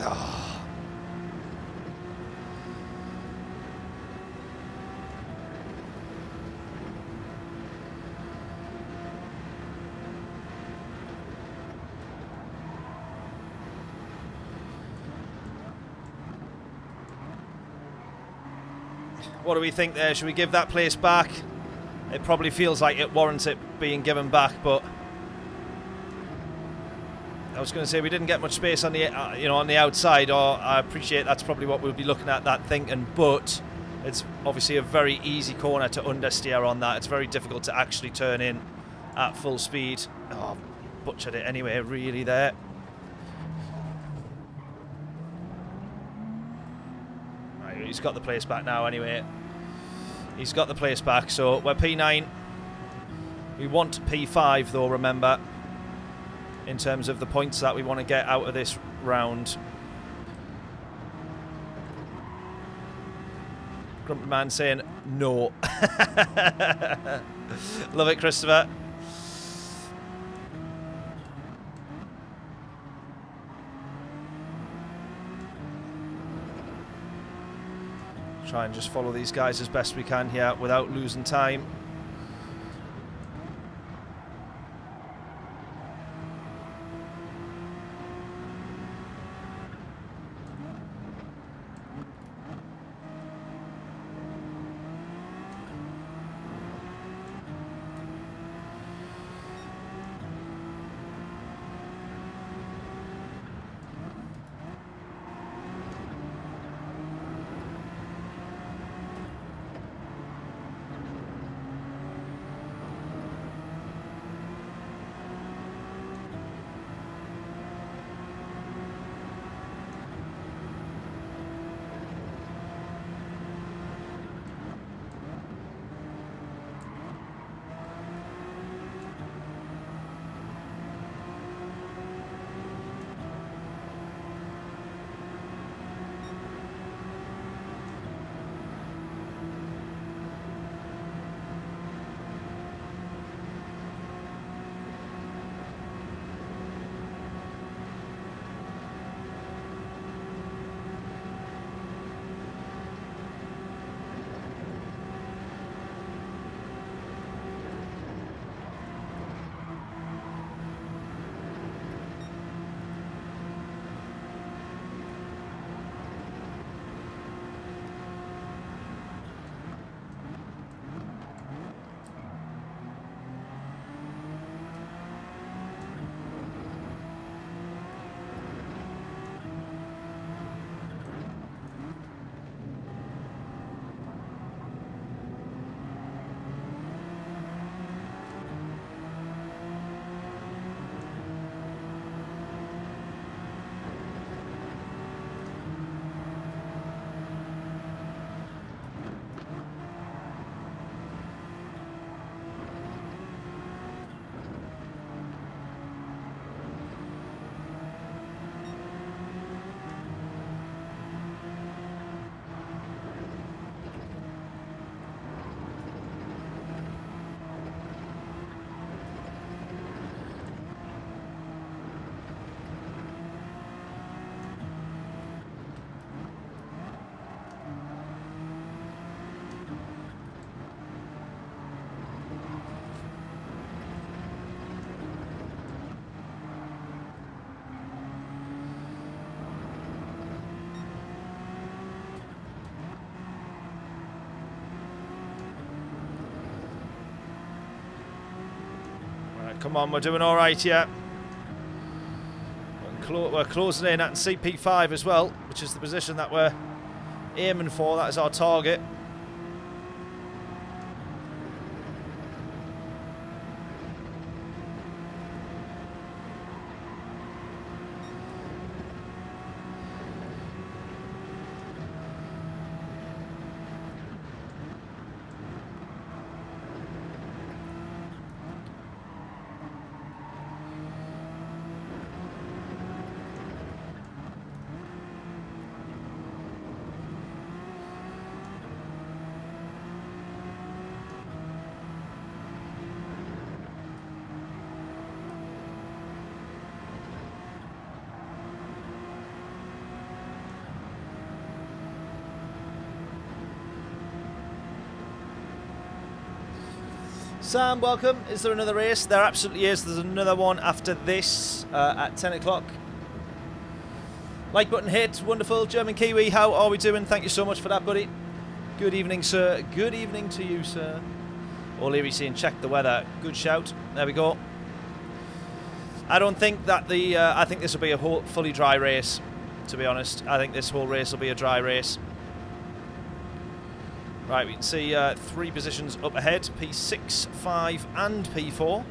Oh. What do we think there? Should we give that place back? It probably feels like it warrants it being given back, but I was going to say we didn't get much space on the on the outside, or I appreciate that's probably what we'll be looking at that thinking, but it's obviously a very easy corner to understeer on that. It's very difficult to actually turn in at full speed. Oh, butchered it anyway, really there. Right, he's got the place back now anyway. He's got the place back, so we're P9. We want P5 though, remember, in terms of the points that we want to get out of this round. Grumpy Man saying no. Love it, Christopher. Try and just follow these guys as best we can here without losing time. Come on, we're doing all right here. We're closing in at CP5 as well, which is the position that we're aiming for. That is our target. Sam, welcome. Is there another race? There absolutely is. There's another one after this at 10 o'clock. Like button hit. Wonderful. German Kiwi, how are we doing? Thank you so much for that, buddy. Good evening, sir. Good evening to you, sir. O'Leary saying check the weather. Good shout. There we go. I don't think that the... I think this will be a fully dry race, to be honest. I think this whole race will be a dry race. Right, we can see 3 positions up ahead, P6, 5 and P4.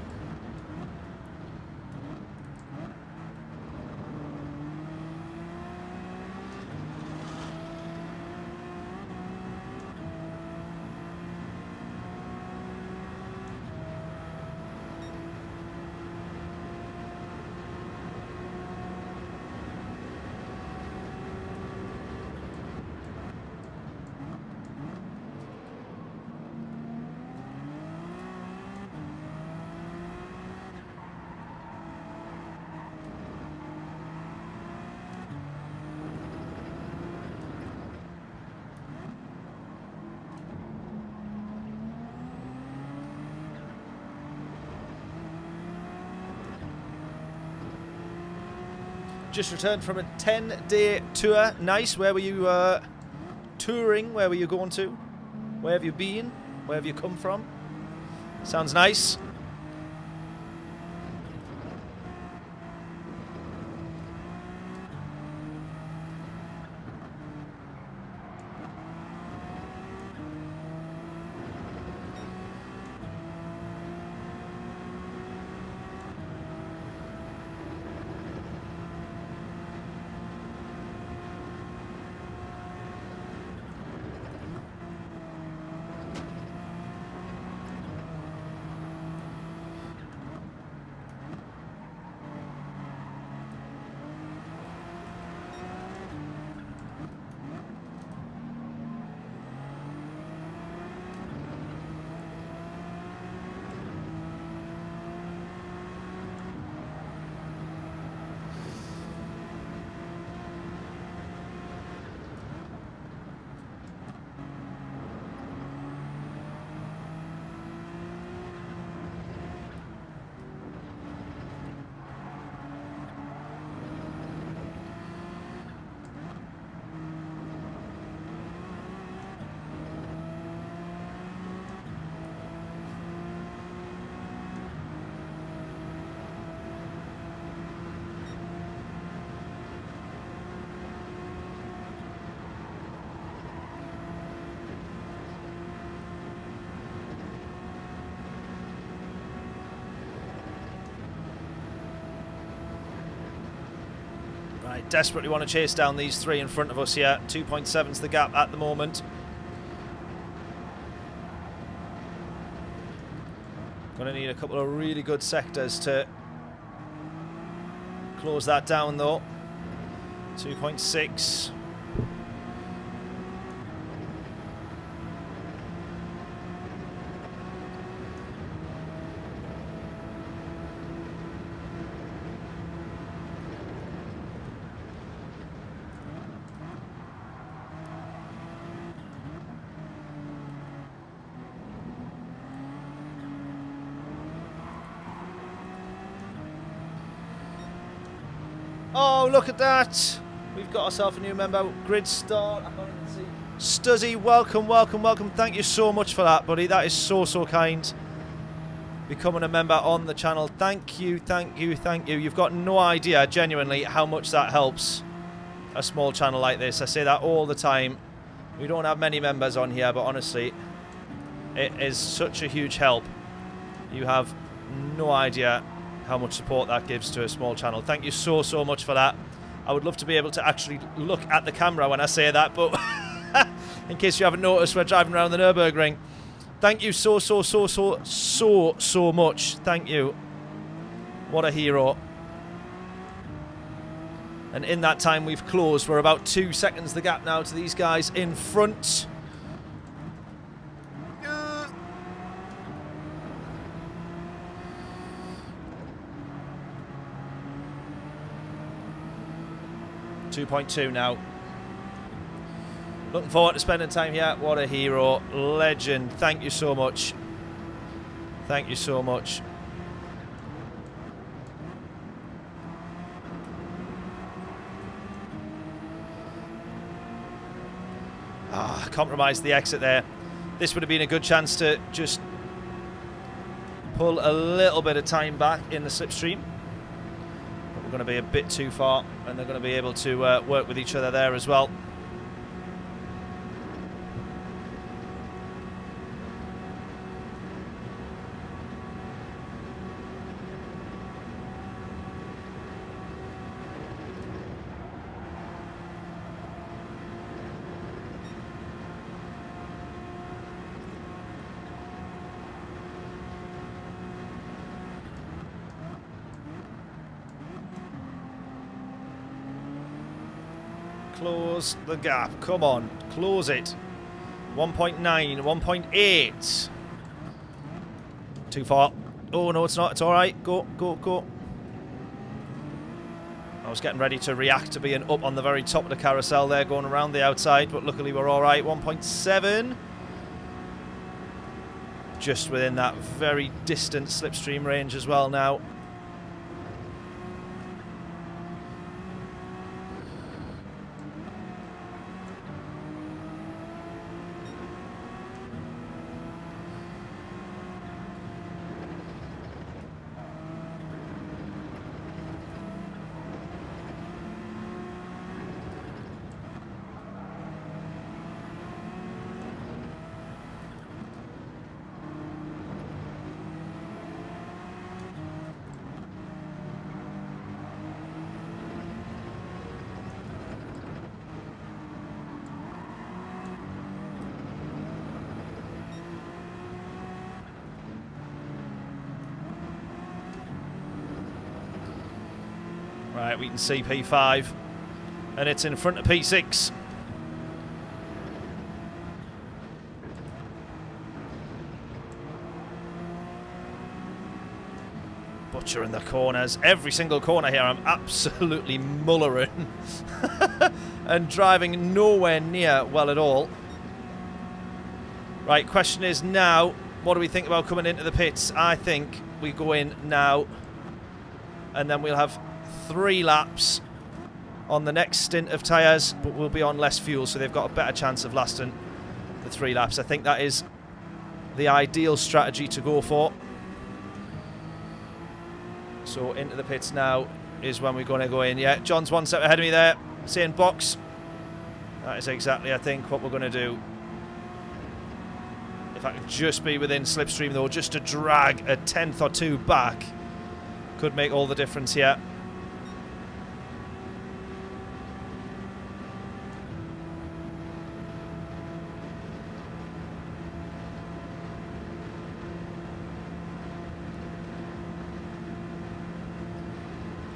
Just returned from a 10-day tour. Nice. Where were you touring? Where were you going to? Where have you been? Where have you come from? Sounds nice. Desperately want to chase down these 3 in front of us here. 2.7's the gap at the moment. Going to need a couple of really good sectors to close that down though. 2.6. Oh, look at that. We've got ourselves a new member. Grid start. I can't even see. Stuzzy, welcome, welcome, welcome. Thank you so much for that, buddy. That is so, so kind. becoming a member on the channel. Thank you, thank you, thank you. You've got no idea, genuinely, how much that helps a small channel like this. I say that all the time. We don't have many members on here, but honestly, it is such a huge help. You have no idea how much support that gives to a small channel. Thank you so, so much for that. I would love to be able to actually look at the camera when I say that, but in case you haven't noticed, we're driving around the Nurburgring. Thank you so much. Thank you. What a hero. And in that time we've closed. We're about 2 seconds the gap now to these guys in front. Uh. 2.2 now. Looking forward to spending time here. What a hero. Legend. Thank you so much. Thank you so much. Ah, compromised the exit there. This would have been a good chance to just pull a little bit of time back in the slipstream. But we're going to be a bit too far, and they're going to be able to work with each other there as well. Close the gap. Come on. Close it. 1.9, 1.8. Too far. Oh, no, it's not. It's all right. Go, go, go. I was getting ready to react to being up on the very top of the carousel there, going around the outside, but luckily we're all right. 1.7. Just within that very distant slipstream range as well now. Right, we can see P5, and it's in front of P6. Butchering the corners. Every single corner here I'm absolutely mullering and driving nowhere near well at all. Right, question is now, what do we think about coming into the pits? I think we go in now, and then we'll have 3 laps on the next stint of tyres, but we'll be on less fuel, so they've got a better chance of lasting the 3 laps. I think that is the ideal strategy to go for. So into the pits now is when we're going to go in. Yeah, John's 1 step ahead of me there, saying box. That is exactly, I think, what we're going to do. If I could just be within slipstream, though, just to drag a 10th or 2 back could make all the difference here.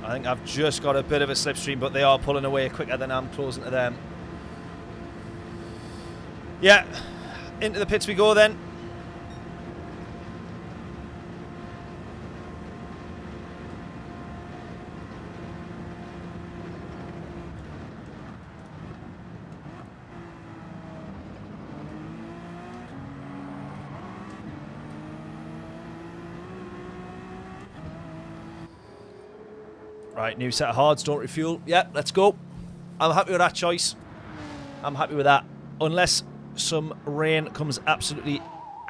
I think I've just got a bit of a slipstream, but they are pulling away quicker than I'm closing to them. Yeah, into the pits we go then. Right, new set of hards, don't refuel. Yeah, let's go. I'm happy with that choice. I'm happy with that. Unless some rain comes absolutely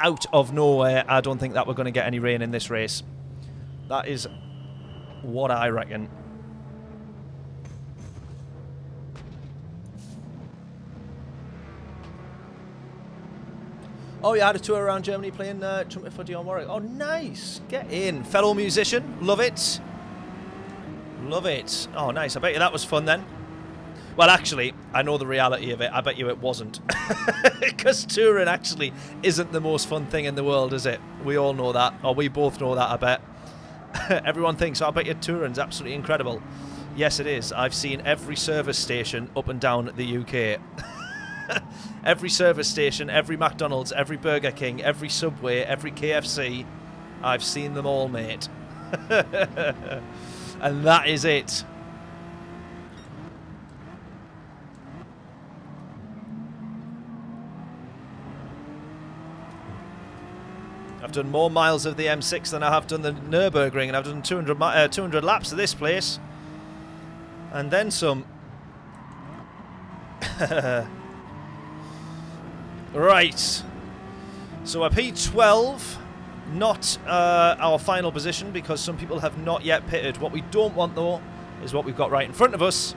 out of nowhere, I don't think that we're going to get any rain in this race. That is what I reckon. Oh, you had a tour around Germany playing trumpet for Dion Warwick. Oh, nice. Get in. Fellow musician. Love it. Love it. Oh, nice. I bet you that was fun then. Well, actually, I know the reality of it. I bet you it wasn't. Because touring actually isn't the most fun thing in the world, is it? We all know that. Or we both know that, I bet. Everyone thinks, oh, I bet your touring's absolutely incredible. Yes, it is. I've seen every service station up and down the UK. Every service station, every McDonald's, every Burger King, every Subway, every KFC. I've seen them all, mate. And that is it. I've done more miles of the M6 than I have done the Nurburgring, and I've done 200 laps of this place. And then some. Right, so a P12, not our final position because some people have not yet pitted. What we don't want though is what we've got right in front of us,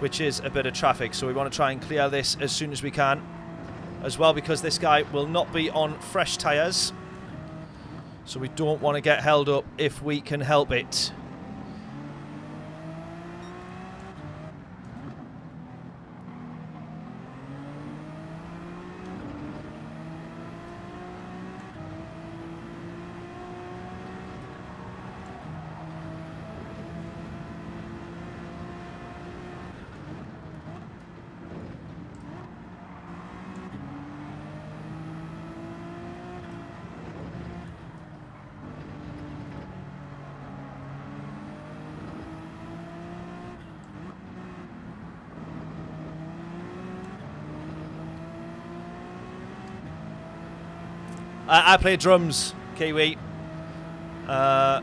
which is a bit of traffic. So we want to try and clear this as soon as we can, as well, because this guy will not be on fresh tyres. So we don't want to get held up if we can help it. I play drums, Kiwi. Yeah,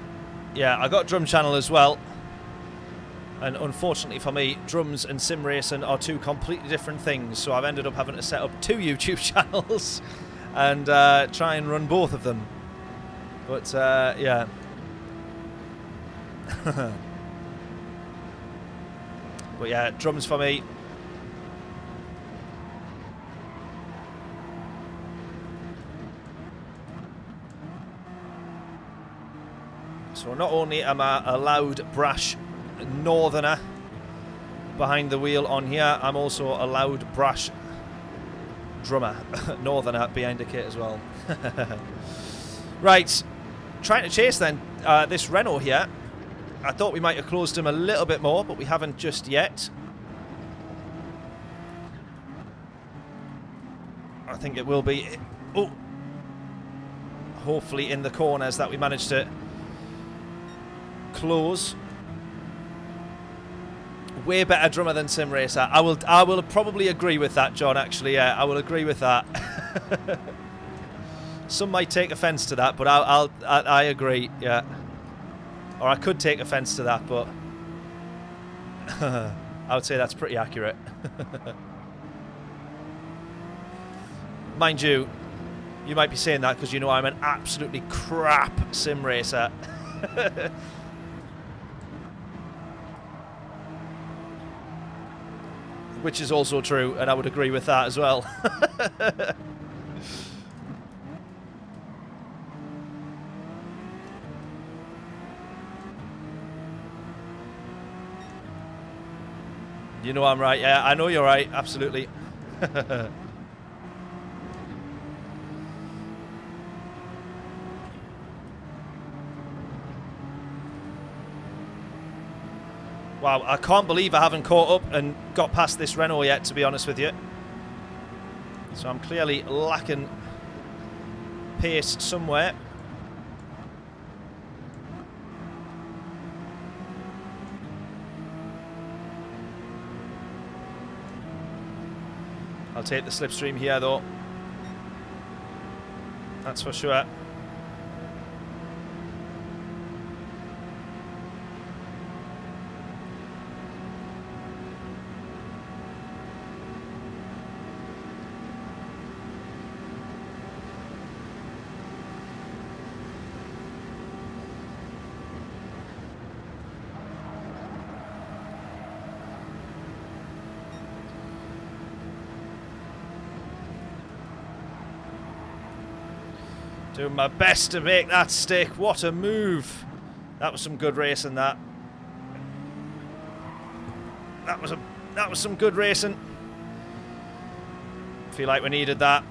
I got a drum channel as well. And unfortunately for me, drums and sim racing are two completely different things. So I've ended up having to set up 2 YouTube channels and try and run both of them. But yeah. But yeah, drums for me. So not only am I a loud, brash northerner behind the wheel on here, I'm also a loud, brash drummer, northerner behind the kit as well. Right, trying to chase then this Renault here. I thought we might have closed him a little bit more, but we haven't just yet. I think it will be, oh, hopefully in the corners that we managed to close. Way better drummer than sim racer. I will probably agree with that, John. Actually, yeah, I will agree with that. Some might take offence to that, but I agree. Yeah, or I could take offence to that, but I would say that's pretty accurate. Mind you, you might be saying that because you know I'm an absolutely crap sim racer. Which is also true, and I would agree with that as well. You know I'm right. Yeah, I know you're right. Absolutely. Wow, I can't believe I haven't caught up and got past this Renault yet, to be honest with you. So I'm clearly lacking pace somewhere. I'll take the slipstream here, though. That's for sure. Doing my best to make that stick. What a move. That was some good racing, that. That was some good racing. Feel like we needed that.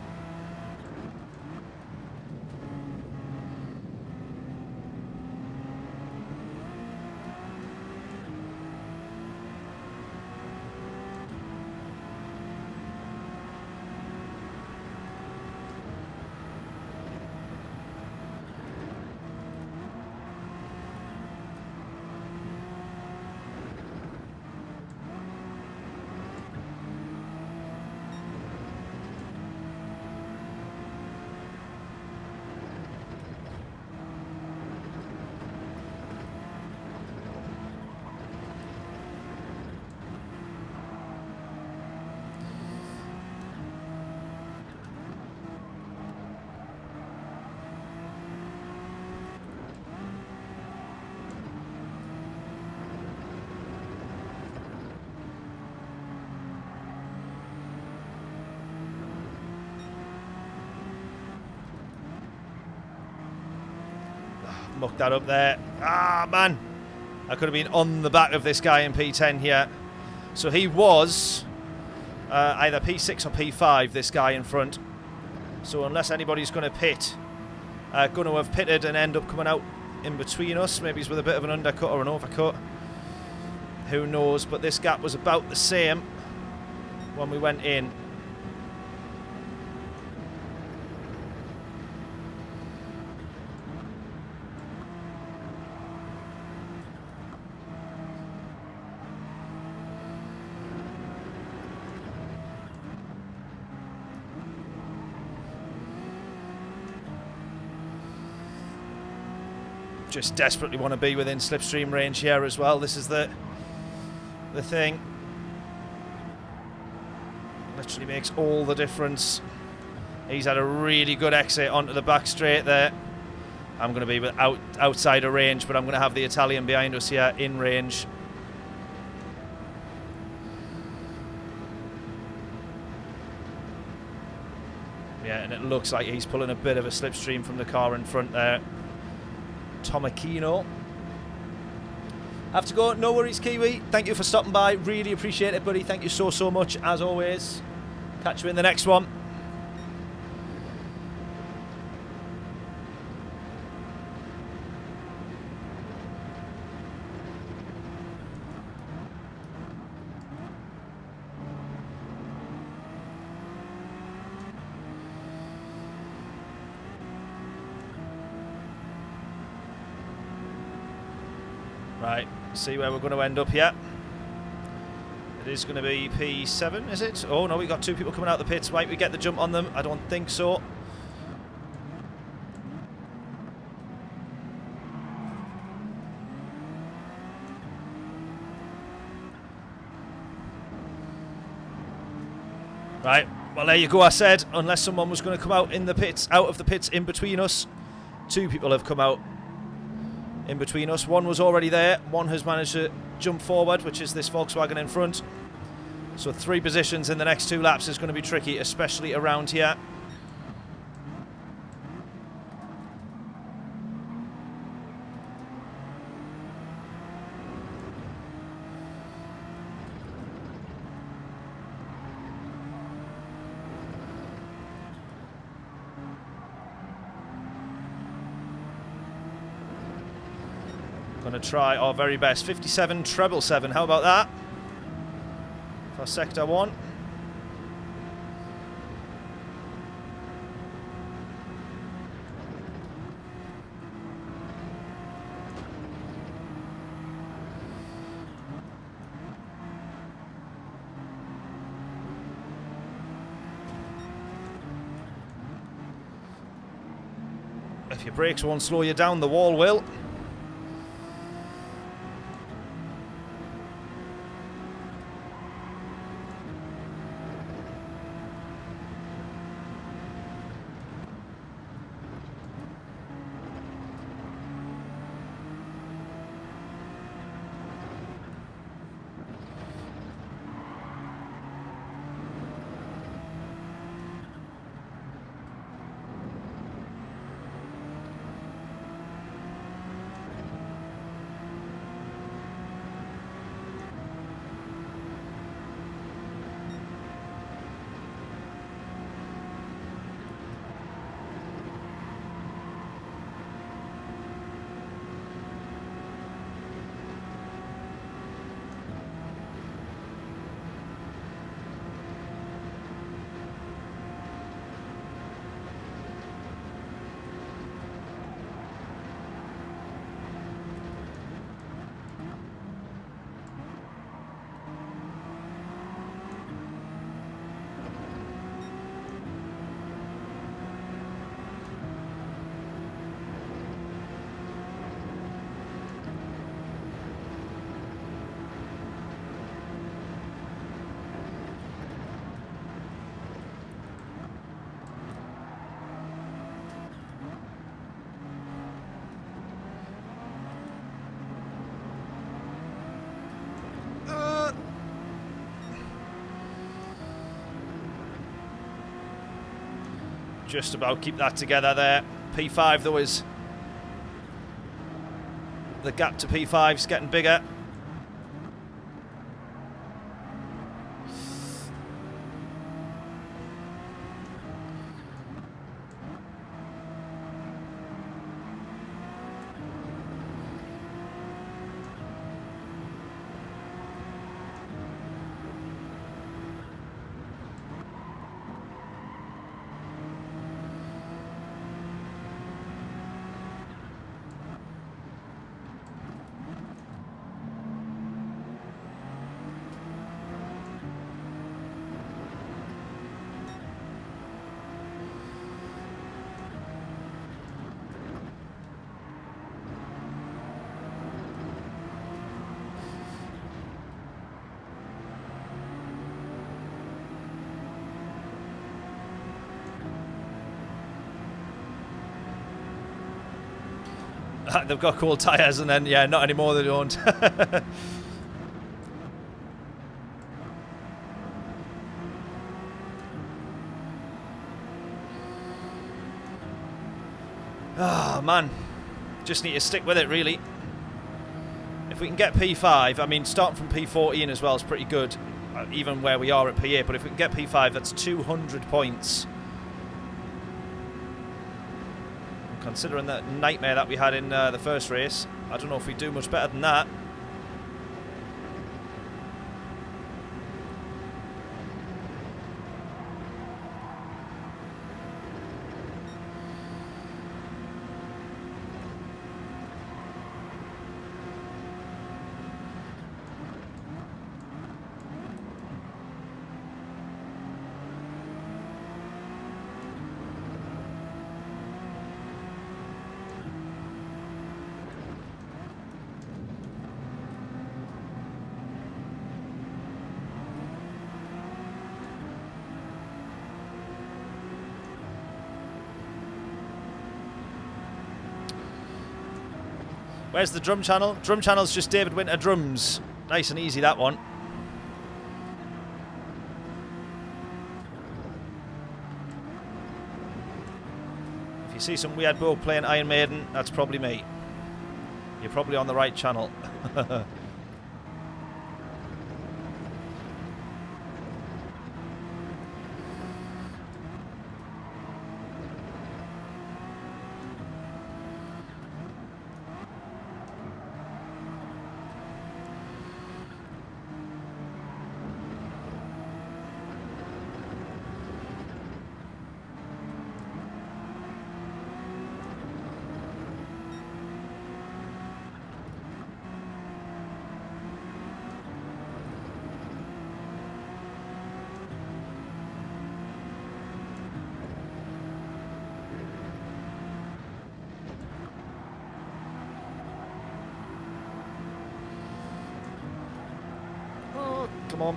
Mucked that up there. Ah, man. I could have been on the back of this guy in P10 here. So he was either P6 or P5, this guy in front. So unless anybody's going to pit, going to have pitted and end up coming out in between us. Maybe he's with a bit of an undercut or an overcut. Who knows? But this gap was about the same when we went in. Just desperately want to be within slipstream range here as well. This is the thing. Literally makes all the difference. He's had a really good exit onto the back straight there. I'm going to be outside of range, but I'm going to have the Italian behind us here in range. Yeah, and it looks like he's pulling a bit of a slipstream from the car in front there. Tomacchino. Have to go. No worries, Kiwi. Thank you for stopping by. Really appreciate it, buddy. Thank you so much, as always. Catch you in the next one. Right, see where we're going to end up here. It is going to be P7, is it? Oh no, we got two people coming out the pits. Might we get the jump on them? I don't think so. Right, well there you go. I said, unless someone was going to come out in the pits, out of the pits in between us. Two people have come out in between us. One was already there. One has managed to jump forward, which is this Volkswagen in front. So 3 positions in the next 2 laps is going to be tricky, especially around here. Going to try our very best. 57 treble 7. How about that? For sector 1. If your brakes won't slow you down, the wall will. Just about keep that together there. P5 though is... The gap to P5's getting bigger. They've got cool tyres, and then, yeah, not anymore, they don't. Oh, man. Just need to stick with it, really. If we can get P5, I mean, starting from P14 as well is pretty good, even where we are at P8, but if we can get P5, that's 200 points. Considering that nightmare that we had in the first race, I don't know if we do much better than that. Where's the drum channel? Drum channel's just David Winter drums. Nice and easy, that one. If you see some weird bloke playing Iron Maiden, that's probably me. You're probably on the right channel. Come on.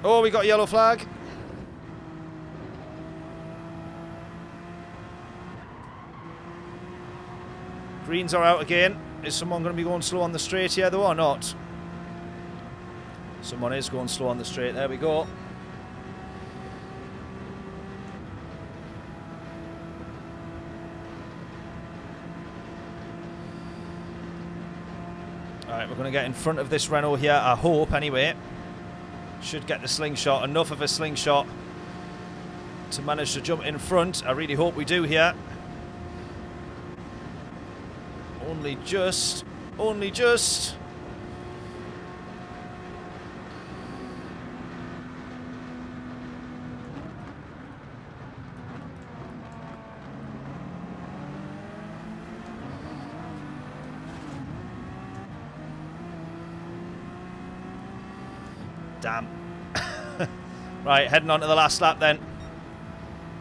Oh, we got a yellow flag. Greens are out again. Is someone going to be going slow on the straight here, though, or not? Someone is going slow on the straight. There we go. Alright, we're going to get in front of this Renault here, I hope, anyway. Should get the slingshot, enough of a slingshot to manage to jump in front. I really hope we do here. Only just. Damn. Right, heading on to the last lap then.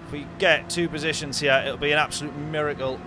If we get 2 positions here, it'll be an absolute miracle.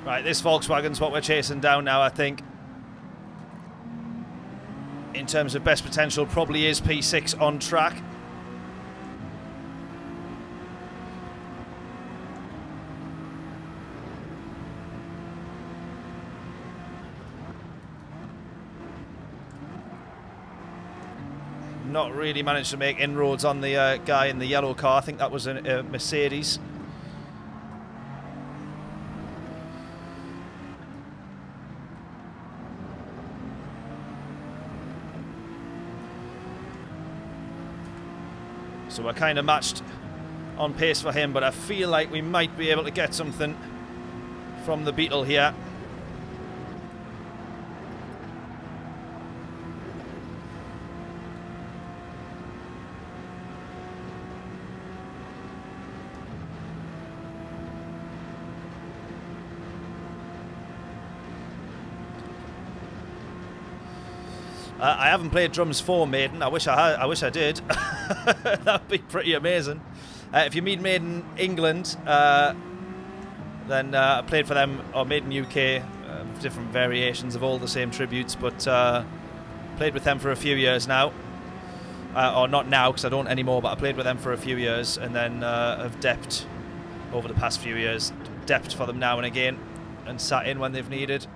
Right, this Volkswagen's what we're chasing down now, I think. In terms of best potential, probably is P6 on track. Not really managed to make inroads on the guy in the yellow car. I think that was a Mercedes. So we're kind of matched on pace for him, but I feel like we might be able to get something from the Beetle here. I haven't played drums for Maiden. I wish I did. That would be pretty amazing. If you meet Maiden England, then I played for them, or Maiden UK, different variations of all the same tributes, but played with them for a few years now. Or not now, because I don't anymore, but I played with them for a few years, and then have depped over the past few years. Depped for them now and again, and sat in when they've needed.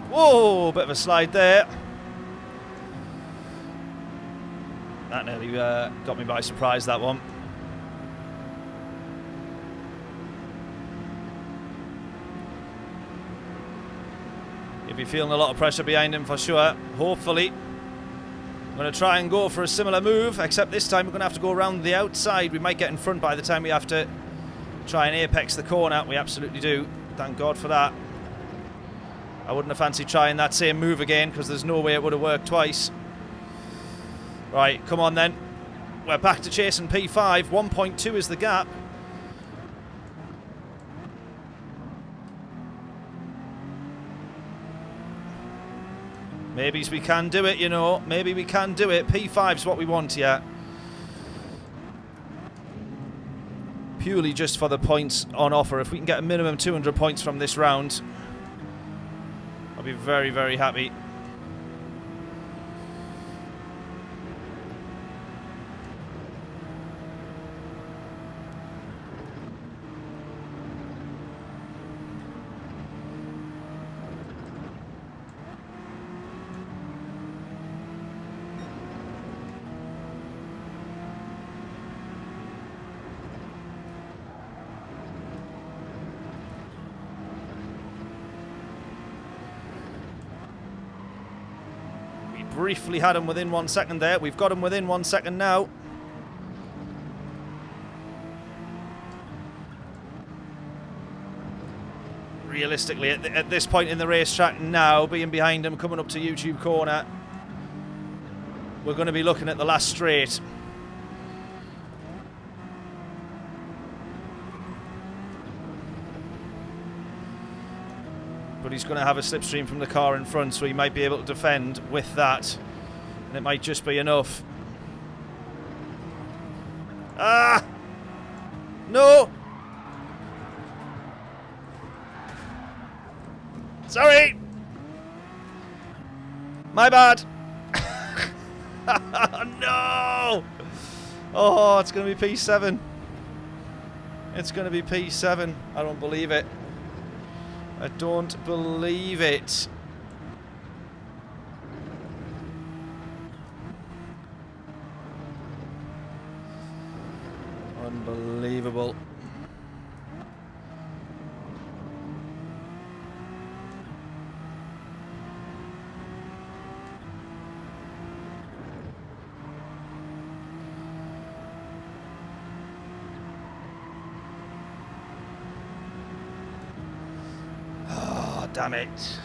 Whoa, bit of a slide there. That nearly got me by surprise, that one. He'll be feeling a lot of pressure behind him for sure, hopefully. I'm going to try and go for a similar move, except this time we're going to have to go around the outside. We might get in front by the time we have to try and apex the corner. We absolutely do. Thank God for that. I wouldn't have fancied trying that same move again, because there's no way it would have worked twice. Right, come on then. We're back to chasing P5. 1.2 is the gap. Maybe we can do it, you know. Maybe we can do it. P5's what we want here. Purely just for the points on offer. If we can get a minimum 200 points from this round, I'll be very, very happy. Briefly had him within 1 second there. We've got him within 1 second now. Realistically, at this point in the racetrack now, being behind him, coming up to YouTube corner, we're going to be looking at the last straight. But he's going to have a slipstream from the car in front, so he might be able to defend with that. And it might just be enough. Ah! No! Sorry! My bad! No! Oh, it's going to be P7. It's going to be P7. I don't believe it. I don't believe it. Unbelievable. Damn it.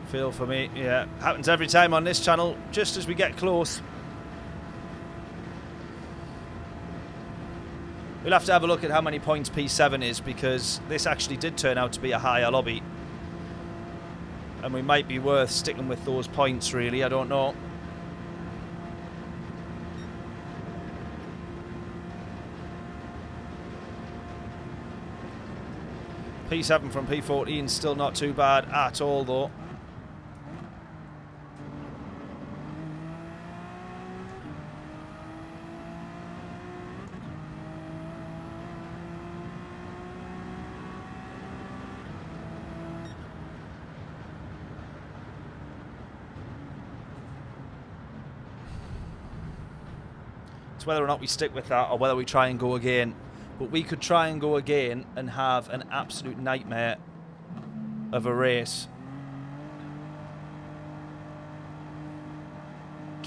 Feel for me, yeah. Happens every time on this channel, just as we get close. We'll have to have a look at how many points P7 is, because this actually did turn out to be a higher lobby. And we might be worth sticking with those points, really, I don't know. P7 from P14 still not too bad at all, though. It's whether or not we stick with that or whether we try and go again. But we could try and go again and have an absolute nightmare of a race.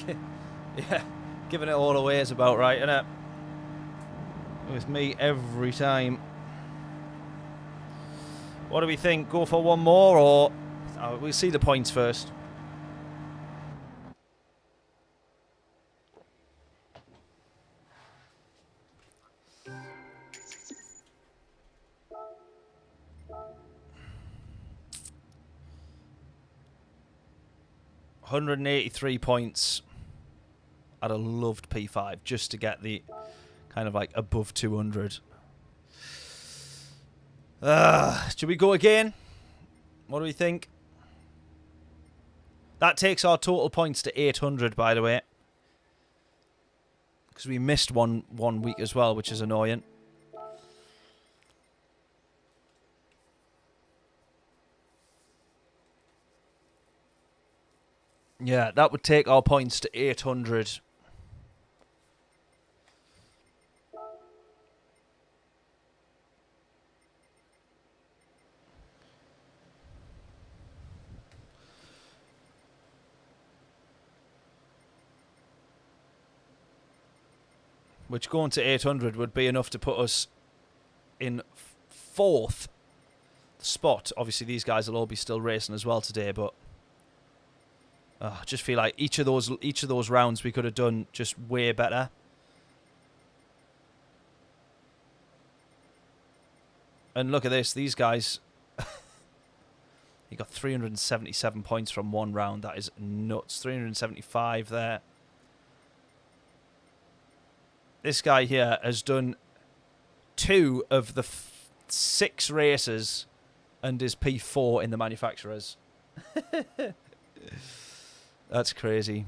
Yeah, giving it all away is about right, isn't it? With me every time. What do we think? Go for one more, or we'll see the points first. $183 points. I'd have loved P5 just to get the kind of like above 200. Should we go again? What do we think? That takes our total points to 800, by the way. Because we missed one week as well, which is annoying. Yeah, that would take our points to 800. Which going to 800 would be enough to put us in 4th spot. Obviously, these guys will all be still racing as well today, but I just feel like each of those rounds we could have done just way better. And look at this. These guys... he got 377 points from one round. That is nuts. 375 there. This guy here has done 2 of the 6 races and is P4 in the manufacturers. That's crazy.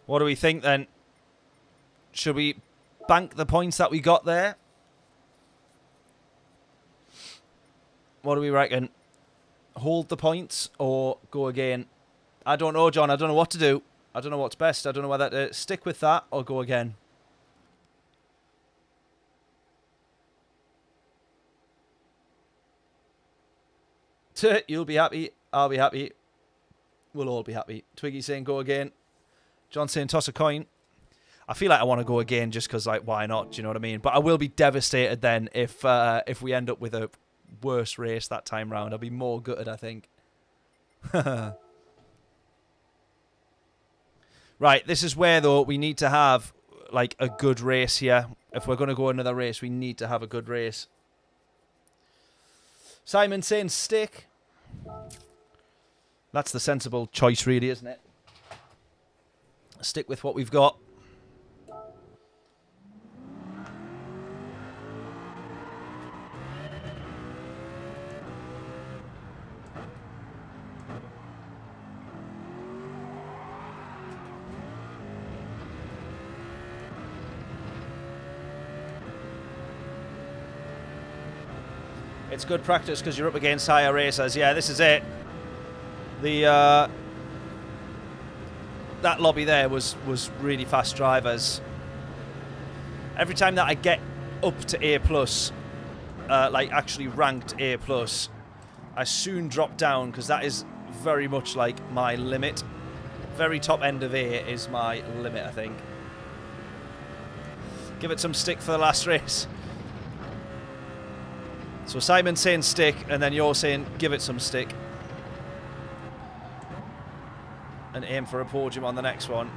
What do we think then? Should we bank the points that we got there? What do we reckon? Hold the points or go again? I don't know, John. I don't know what to do. I don't know what's best. I don't know whether to stick with that or go again. You'll be happy. I'll be happy. We'll all be happy. Twiggy saying go again. John saying toss a coin. I feel like I want to go again just because, like, why not? Do you know what I mean? But I will be devastated then if we end up with a worse race that time round. I'll be more gutted, I think. Right, this is where, though, we need to have, like, a good race here. If we're going to go another race, we need to have a good race. Simon saying stick. That's the sensible choice, really, isn't it? Stick with what we've got. It's good practice because you're up against higher racers. Yeah, this is it. The that lobby there was really fast drivers. Every time that I get up to A+, like actually ranked A+, I soon drop down because that is very much like my limit. Very top end of A is my limit, I think. Give it some stick for the last race. So Simon's saying stick, and then you're saying give it some stick. And aim for a podium on the next one.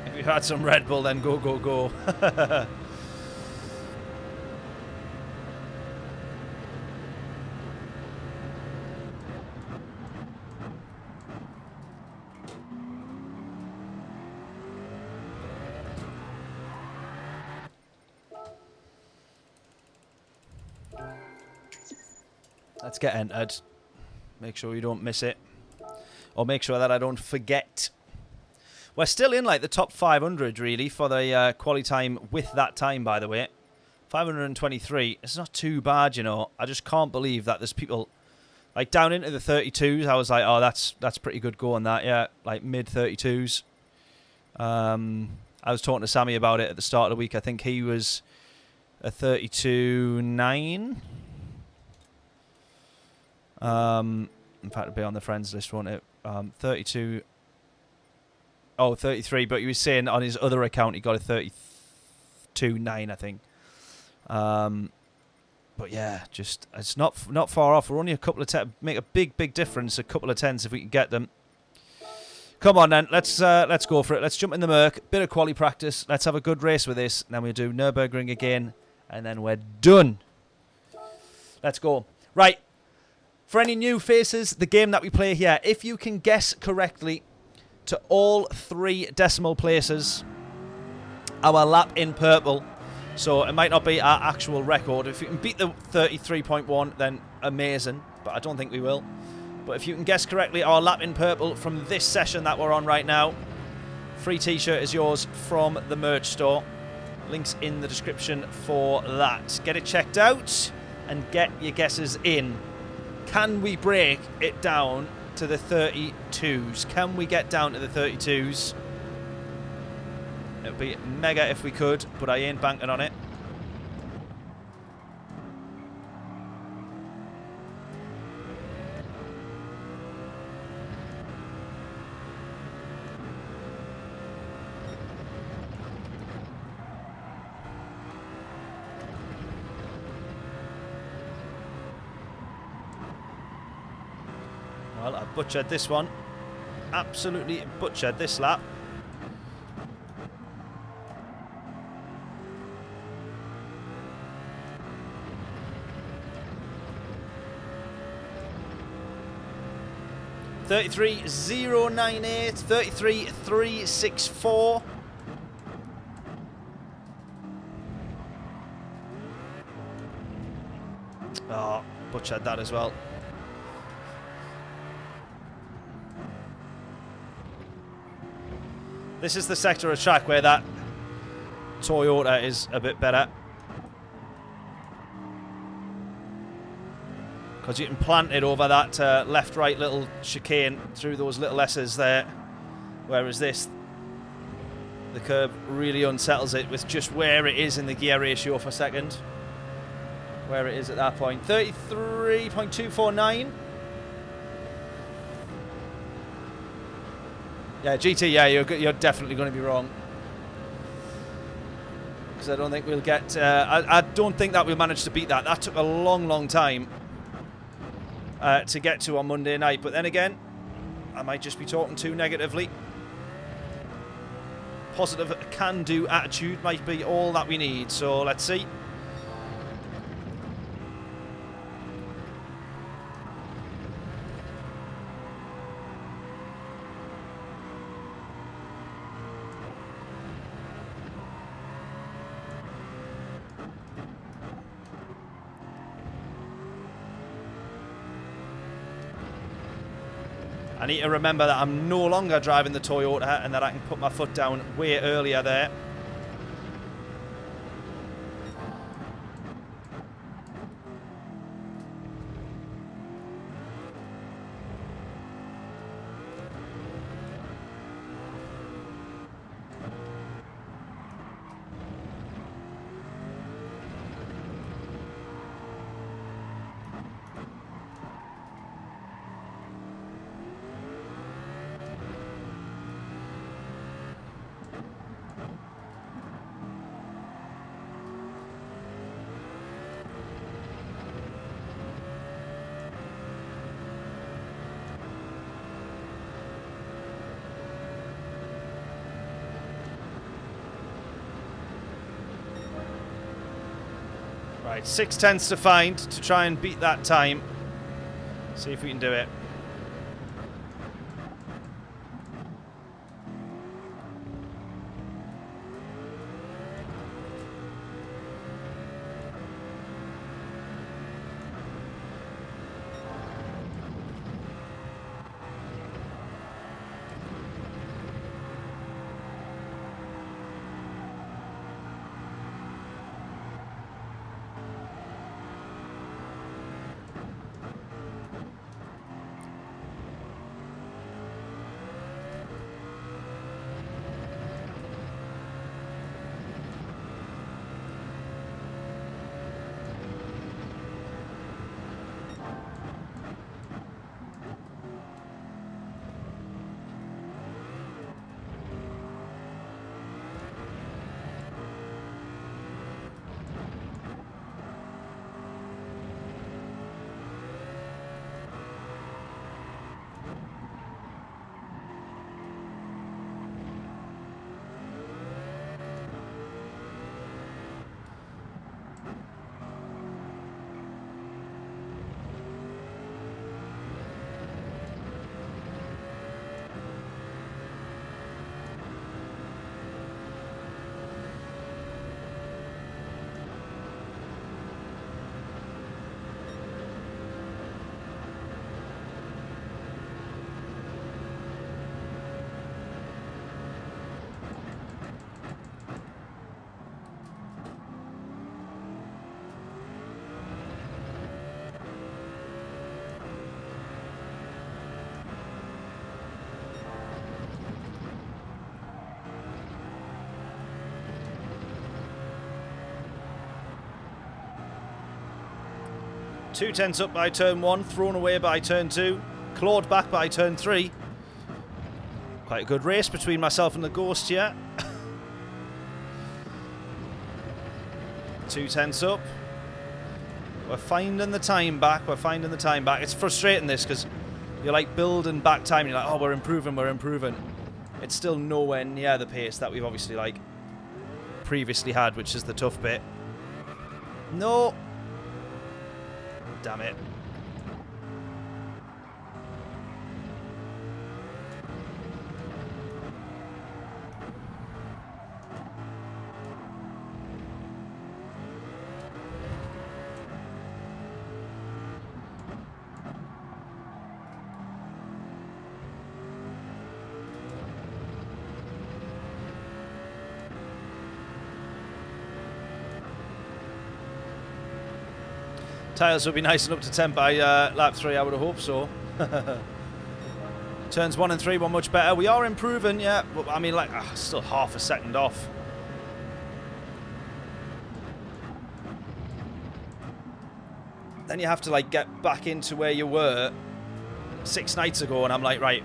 If you had some Red Bull, then go, go, go. Let's get entered. Make sure you don't miss it. Or make sure that I don't forget. We're still in like the top 500 really for the quali time with that time, by the way. 523. It's not too bad, you know. I just can't believe that there's people like down into the 32s. I was like, oh, that's pretty good going, that. Yeah, like mid 32s. I was talking to Sammy about it at the start of the week. I think he was a 32.9. In fact, it'll be on the friends list, won't it? 32. Oh, 33, but he was saying on his other account he got a 32.9, I think. But yeah, just it's not far off. We're only a couple of make a big difference. A couple of tens if we can get them. Come on then, let's go for it. Let's jump in the Merc. Bit of quali practice. Let's have a good race with this. And then we'll do Nurburgring again, and then we're done. Let's go. Right. For any new faces, the game that we play here, if you can guess correctly to all 3 decimal places, our lap in purple, so it might not be our actual record. If you can beat the 33.1, then amazing, but I don't think we will. But if you can guess correctly our lap in purple from this session that we're on right now, free t-shirt is yours from the merch store. Links in the description for that. Get it checked out and get your guesses in. Can we break it down to the 32s? Can we get down to the 32s? It would be mega if we could, but I ain't banking on it. Well, I butchered this one. Absolutely butchered this lap. $33,098, 33,364. Oh, butchered that as well. This is the sector of track where that Toyota is a bit better. Because you can plant it over that left-right little chicane through those little S's there. Whereas this, the curb really unsettles it with just where it is in the gear ratio for second. Where it is at that point. 33.249. Yeah, GT, yeah, you're definitely going to be wrong. Because I don't think we'll get... I don't think that we'll manage to beat that. That took a long, long time to get to on Monday night. But then again, I might just be talking too negatively. Positive can-do attitude might be all that we need. So let's see. I need to remember that I'm no longer driving the Toyota and that I can put my foot down way earlier there. Right, 6/10 to find to try and beat that time. See if we can do it. 2/10 up by turn 1, thrown away by turn 2, clawed back by turn 3. Quite a good race between myself and the Ghost here. 2/10 up. We're finding the time back. We're finding the time back. It's frustrating this because you're like building back time. And you're like, oh, we're improving. We're improving. It's still nowhere near the pace that we've obviously like previously had, which is the tough bit. No. Damn it. Tyres will be nice and up to 10 by lap 3, I would have hoped so. Turns 1 and 3 were much better. We are improving, yeah, but I mean, like, still half a second off. Then you have to, like, get back into where you were 6 nights ago, and I'm like, right,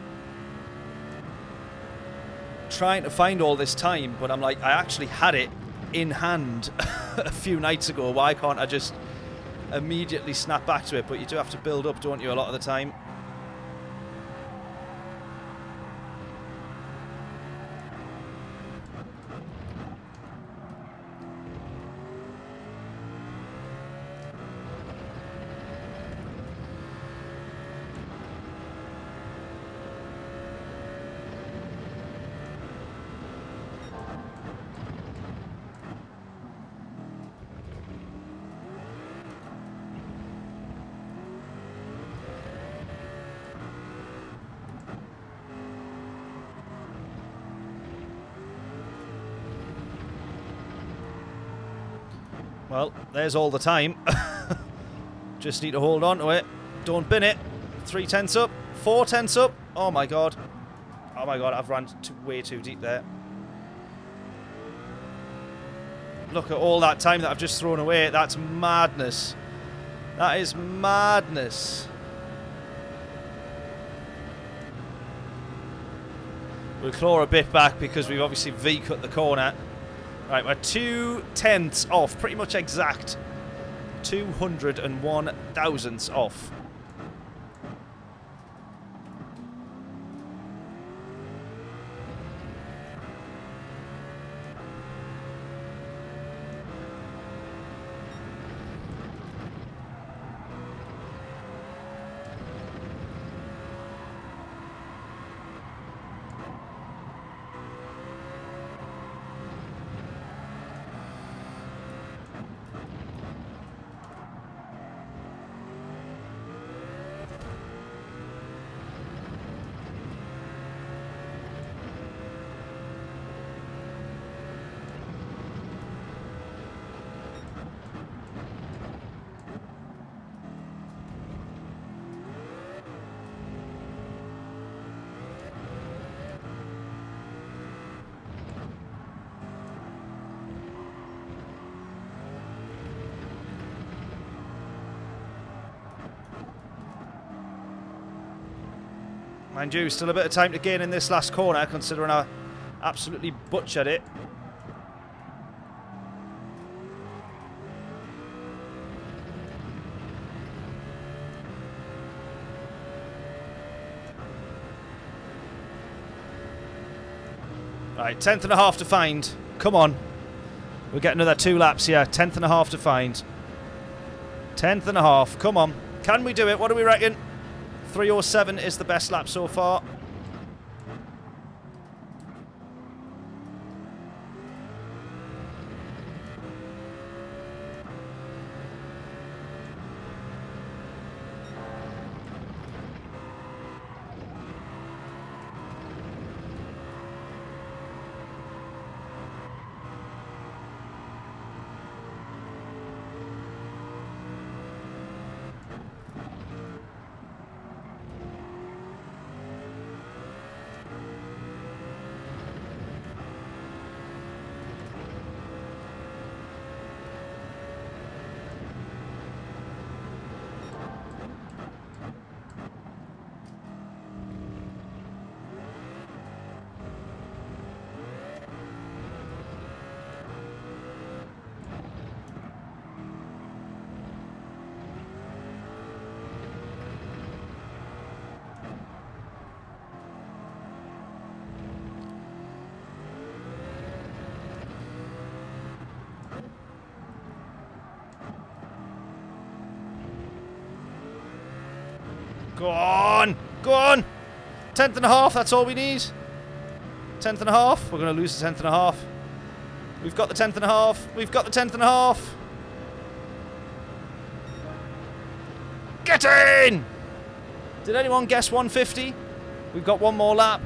trying to find all this time, but I'm like, I actually had it in hand a few nights ago. Why can't I just immediately snap back to it? But you do have to build up, don't you, a lot of the time. Well, there's all the time. Just need to hold on to it. Don't bin it. 3/10 up. 4/10 up. Oh my god. Oh my god, I've run way too deep there. Look at all that time that I've just thrown away. That's madness. That is madness. We'll claw a bit back because we've obviously V-cut the corner. Right, we're 2/10 off, pretty much exact. 201 thousandths off. Mind you, still a bit of time to gain in this last corner, considering I absolutely butchered it. Right, 10th and a half to find. Come on. We'll get another 2 laps here. 10th and a half to find. 10th and a half. Come on. Can we do it? What do we reckon? 3:07 is the best lap so far. Go on! Go on! 10th and a half, that's all we need. 10th and a half. We're going to lose the 10th and a half. We've got the 10th and a half. We've got the 10th and a half. Get in! Did anyone guess 150? We've got one more lap.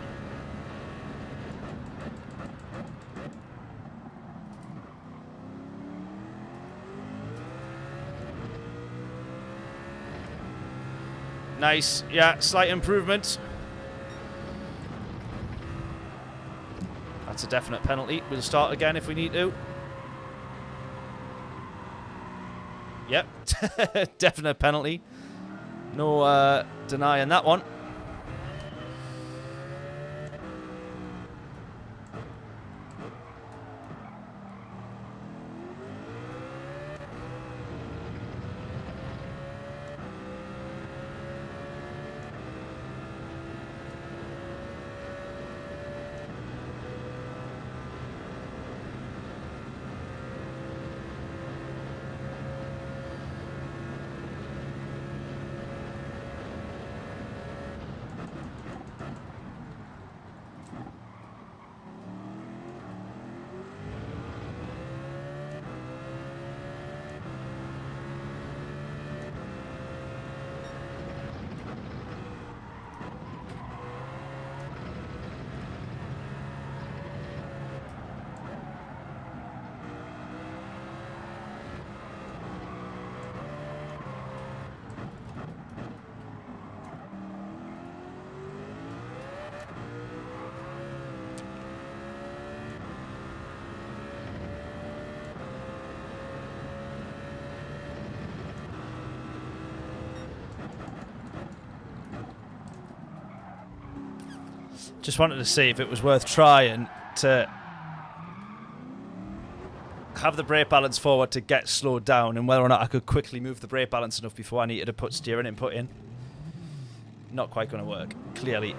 Nice. Yeah, slight improvement. That's a definite penalty. We'll start again if we need to. Yep. Definite penalty. No denying that one. Just wanted to see if it was worth trying to have the brake balance forward to get slowed down, and whether or not I could quickly move the brake balance enough before I needed to put steering input in. Not quite going to work, clearly.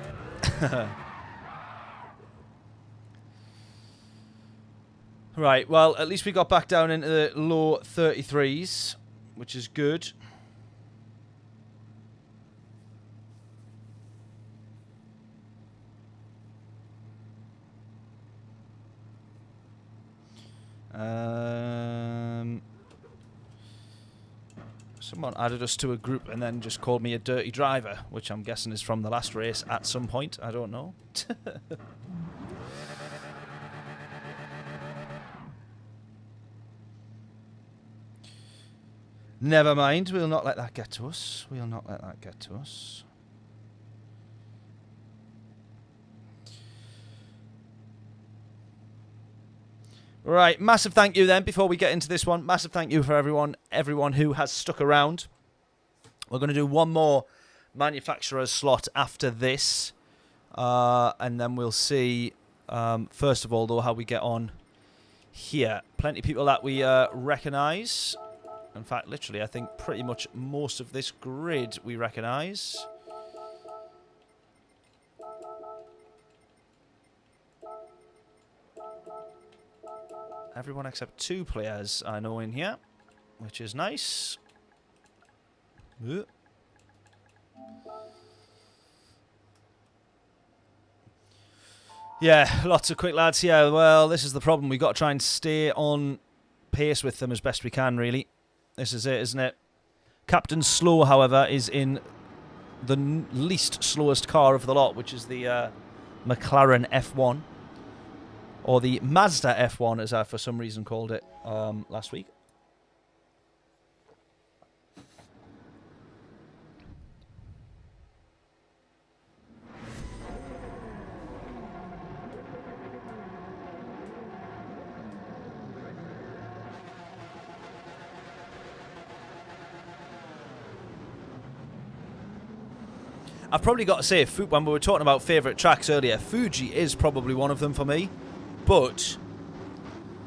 Right, well, at least we got back down into the low 33s, which is good. Someone added us to a group and then just called me a dirty driver, which I'm guessing is from the last race at some point. I don't know. Never mind. We'll not let that get to us. We'll not let that get to us. Right, massive thank you then, before we get into this one. Massive thank you for everyone who has stuck around. We're going to do one more manufacturer's slot after this. And then we'll see, first of all, though, how we get on here. Plenty of people that we recognise. In fact, literally, I think pretty much most of this grid we recognise. Everyone except 2 players I know in here, which is nice. Yeah, lots of quick lads here. Well, this is the problem. We've got to try and stay on pace with them as best we can, really. This is it, isn't it? Captain Slow, however, is in the least slowest car of the lot, which is the McLaren F1. Or the Mazda F1, as I for some reason called it last week. I've probably got to say, when we were talking about favourite tracks earlier, Fuji is probably one of them for me. But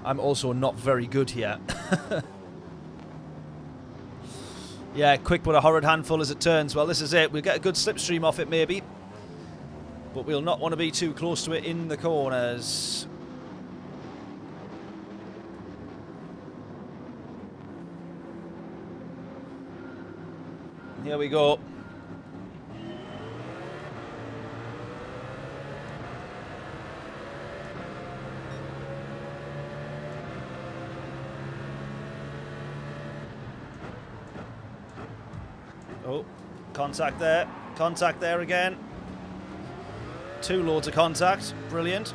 I'm also not very good here. Yeah, quick but a horrid handful as it turns. Well, this is it. We'll get a good slipstream off it, maybe. But we'll not want to be too close to it in the corners. Here we go. Contact there. Contact there again. 2 loads of contact. Brilliant.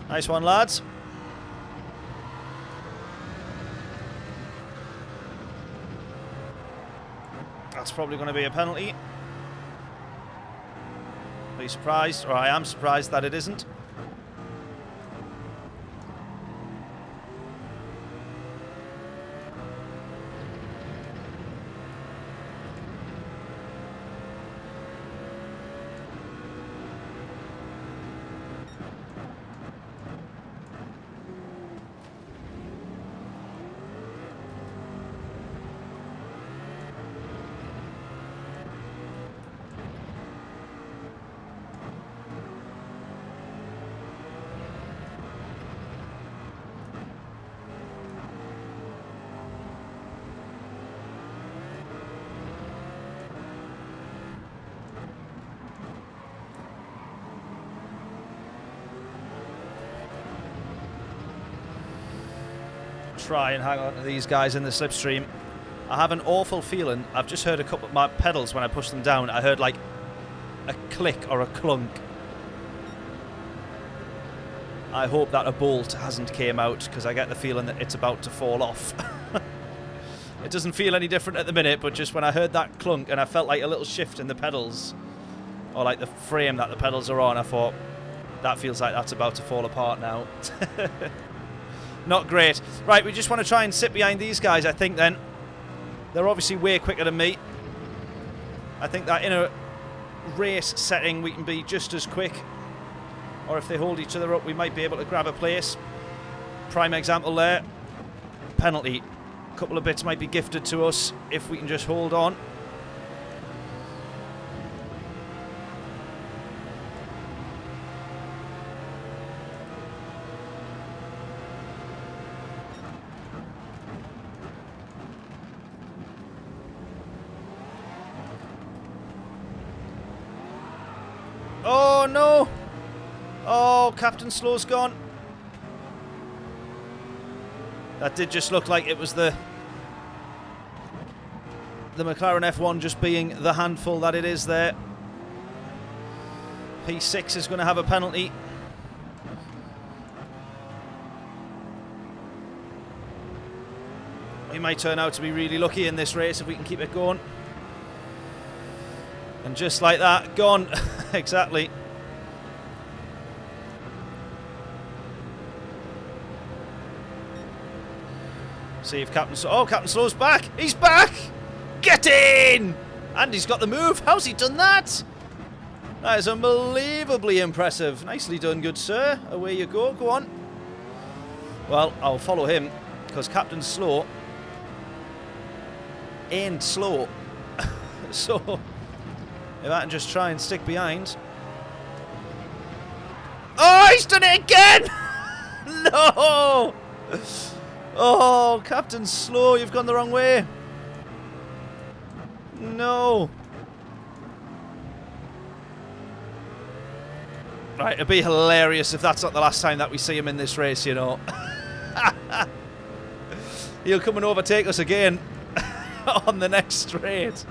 Nice one, lads. That's probably going to be a penalty. Be surprised, or I am surprised that it isn't. Try and hang on to these guys in the slipstream. I have an awful feeling. I've just heard a couple of my pedals when I pushed them down. I heard like a click or a clunk. I hope that a bolt hasn't came out, because I get the feeling that it's about to fall off. It doesn't feel any different at the minute, but just when I heard that clunk and I felt like a little shift in the pedals, or like the frame that the pedals are on, I thought, that feels like that's about to fall apart now. Not great. Right, we just want to try and sit behind these guys, I think, then. They're obviously way quicker than me. I think that in a race setting we can be just as quick. Or if they hold each other up, we might be able to grab a place. Prime example there. Penalty. A couple of bits might be gifted to us if we can just hold on. Oh no! Oh, Captain Slow's gone. That did just look like it was the McLaren F1 just being the handful that it is there. P6 is going to have a penalty. We might turn out to be really lucky in this race if we can keep it going. And just like that, gone. Exactly. See if Captain Slow... Oh, Captain Slow's back! He's back! Get in! And he's got the move. How's he done that? That is unbelievably impressive. Nicely done, good sir. Away you go. Go on. Well, I'll follow him, because Captain Slow ain't slow. So... if I can just try and stick behind. Oh, he's done it again! No! Oh, Captain Slow, you've gone the wrong way. No. Right, it'd be hilarious if that's not the last time that we see him in this race, you know. He'll come and overtake us again on the next straight.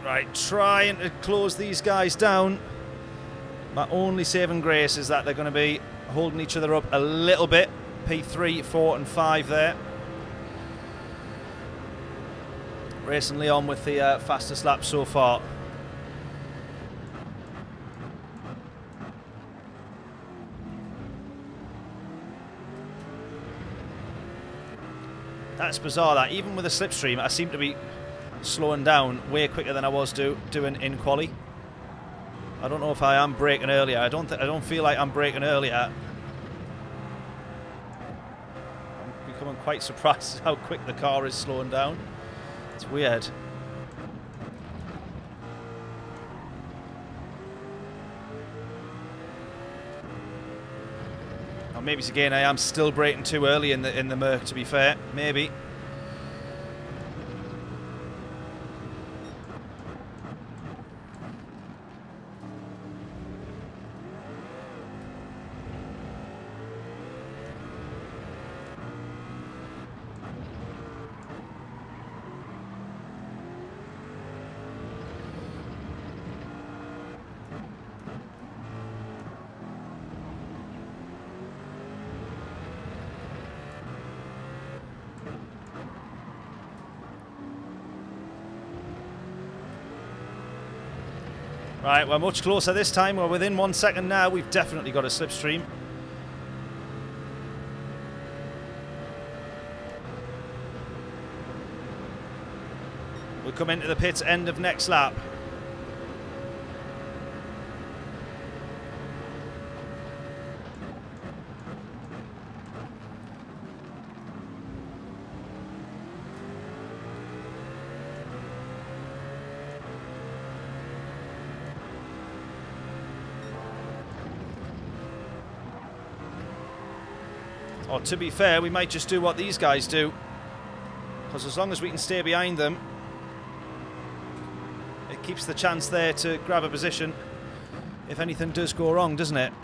Right, trying to close these guys down. My only saving grace is that they're going to be holding each other up a little bit. P3, 4 and 5 there. Racing Leon with the fastest lap so far. That's bizarre that even with a slipstream I seem to be slowing down way quicker than I was doing in quali. I don't know if I am braking earlier. I don't feel like I'm braking earlier. I'm becoming quite surprised at how quick the car is slowing down. It's weird. Or maybe it's again I am still braking too early in the Merc, to be fair. Maybe. Right, we're much closer this time. We're within 1 second now. We've definitely got a slipstream. We'll come into the pits end of next lap. Or to be fair, we might just do what these guys do. Because as long as we can stay behind them, it keeps the chance there to grab a position if anything does go wrong, doesn't it?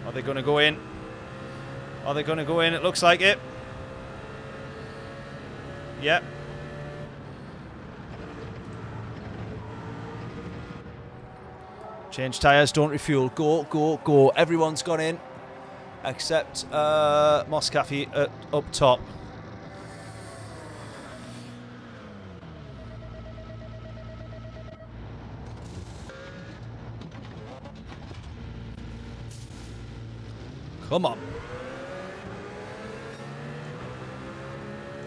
Are they going to go in? Are they going to go in? It looks like it. Yep. Change tyres, don't refuel. Go, go, go. Everyone's gone in except Moscafi up top. Come on.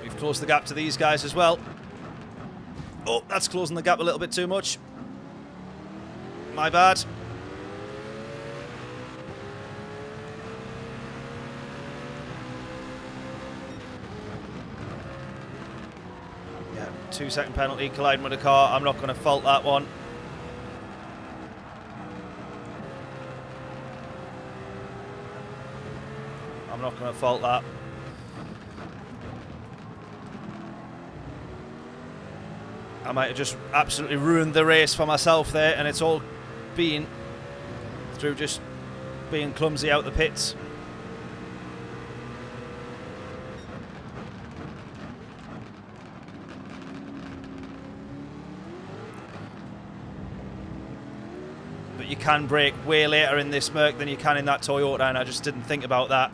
We've closed the gap to these guys as well. Oh, that's closing the gap a little bit too much. My bad. Yeah, 2-second penalty, colliding with a car. I'm not going to fault that one. I'm not going to fault that. I might have just absolutely ruined the race for myself there, and it's all been through just being clumsy out the pits. But you can brake way later in this Merc than you can in that Toyota, and I just didn't think about that.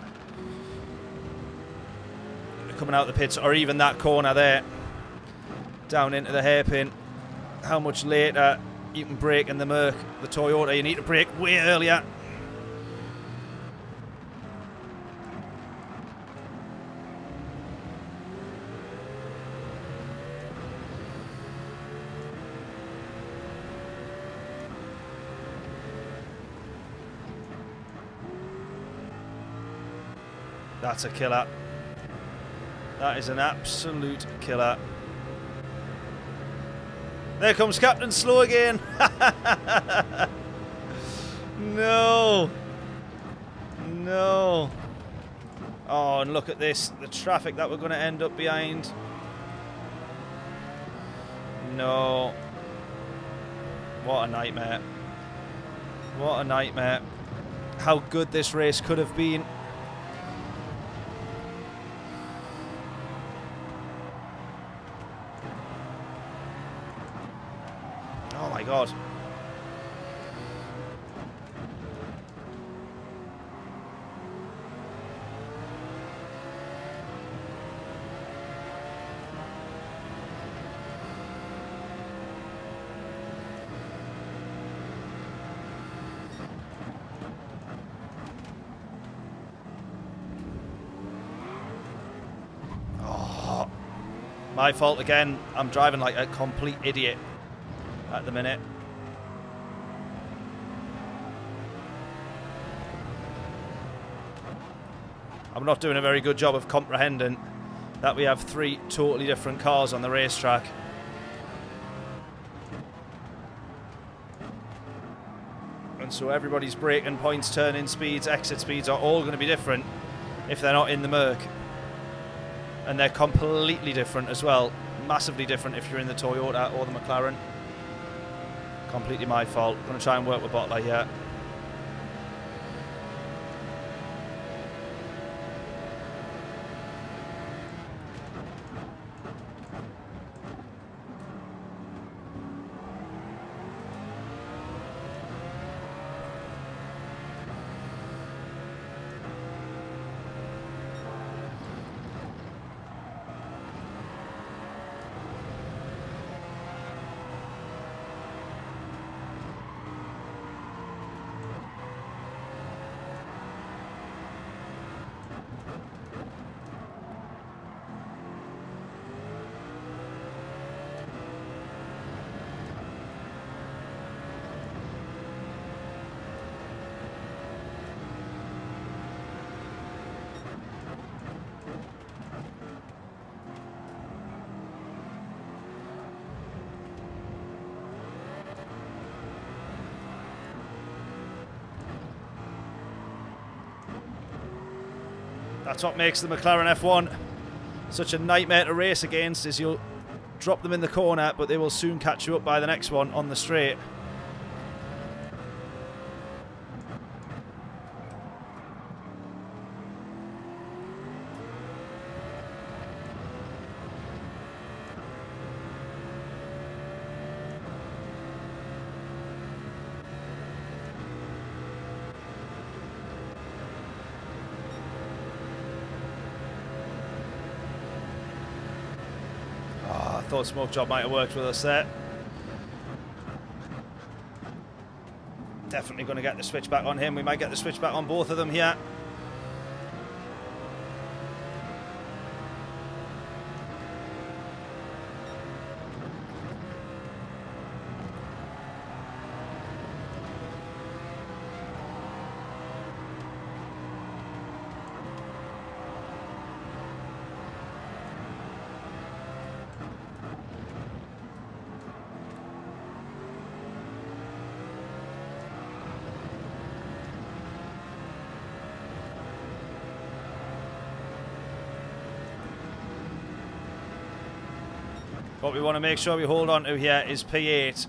Coming out the pits, or even that corner there, down into the hairpin, how much later you can brake in the Merc. The Toyota, you need to brake way earlier. That's a killer. That is an absolute killer. There comes Captain Slow again. No. No. Oh, and look at this. The traffic that we're going to end up behind. No. What a nightmare. What a nightmare. How good this race could have been. Oh my God. My fault again. I'm driving like a complete idiot at the minute. I'm not doing a very good job of comprehending that we have 3 totally different cars on the racetrack. And so everybody's braking points, turn-in speeds, exit speeds are all going to be different if they're not in the Merc. And they're completely different as well. Massively different if you're in the Toyota or the McLaren. Completely my fault. Going to try and work with Bottler here. That's what makes the McLaren F1 such a nightmare to race against, is you'll drop them in the corner, but they will soon catch you up by the next one on the straight. Thought Smoke Job might have worked with us there. Definitely going to get the switch back on him. We might get the switch back on both of them here. What we want to make sure we hold on to here is P8.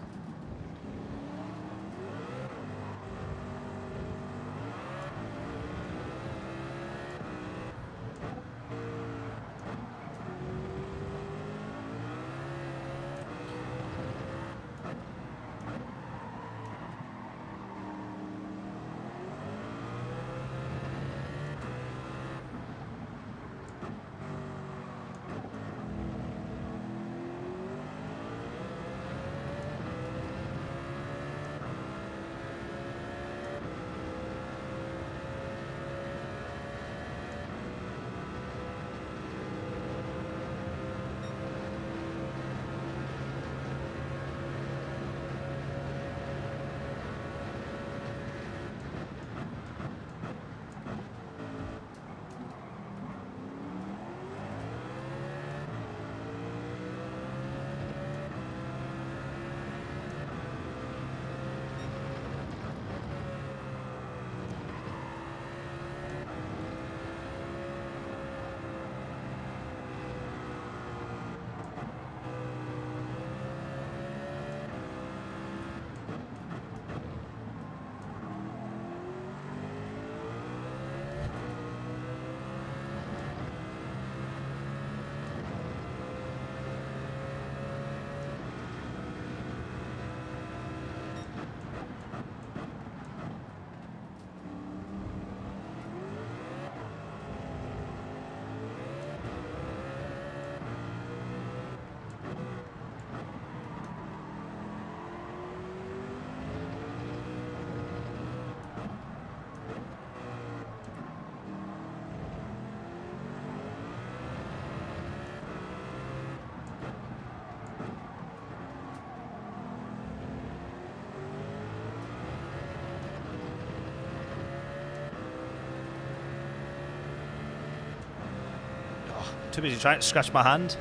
Too busy trying to scratch my hand.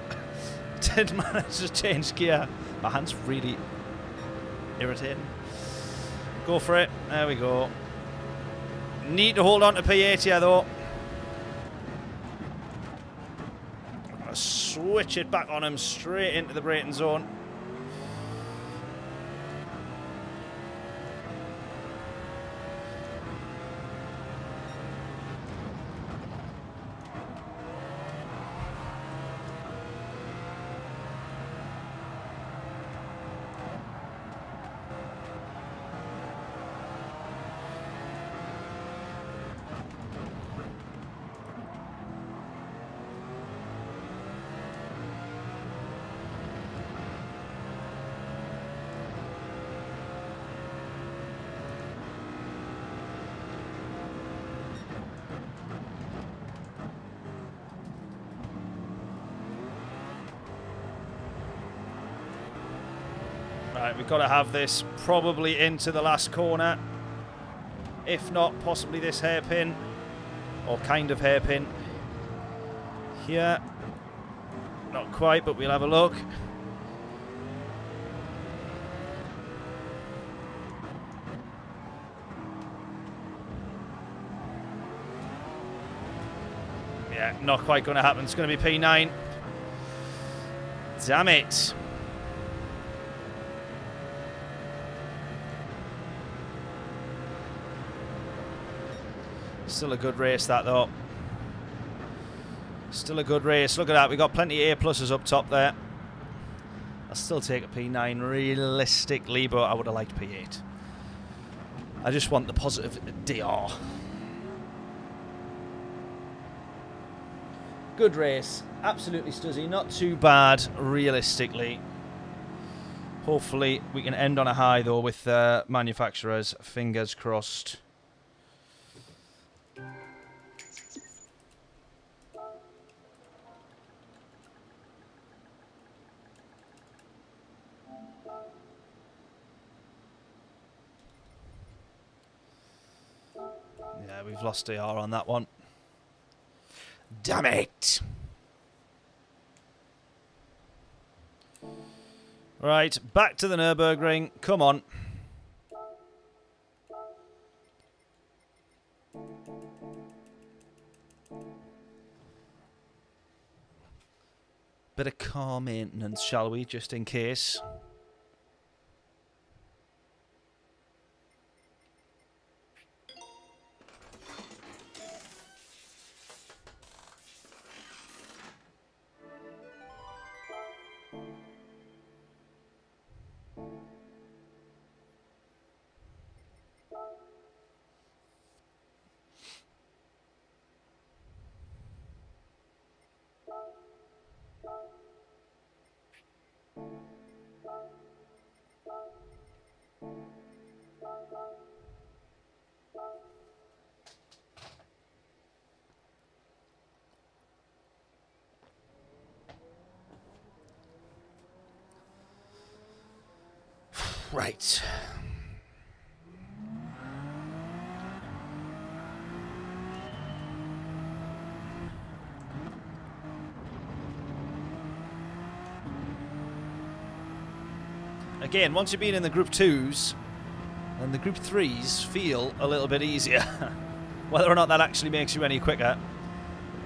Didn't manage to change gear. My hand's really irritating. Go for it. There we go. Need to hold on to P8 here though. I'm gonna switch it back on him straight into the braking zone. Right, we've got to have this probably into the last corner. If not, possibly this hairpin. Or kind of hairpin. Here. Not quite, but we'll have a look. Yeah, not quite going to happen. It's going to be P9. Damn it. Still a good race, that though. Still a good race. Look at that. We've got plenty of A-pluses up top there. I'll still take a P9 realistically, but I would have liked P8. I just want the positive DR. Good race. Absolutely stuzzy. Not too bad, realistically. Hopefully, we can end on a high, though, with manufacturers. Fingers crossed. Yeah, we've lost DR on that one. Damn it! Right, back to the Nurburgring. Come on. Bit of car maintenance, shall we, just in case. Right. Again, once you've been in the Group 2s, then the Group 3s feel a little bit easier. Whether or not that actually makes you any quicker,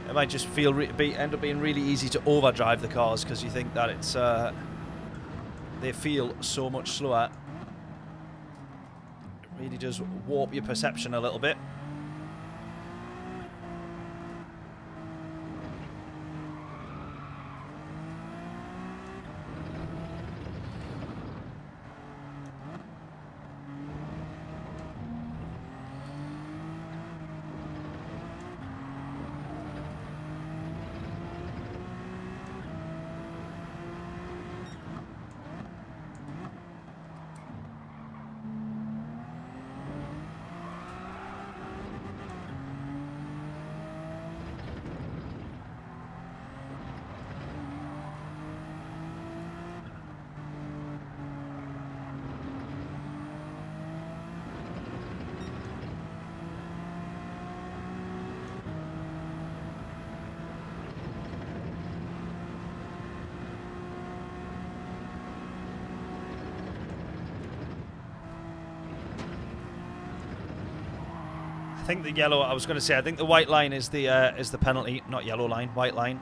it might just feel end up being really easy to overdrive the cars because you think that it's they feel so much slower. It really does warp your perception a little bit. think the yellow. I was going to say. I think the white line is the penalty, not yellow line. White line.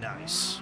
Nice.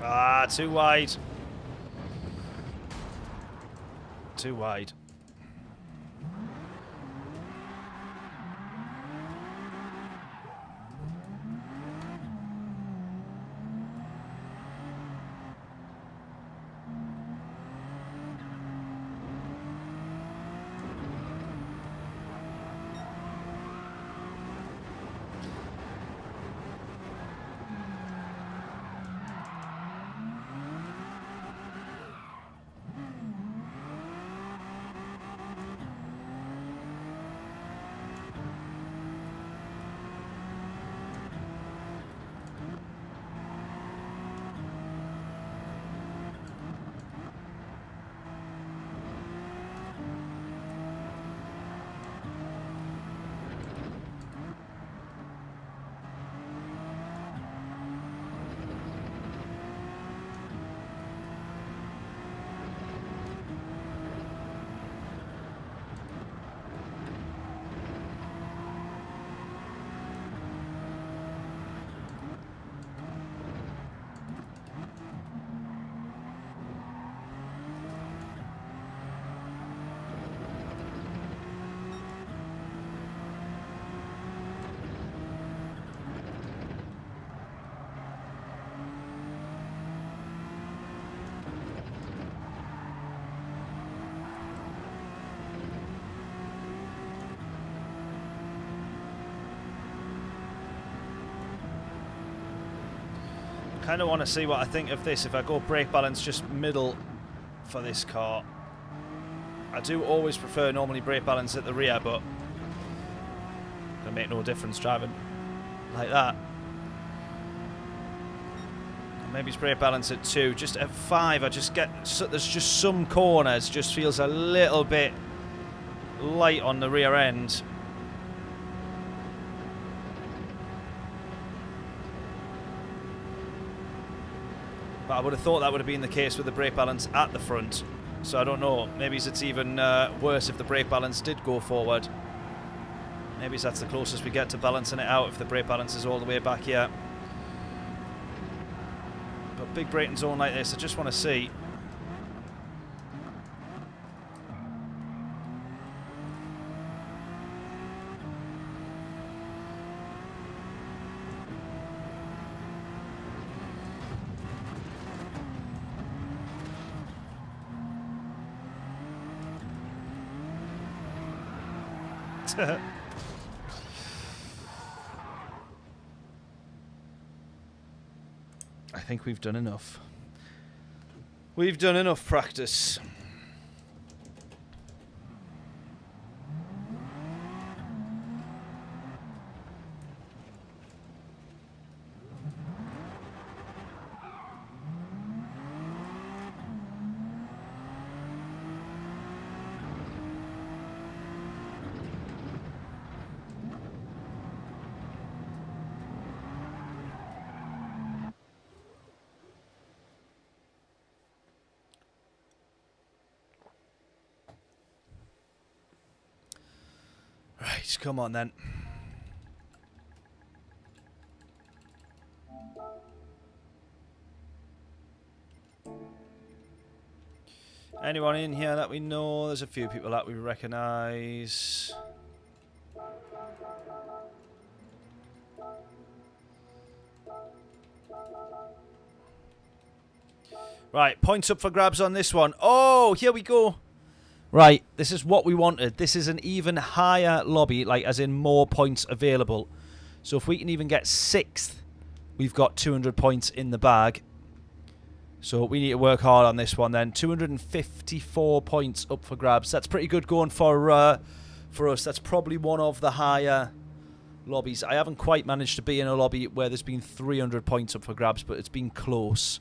Ah, too wide. Too wide. Kind of want to see what I think of this. If I go brake balance just middle for this car, I do always prefer normally brake balance at the rear, but gonna make no difference driving like that. Maybe it's brake balance at 2. Just at 5, I just get there's just some corners just feels a little bit light on the rear end. But I would have thought that would have been the case with the brake balance at the front. So I don't know. Maybe it's even worse if the brake balance did go forward. Maybe that's the closest we get to balancing it out if the brake balance is all the way back here. But big braking zone like this, I just want to see. I think we've done enough. We've done enough practice. come on then. Anyone in here that we know? There's a few people that we recognise. Right, points up for grabs on this one. Oh, here we go. Right, this is what we wanted. This is an even higher lobby, like as in more points available. So if we can even get 6th, we've got 200 points in the bag. So we need to work hard on this one then. 254 points up for grabs. That's pretty good going for us. That's probably one of the higher lobbies. I haven't quite managed to be in a lobby where there's been 300 points up for grabs, but it's been close.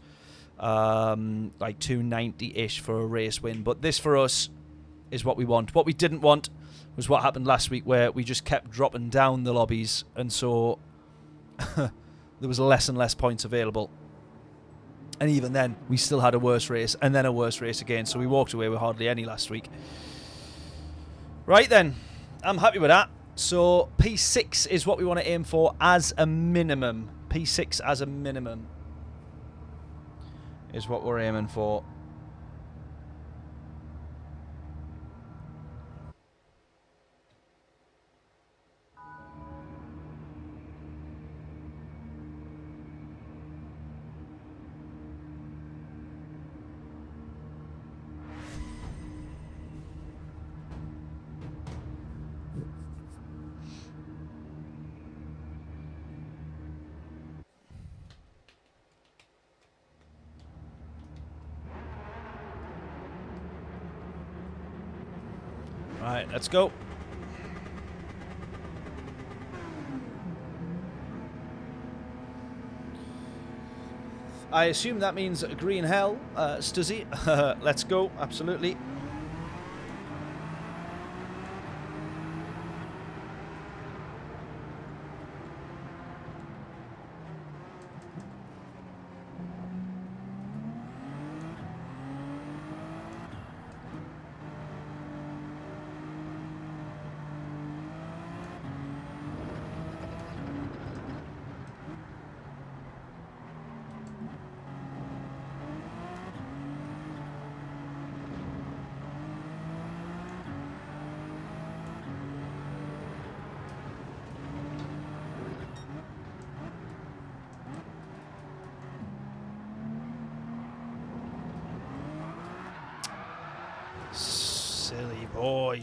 Like 290-ish for a race win. But this for us is what we want. What we didn't want was what happened last week, where we just kept dropping down the lobbies, and so there was less and less points available. And even then, we still had a worse race, and then a worse race again, so we walked away with hardly any last week. Right then, I'm happy with that. So P6 is what we want to aim for as a minimum. P6 as a minimum is what we're aiming for. Right, let's go. I assume that means green hell, Stuzzy. Let's go, absolutely.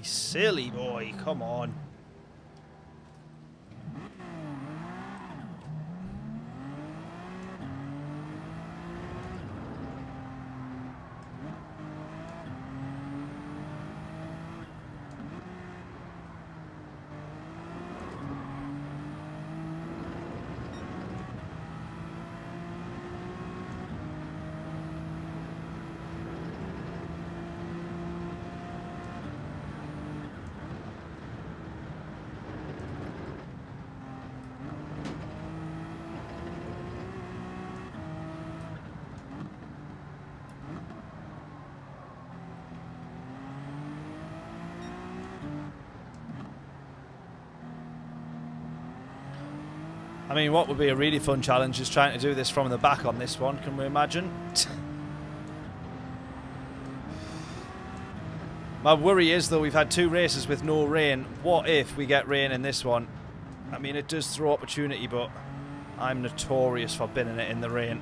Silly boy, come on. I mean, what would be a really fun challenge is trying to do this from the back on this one. Can we imagine? My worry is, though, we've had 2 races with no rain. What if we get rain in this one? I mean, it does throw opportunity, but I'm notorious for binning it in the rain.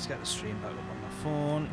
Let's get the stream back up on my phone.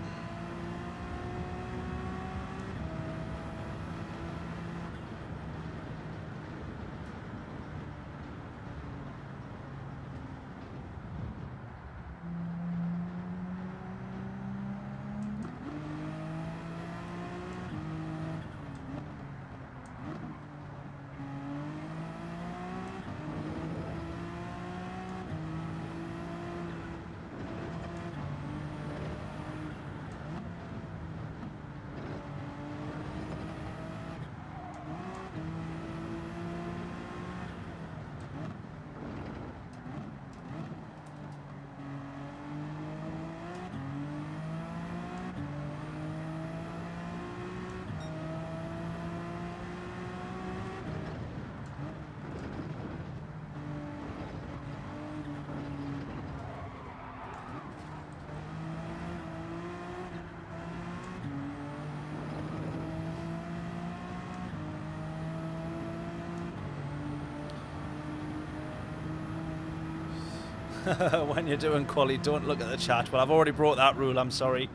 When you're doing quali, don't look at the chat. Well, I've already brought that rule, I'm sorry.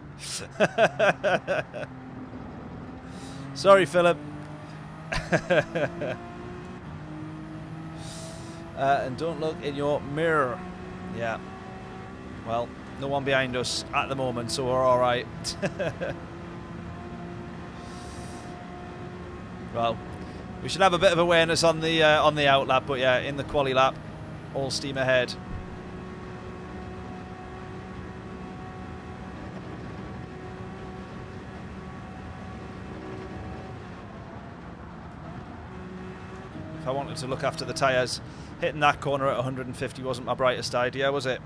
Sorry, Philip. And don't look in your mirror. Yeah. Well, no one behind us at the moment, so we're all right. Well, we should have a bit of awareness on the out lap, but yeah, in the quali lap, all steam ahead. I wanted to look after the tyres. Hitting that corner at 150 wasn't my brightest idea, was it?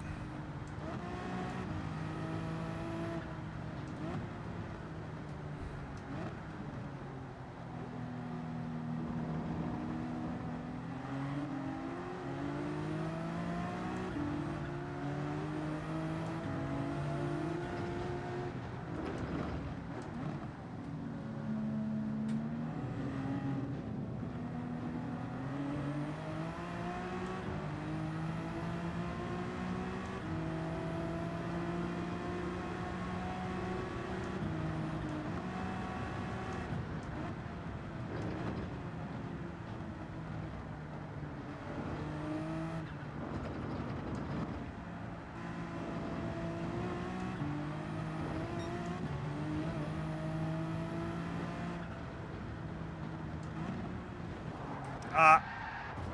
Ah,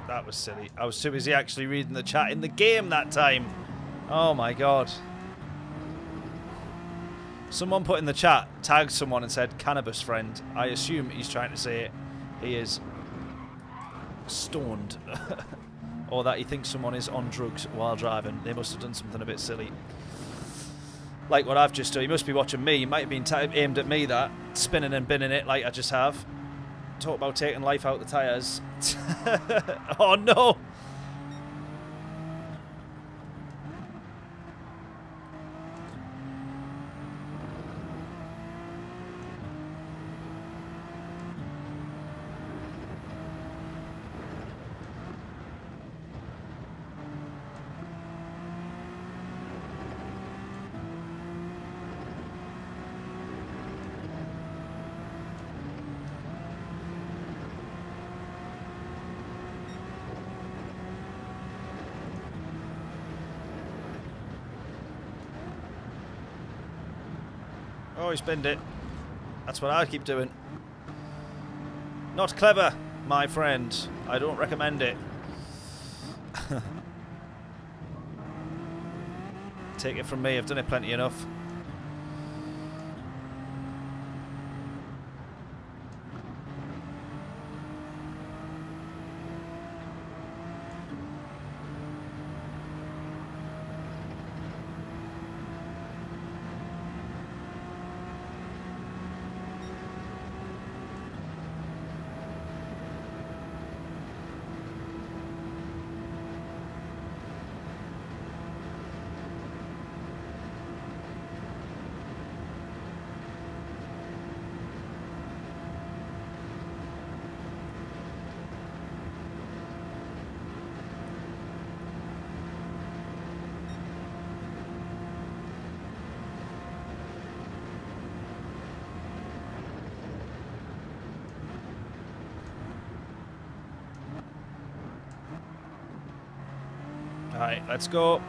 that was silly. I was too busy actually reading the chat in the game that time. Oh my god. Someone put in the chat, tagged someone and said, cannabis friend. I assume he's trying to say he is stoned. Or that he thinks someone is on drugs while driving. They must have done something a bit silly. Like what I've just done. He must be watching me. He might have been aimed at me, that. Spinning and binning it like I just have. Talk about taking life out the tyres. Oh no! Oh, he's binned it. That's what I keep doing. Not clever, my friend. I don't recommend it. Take it from me, I've done it plenty enough. Alright, let's go.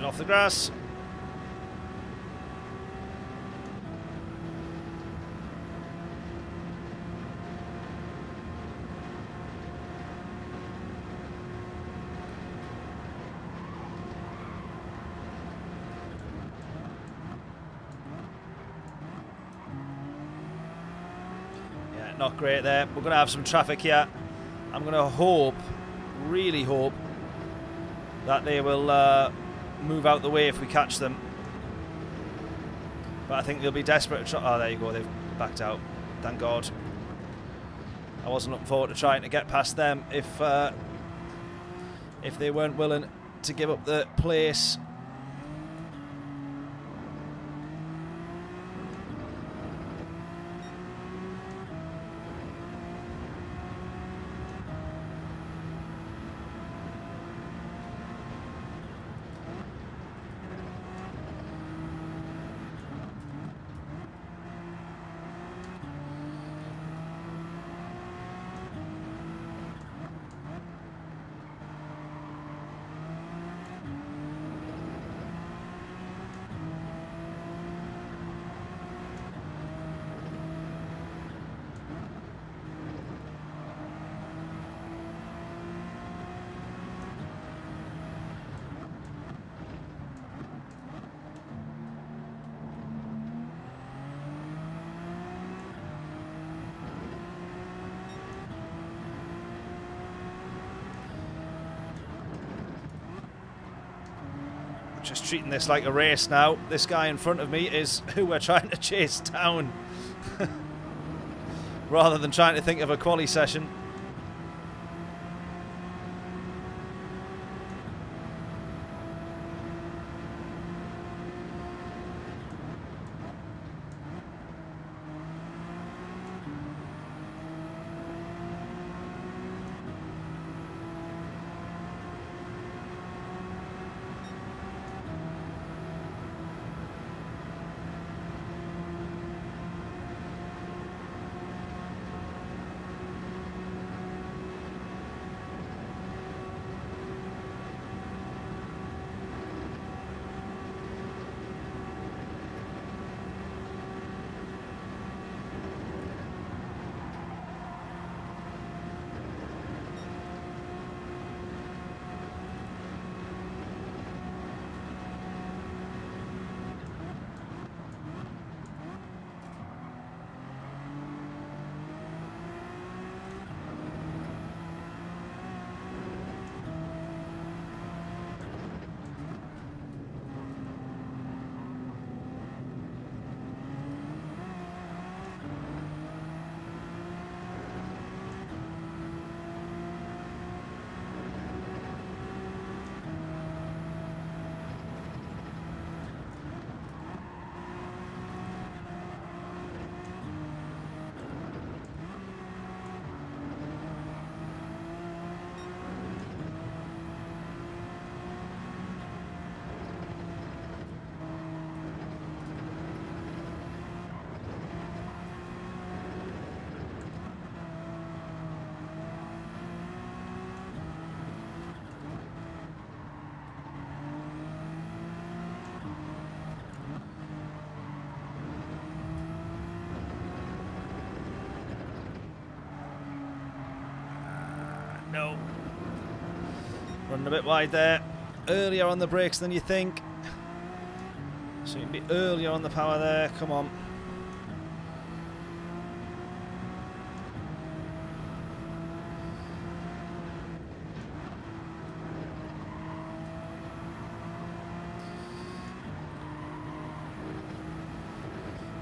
Off the grass. Yeah, not great there. We're going to have some traffic here. I'm going to hope, really hope, that they will move out the way if we catch them. But I think they'll be desperate to try. Oh, there you go. They've backed out. Thank God. I wasn't looking forward to trying to get past them if they weren't willing to give up the place. Just treating this like a race now. This guy in front of me is who we're trying to chase down. Rather than trying to think of a quali session. no. Running a bit wide there. Earlier on the brakes than you think. So you can be earlier on the power there. Come on.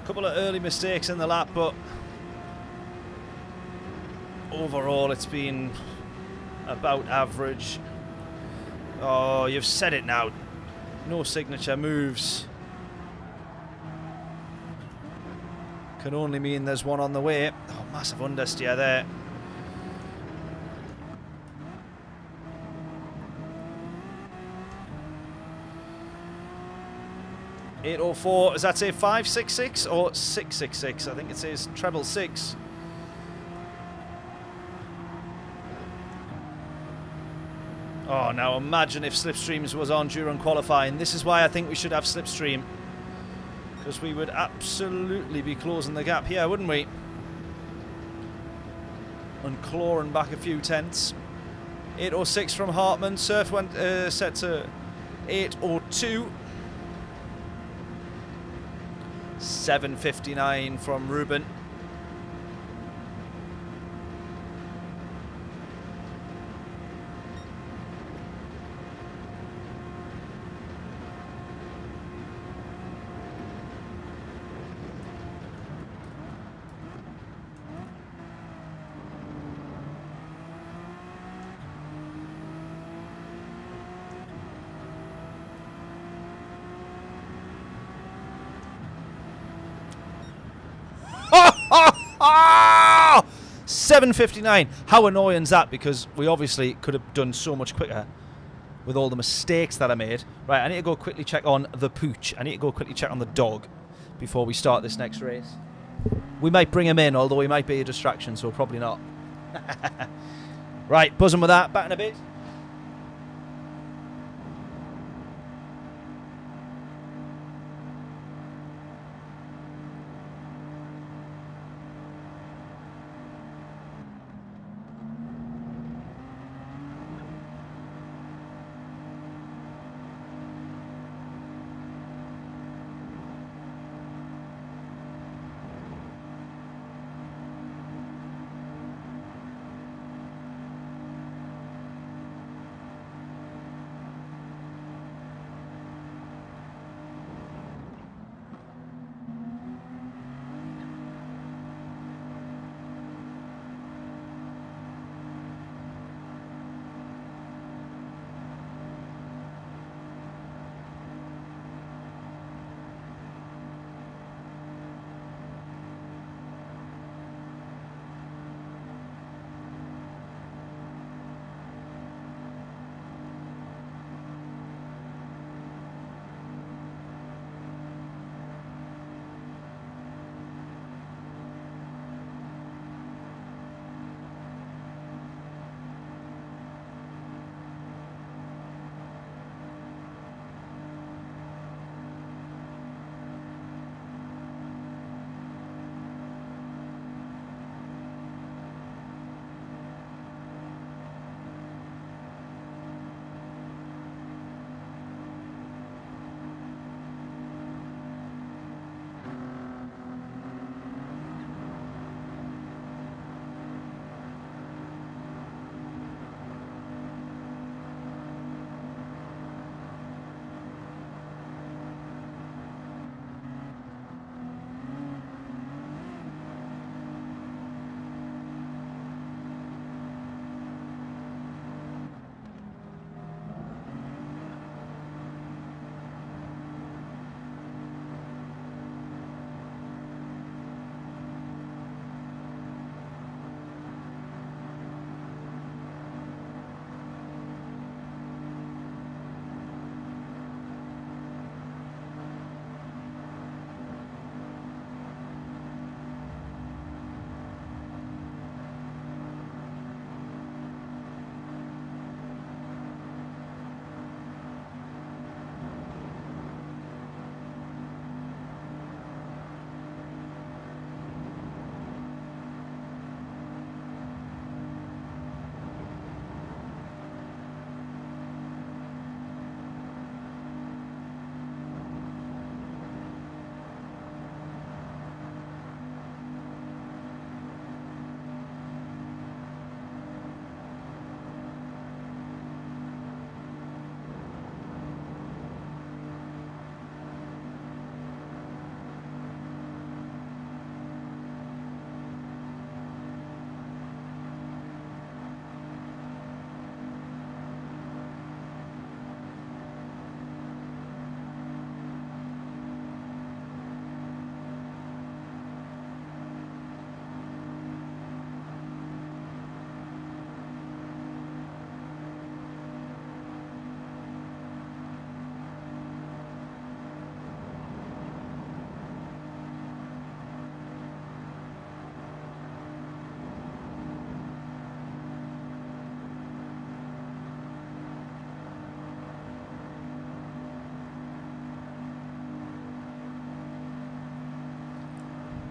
Couple of early mistakes in the lap, but overall it's been about average. Oh, you've said it now. No signature moves. Can only mean there's one on the way. Oh, massive understeer there. .804, does that say 566 or 666? I think it says treble six. Oh, now imagine if Slipstreams was on during qualifying. This is why I think we should have Slipstream. Because we would absolutely be closing the gap here, wouldn't we? And clawing back a few tenths. 806 from Hartman. Surf went set to 802. 759 from Ruben. Oh! 7:59. How annoying is that? Because we obviously could have done so much quicker with all the mistakes that I made. Right, I need to go quickly check on the pooch. I need to go quickly check on the dog before we start this next race. We might bring him in, although he might be a distraction, so probably not. Right, buzzing with that. Back in a bit.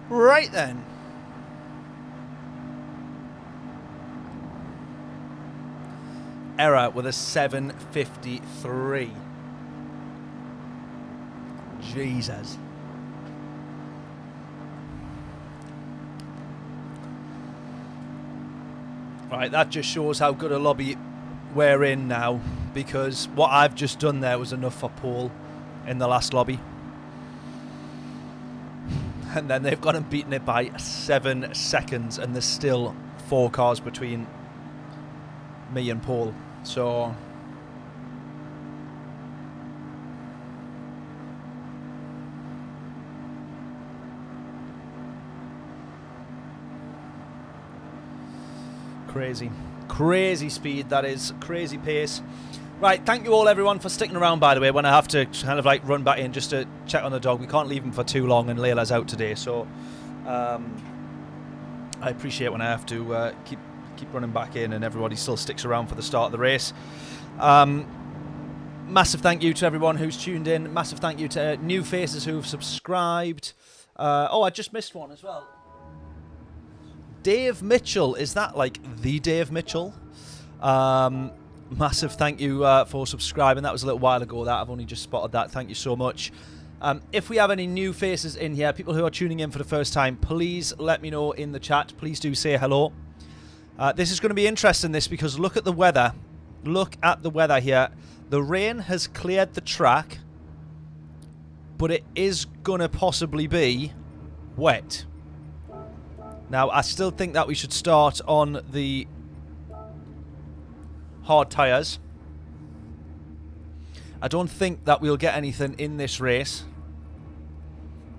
Right then. Error with a 753. Jesus. Right, that just shows how good a lobby we're in now, because what I've just done there was enough for Paul in the last lobby. And then they've gone and beaten it by 7 seconds, and there's still 4 cars between me and Paul. So crazy speed, that is, crazy pace. Right, thank you all everyone for sticking around, by the way, when I have to kind of like run back in just to check on the dog. We can't leave him for too long, and Layla's out today, so I appreciate when I have to keep running back in and everybody still sticks around for the start of the race. Massive thank you to everyone who's tuned in. Massive thank you to new faces who've subscribed. Oh, I just missed one as well. Dave Mitchell, is that like the Dave Mitchell? Massive thank you for subscribing. That was a little while ago that I've only just spotted that. Thank you so much. If we have any new faces in here, people who are tuning in for the first time, please let me know in the chat. Please do say hello. This is going to be interesting, this, because look at the weather. Look at the weather here. The rain has cleared the track, but it is going to possibly be wet. Now, I still think that we should start on the hard tyres. I don't think that we'll get anything in this race,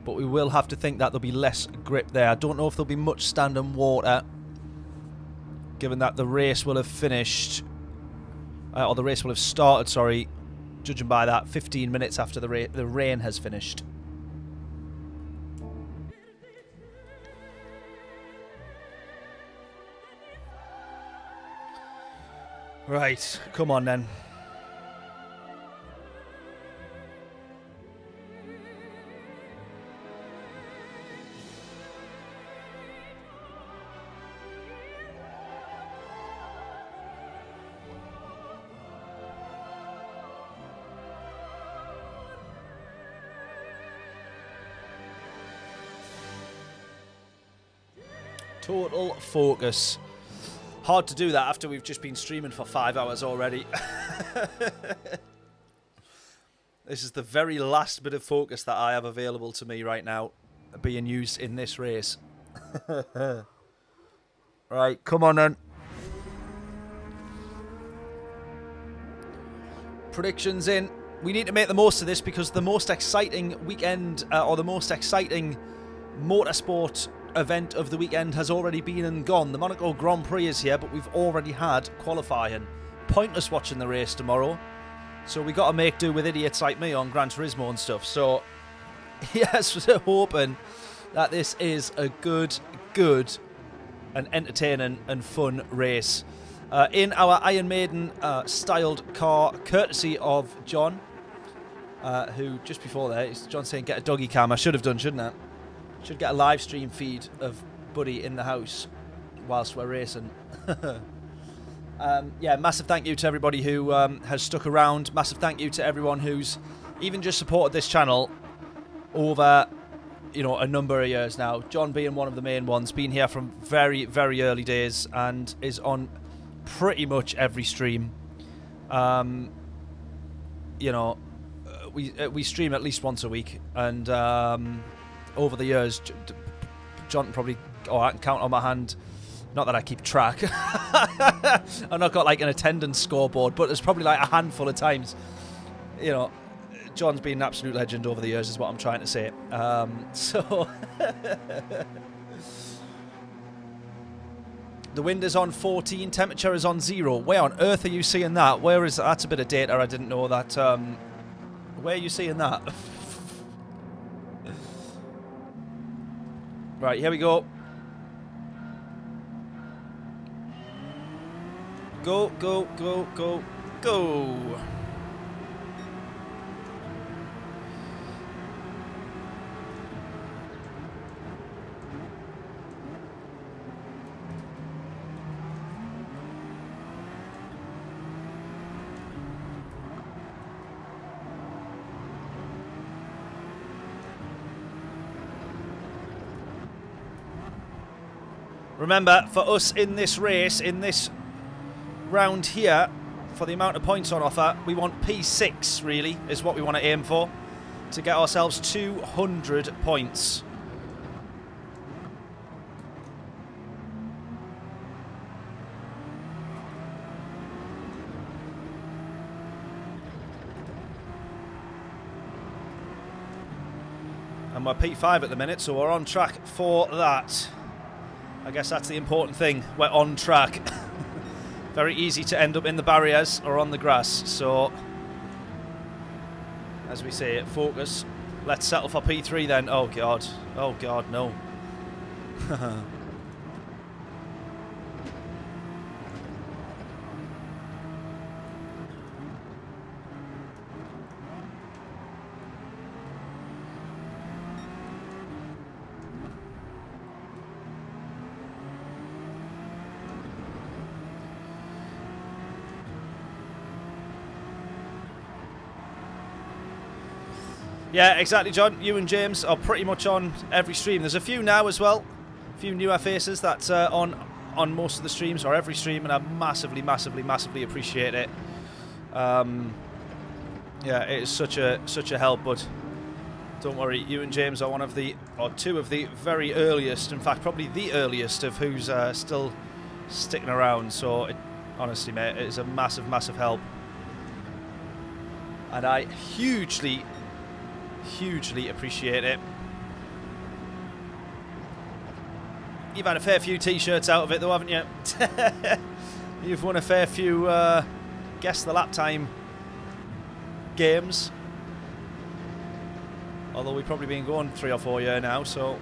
but we will have to think that there'll be less grip there. I don't know if there'll be much standing water, given that the race will have finished, or the race will have started, sorry, judging by that, 15 minutes after the rain has finished. Right, come on then. Total focus. Hard to do that after we've just been streaming for 5 hours already. This is the very last bit of focus that I have available to me right now, being used in this race. Right, come on then. Predictions in. We need to make the most of this, because the most exciting weekend, or the most exciting motorsport event of the weekend has already been and gone. The Monaco Grand Prix is here, but we've already had qualifying. Pointless watching the race tomorrow. So we got to make do with idiots like me on Gran Turismo and stuff. So, yes, we're hoping that this is a good and entertaining and fun race. In our Iron Maiden styled car, courtesy of John, who just before there, John saying get a doggy cam. I should have done, shouldn't I? Should get a live stream feed of Buddy in the house whilst we're racing. Yeah, massive thank you to everybody who has stuck around. Massive thank you to everyone who's even just supported this channel over, you know, a number of years now. John being one of the main ones, been here from very, very early days and is on pretty much every stream. You know, we stream at least once a week, and over the years, John probably, I can count on my hand, not that I keep track. I've not got like an attendance scoreboard, but there's probably like a handful of times, you know, John's been an absolute legend over the years is what I'm trying to say. So the wind is on 14, temperature is on 0. Where on earth are you seeing that? Where is, that's a bit of data I didn't know that. Where are you seeing that? Right, here we go. Go, go, go, go, go. Remember, for us in this race, in this round here, for the amount of points on offer, we want P6, really, is what we want to aim for, to get ourselves 200 points. And we're P5 at the minute, so we're on track for that. I guess that's the important thing. We're on track. Very easy to end up in the barriers or on the grass. So, as we say, focus. Let's settle for P3 then. Oh, God. Oh, God, no. Yeah, exactly, John. You and James are pretty much on every stream. There's a few now as well. A few newer faces that's on most of the streams, or every stream, and I massively, massively, massively appreciate it. Yeah, it is such a help, but don't worry, you and James are one of the, or two of the very earliest, in fact, probably the earliest of who's still sticking around. So, honestly, mate, it is a massive, massive help. And I hugely appreciate it. You've had a fair few t-shirts out of it though, haven't you? You've won a fair few Guess the Lap Time games. Although we've probably been going 3 or 4 years now, so...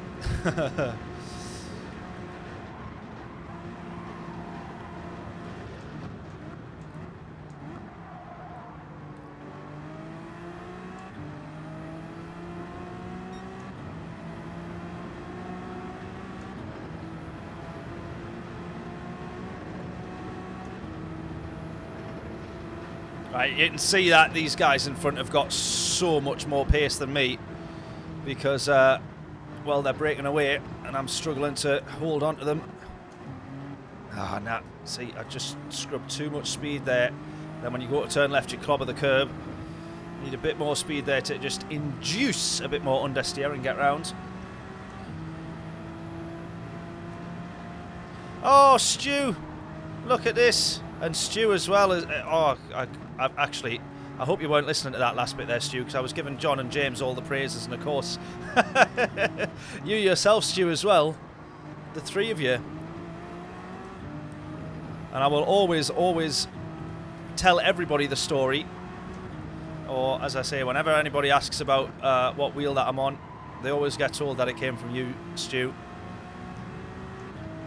Right, you can see that these guys in front have got so much more pace than me because, well, they're breaking away and I'm struggling to hold on to them. Ah, nah, see, I just scrubbed too much speed there. Then when you go to turn left, you clobber the curb. You need a bit more speed there to just induce a bit more understeer and get round. Oh, Stu! Look at this. And Stu as well. Oh, I hope you weren't listening to that last bit there, Stu, because I was giving John and James all the praises, and of course, you yourself, Stu, as well. The three of you. And I will always tell everybody the story. Or, as I say, whenever anybody asks about what wheel that I'm on, they always get told that it came from you, Stu.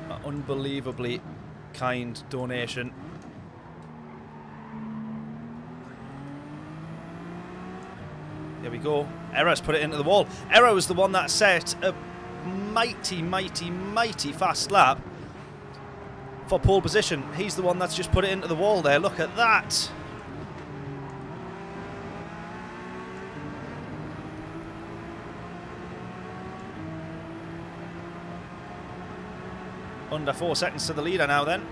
An unbelievably kind donation. There we go. Error's put it into the wall. Error was the one that set a mighty, mighty, mighty fast lap for pole position. He's the one that's just put it into the wall there. Look at that. Under 4 seconds to the leader now then.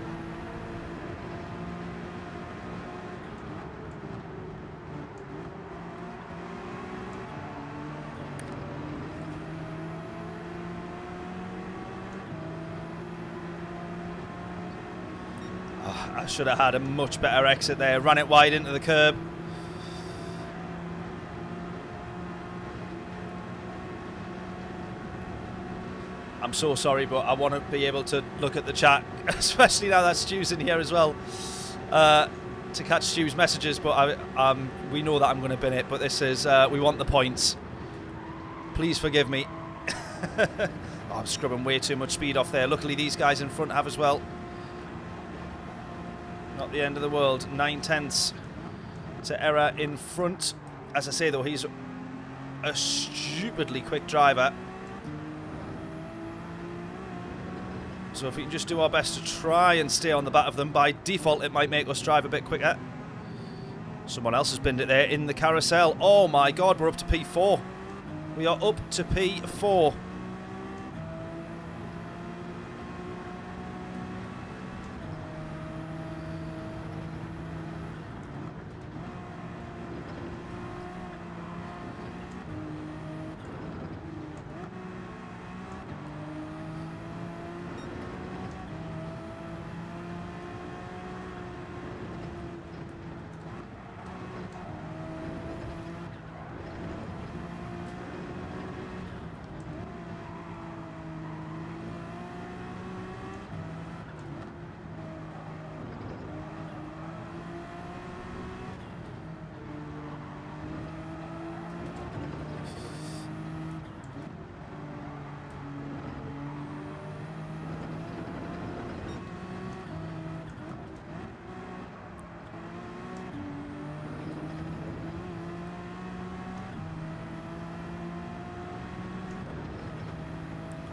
I should have had a much better exit there. Ran it wide into the curb. I'm so sorry, but I want to be able to look at the chat, especially now that Stu's in here as well, to catch Stu's messages. But we know that I'm going to bin it. But this is, we want the points. Please forgive me. Oh, I'm scrubbing way too much speed off there. Luckily, these guys in front have as well. Not the end of the world. 9/10 to Error in front. As I say, though, he's a stupidly quick driver. So if we can just do our best to try and stay on the back of them, by default it might make us drive a bit quicker. Someone else has binned it there in the carousel. Oh my God, we're up to P4. We are up to P4.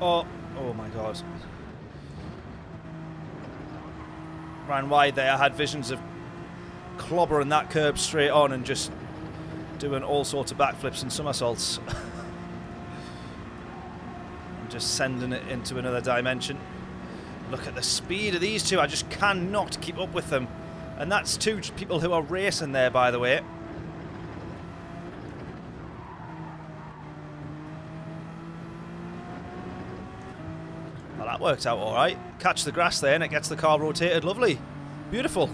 Oh, oh my God. Ran wide there. I had visions of clobbering that curb straight on and just doing all sorts of backflips and somersaults. And just sending it into another dimension. Look at the speed of these two. I just cannot keep up with them. And that's two people who are racing there, by the way. Well, that worked out all right. Catch the grass there and it gets the car rotated. Lovely. Beautiful.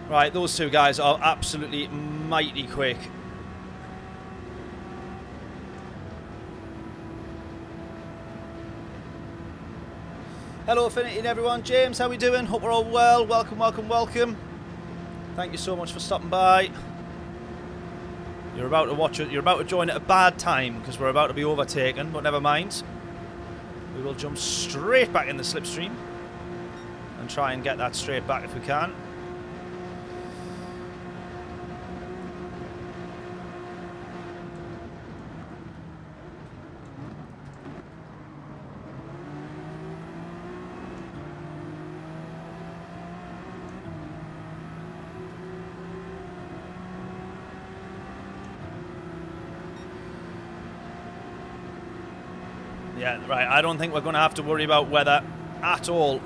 Right, those two guys are absolutely mighty quick. Hello Affinity and everyone, James, how we doing? Hope we're all well. Welcome, welcome, welcome. Thank you so much for stopping by. You're about to watch it. You're about to join at a bad time because we're about to be overtaken, but never mind. We will jump straight back in the slipstream and try and get that straight back if we can. Yeah, right, I don't think we're going to have to worry about weather at all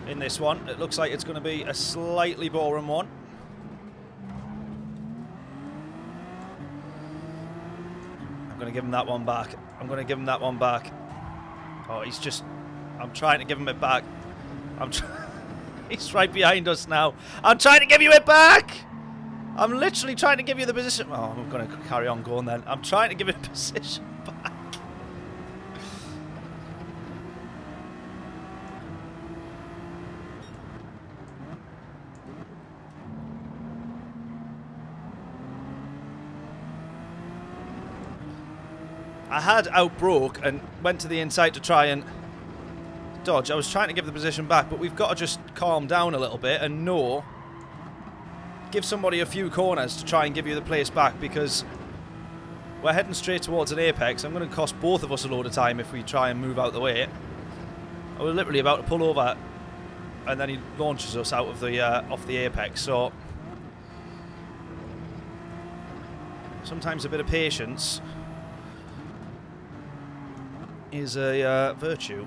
in this one. It looks like it's going to be a slightly boring one. I'm going to give him that one back. I'm going to give him that one back. Oh, he's just... I'm trying to give him it back. He's right behind us now. I'm trying to give you it back! I'm literally trying to give you the position... Oh, I'm going to carry on going then. I'm trying to give it position back. I had outbroke and went to the inside to try and dodge. I was trying to give the position back, but we've got to just calm down a little bit and give somebody a few corners to try and give you the place back, because we're heading straight towards an apex. I'm going to cost both of us a load of time if we try and move out the way. I was literally about to pull over and then he launches us out of the off the apex. So sometimes a bit of patience is a virtue.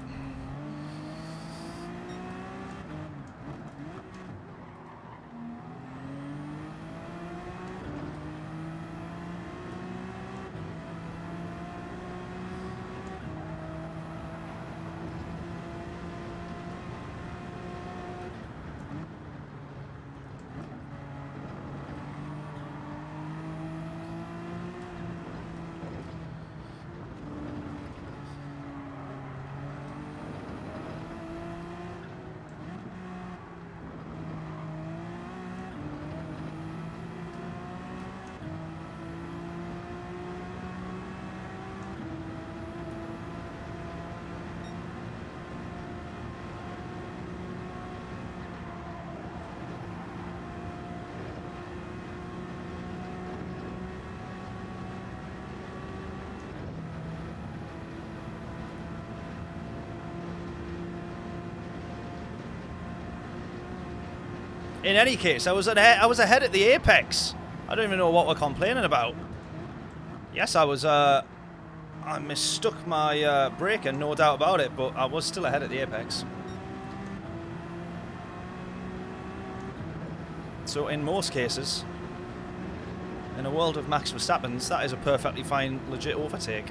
In any case, I was ahead at the apex. I don't even know what we're complaining about. Yes, I mistook my braking, no doubt about it, but I was still ahead at the apex. So in most cases, in a world of Max Verstappen's, that is a perfectly fine, legit overtake.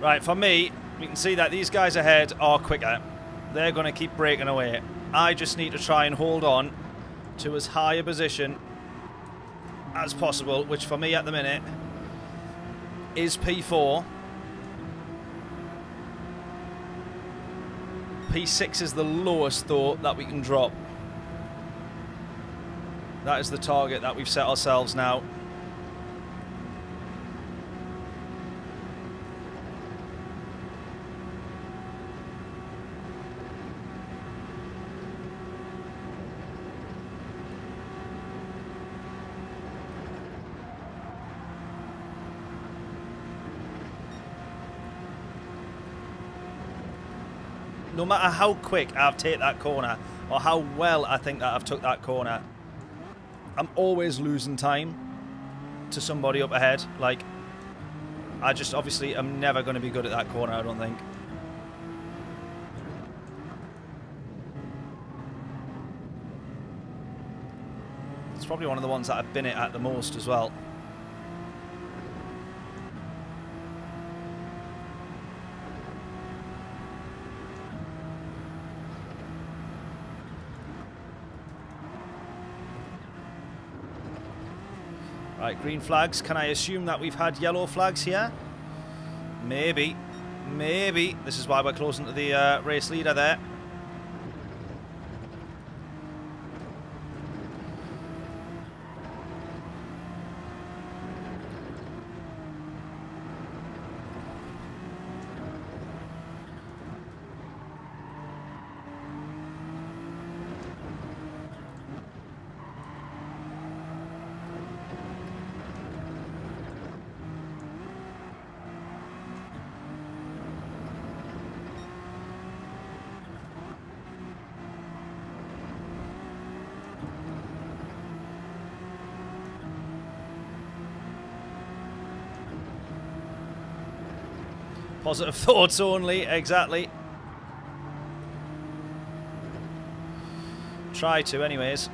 Right, for me, we can see that these guys ahead are quicker. They're going to keep breaking away. I just need to try and hold on to as high a position as possible, which for me at the minute is P4. P6 is the lowest, though, that we can drop. That is the target that we've set ourselves now. No matter how quick I've taken that corner, or how well I think that I've took that corner, I'm always losing time to somebody up ahead. Like, I just obviously am never going to be good at that corner, I don't think. It's probably one of the ones that I've been at the most as well. Right, green flags. Can I assume that we've had yellow flags here? Maybe. Maybe. This is why we're closing to the race leader there. Positive thoughts only, exactly. Try to, anyways.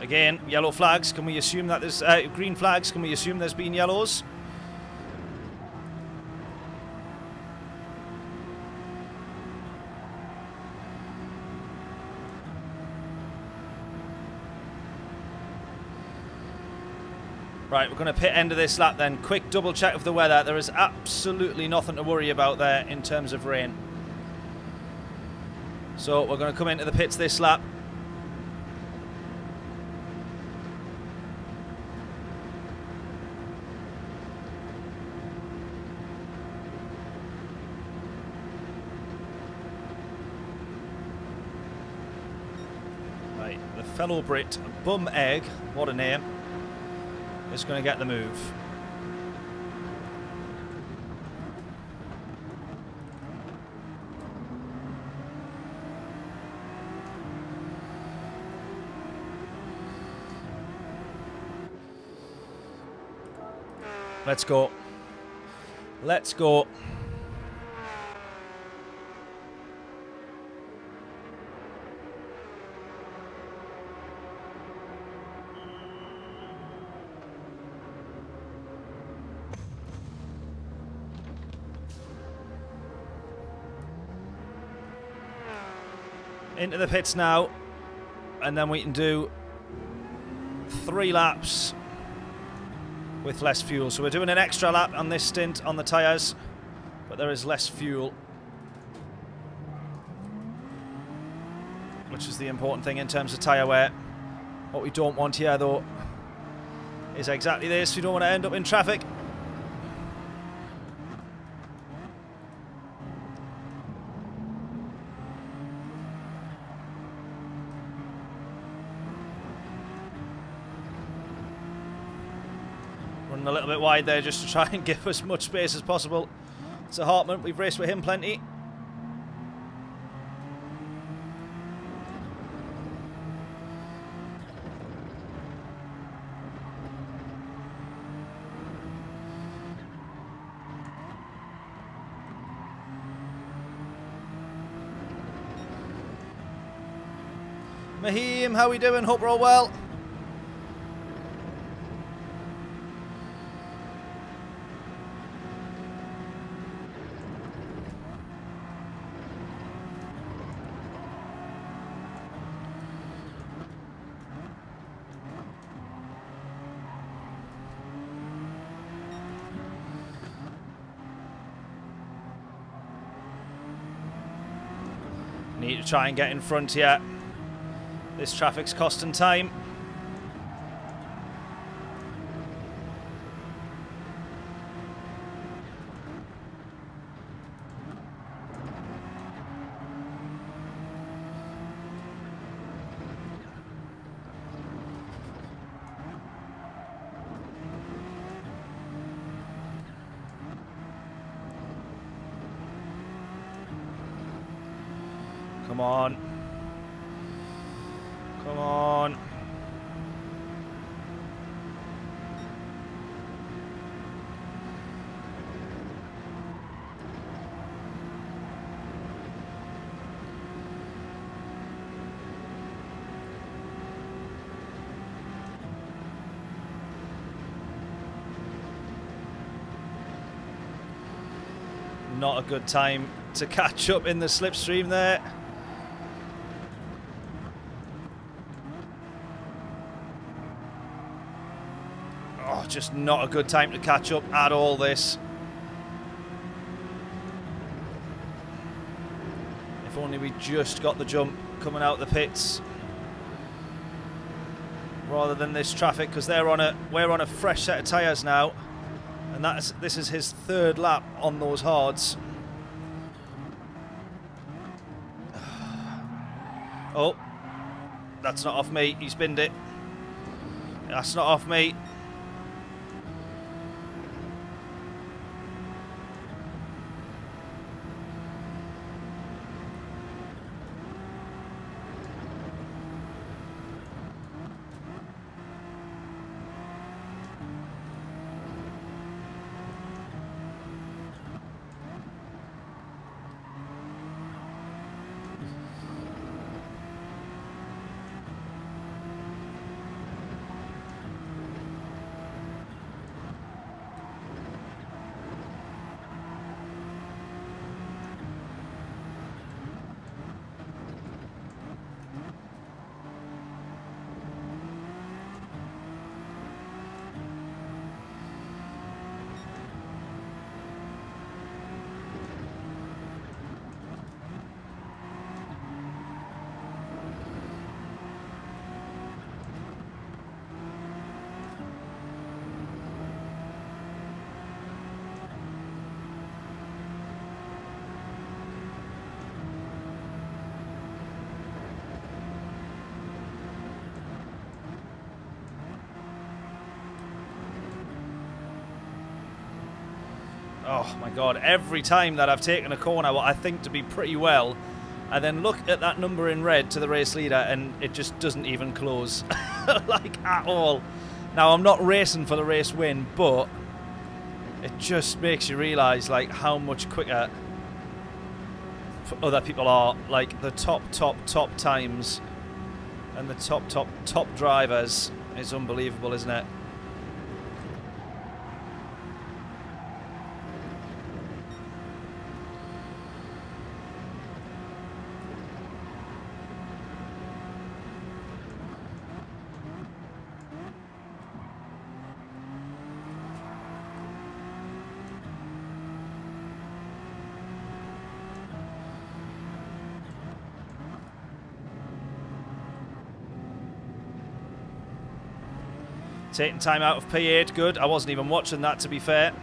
Again, yellow flags. Can we assume that there's green flags? Can we assume there's been yellows? Right, we're going to pit end of this lap then. Quick double check of the weather. There is absolutely nothing to worry about there in terms of rain. So we're going to come into the pits this lap. The fellow Brit, Bum Egg, what a name, is going to get the move. Let's go. Let's go. Into the pits now, and then we can do 3 laps with less fuel. So we're doing an extra lap on this stint on the tyres, but there is less fuel, which is the important thing in terms of tyre wear. What we don't want here, though, is exactly this. We don't want to end up in traffic. Running a little bit wide there just to try and give as much space as possible. So Hartman, we've raced with him plenty. Mahim, how we doing? Hope we're all well. Need to try and get in front here. This traffic's costing time. Come on. Come on. Not a good time to catch up in the slipstream there. Just not a good time to catch up at all, this. If only we just got the jump coming out the pits rather than this traffic, because we're on a fresh set of tyres now, and this is his third lap on those hards. Oh, that's not off me. He spinned it. That's not off me. Oh my god, every time that I've taken a corner, what I think to be pretty well, I then look at that number in red to the race leader and it just doesn't even close, like at all. Now, I'm not racing for the race win, but it just makes you realise like how much quicker other people are. Like the top times and the top drivers is unbelievable, isn't it? Taking time out of P8, good. I wasn't even watching that, to be fair.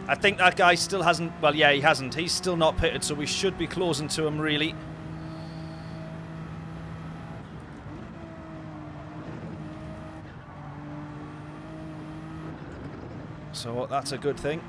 I think that guy still hasn't... Well, yeah, he hasn't. He's still not pitted, so we should be closing to him, really. So that's a good thing.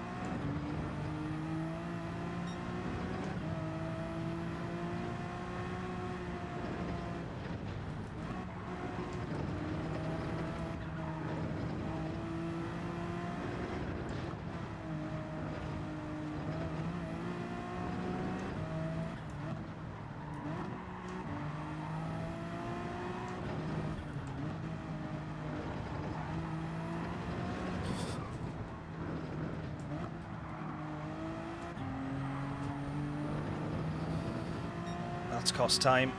That's cost time.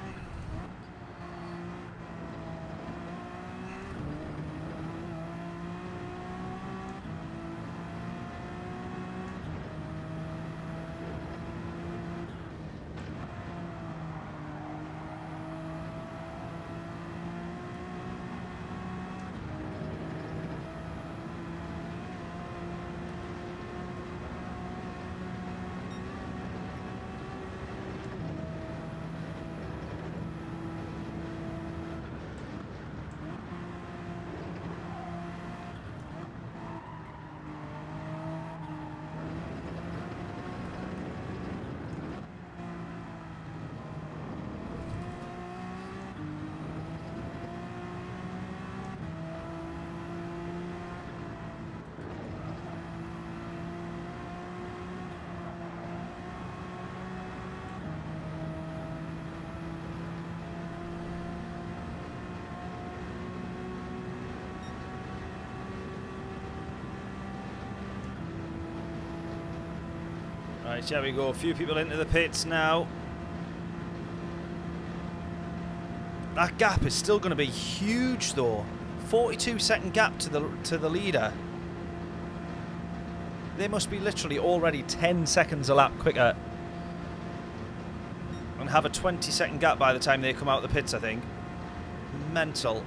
Right, here we go. A few people into the pits now. That gap is still going to be huge, though. 42-second gap to the leader. They must be literally already 10 seconds a lap quicker, and have a 20-second gap by the time they come out of the pits, I think. Mental.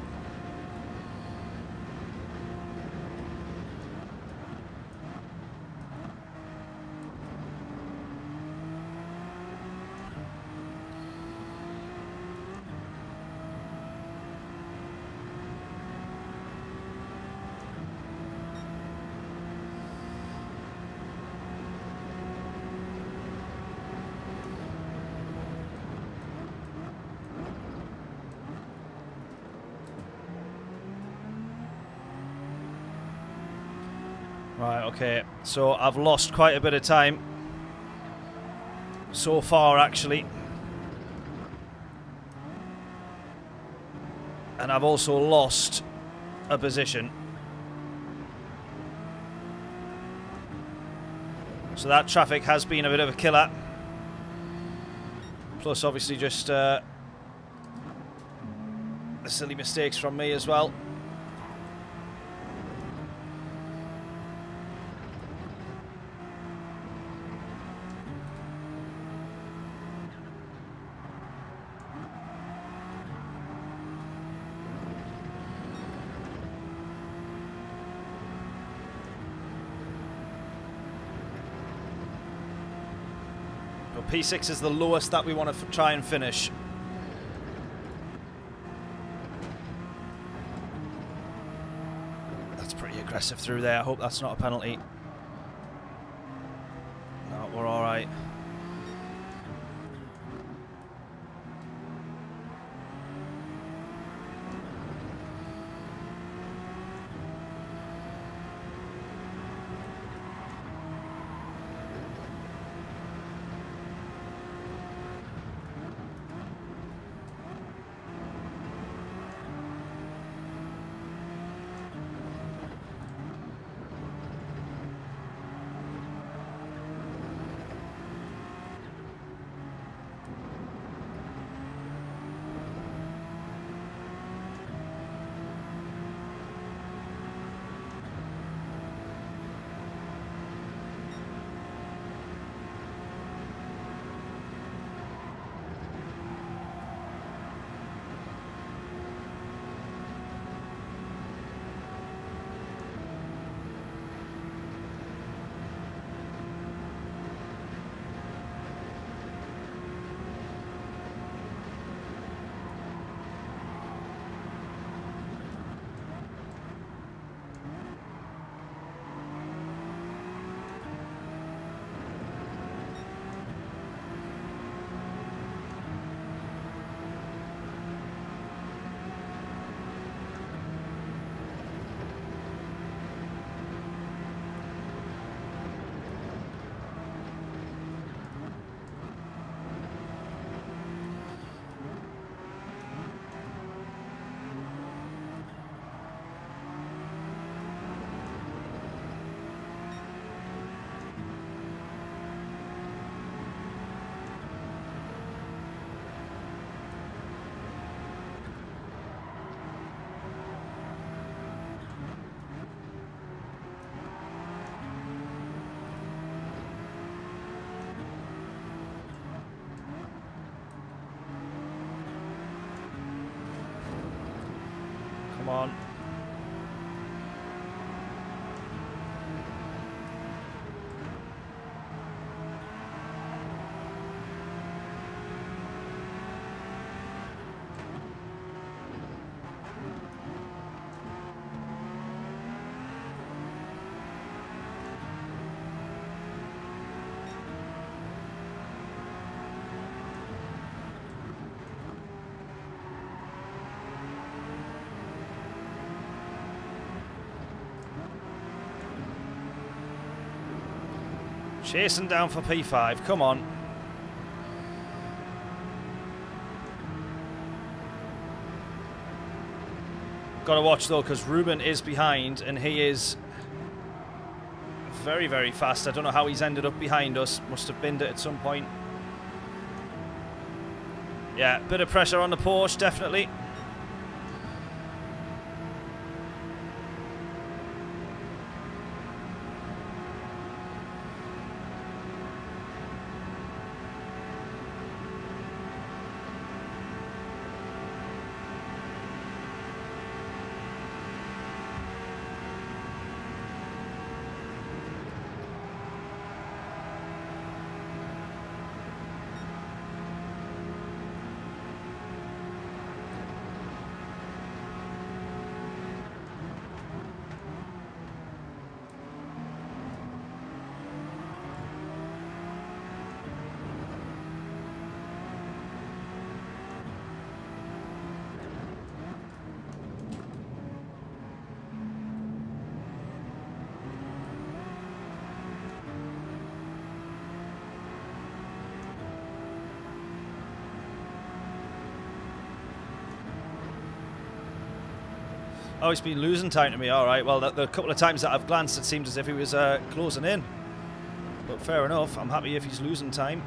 Right, okay, so I've lost quite a bit of time so far, actually. And I've also lost a position. So that traffic has been a bit of a killer. Plus, obviously, just the silly mistakes from me as well. P6 is the lowest that we want to try and finish. That's pretty aggressive through there. I hope that's not a penalty. No, we're all right. Come on. Chasing down for P5, come on. Got to watch though, because Ruben is behind and he is very, very fast. I don't know how he's ended up behind us. Must have binned it at some point. Yeah, bit of pressure on the Porsche, definitely. Oh, he's been losing time to me. All right. Well, the couple of times that I've glanced, it seemed as if he was closing in. But fair enough. I'm happy if he's losing time.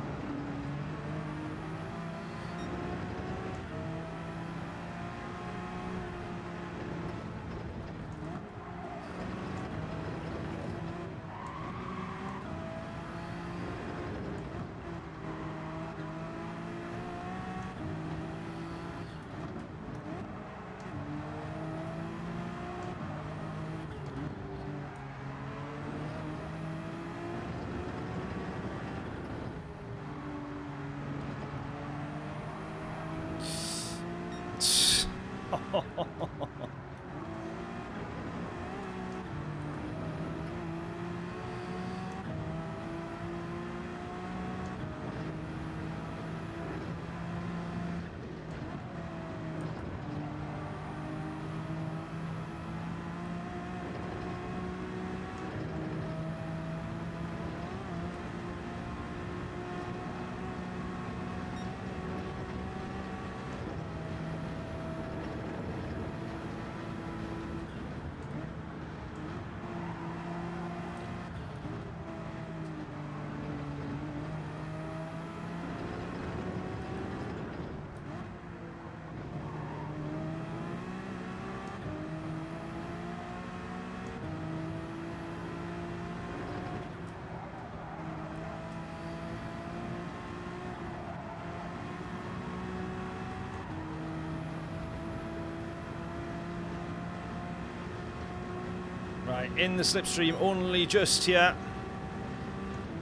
Right, in the slipstream, only just here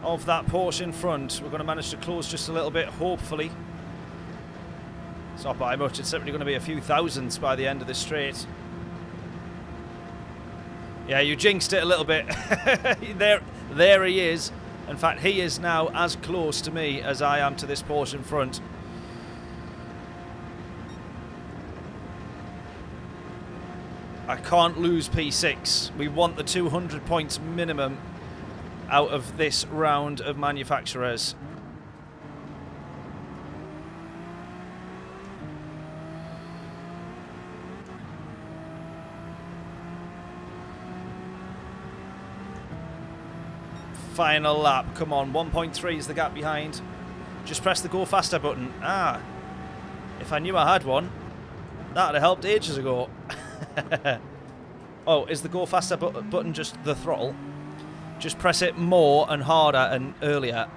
of that Porsche in front. We're going to manage to close just a little bit, hopefully. It's not by much, it's certainly going to be a few thousandths by the end of this straight. Yeah, you jinxed it a little bit. There he is. In fact, he is now as close to me as I am to this Porsche in front. I can't lose P6. We want the 200 points minimum out of this round of manufacturers. Final lap. Come on, 1.3 is the gap behind. Just press the go faster button. Ah, if I knew I had one, that would have helped ages ago. Oh, is the go faster button just the throttle? Just press it more and harder and earlier.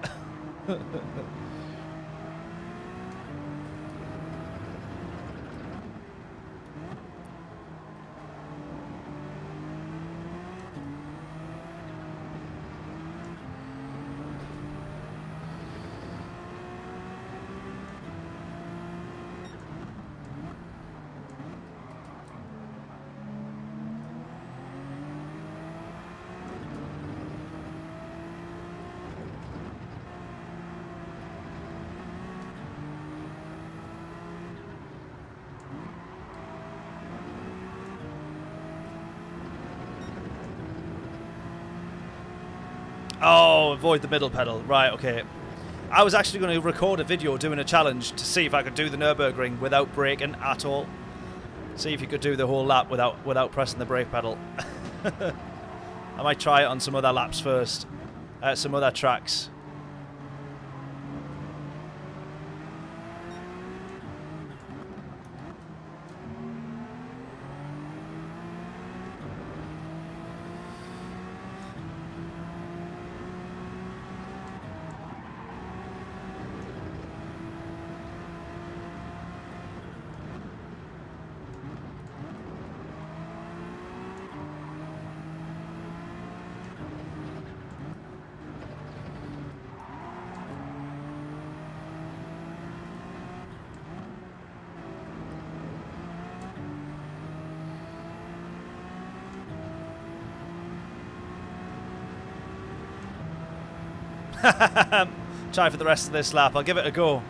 Oh, avoid the middle pedal. Right, okay. I was actually going to record a video doing a challenge to see if I could do the Nurburgring without braking at all. See if you could do the whole lap without pressing the brake pedal. I might try it on some other laps first. Some other tracks. Try for the rest of this lap. I'll give it a go.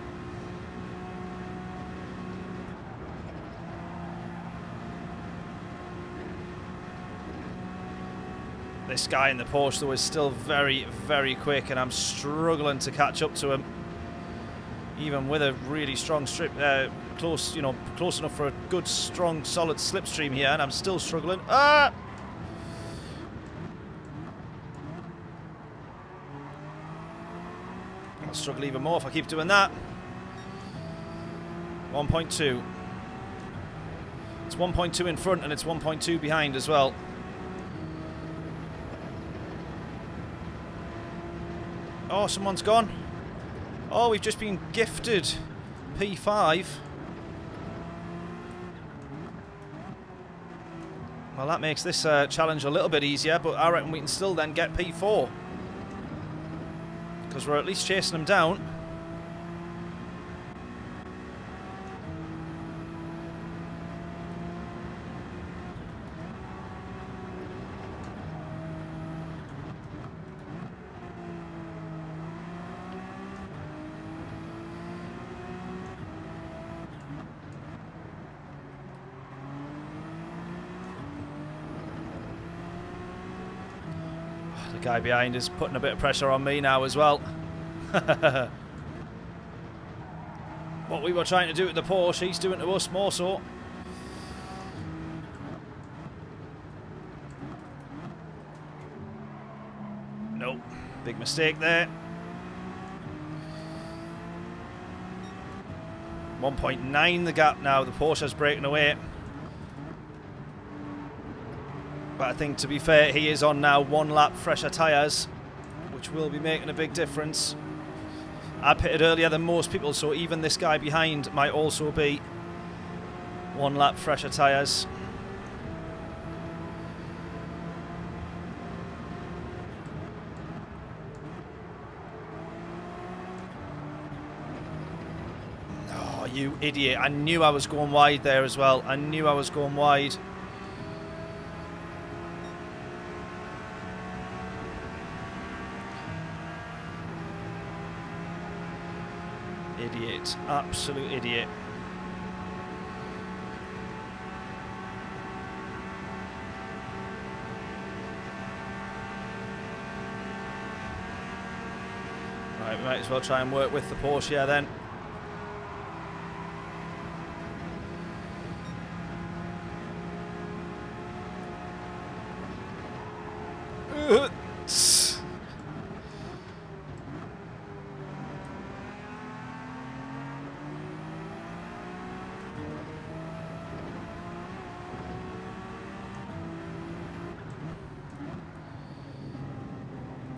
This guy in the Porsche though is still very, very quick, and I'm struggling to catch up to him. Even with a really strong strip, close enough for a good, strong, solid slipstream here, and I'm still struggling. Ah! I'll struggle even more if I keep doing that. 1.2. It's 1.2 in front and it's 1.2 behind as well. Oh, someone's gone. Oh, we've just been gifted P5. Well, that makes this challenge a little bit easier, but I reckon we can still then get P4. Because we're at least chasing them down. The guy behind is putting a bit of pressure on me now as well. What we were trying to do with the Porsche, he's doing to us more so. Nope, big mistake there. 1.9 the gap now, the Porsche's breaking away. But I think, to be fair, he is on now 1 lap fresher tyres, which will be making a big difference. I pitted earlier than most people, so even this guy behind might also be 1 lap fresher tyres. Oh, you idiot. I knew I was going wide there as well. I knew I was going wide. Idiot. Absolute idiot. Right, we might as well try and work with the Porsche here then.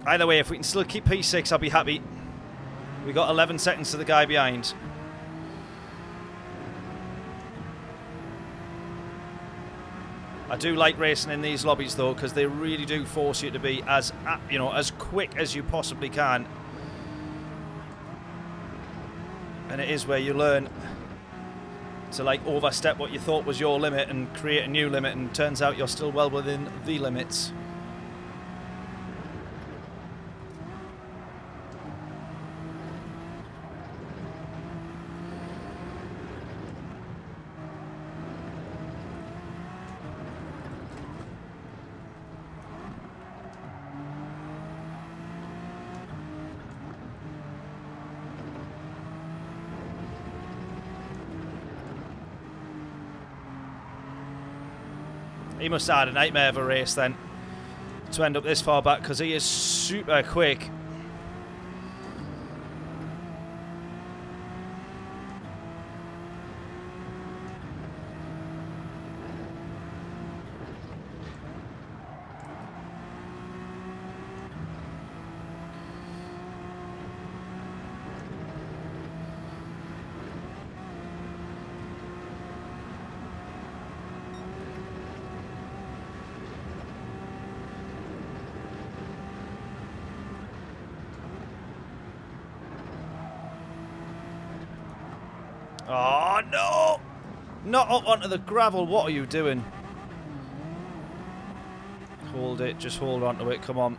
Either way, if we can still keep P6, I'll be happy. We got 11 seconds to the guy behind. I do like racing in these lobbies though, because they really do force you to be as quick as you possibly can. And it is where you learn to like overstep what you thought was your limit and create a new limit, and turns out you're still well within the limits. He must have had a nightmare of a race then to end up this far back, because he is super quick. Oh, no! Not up onto the gravel. What are you doing? Hold it. Just hold on to it. Come on.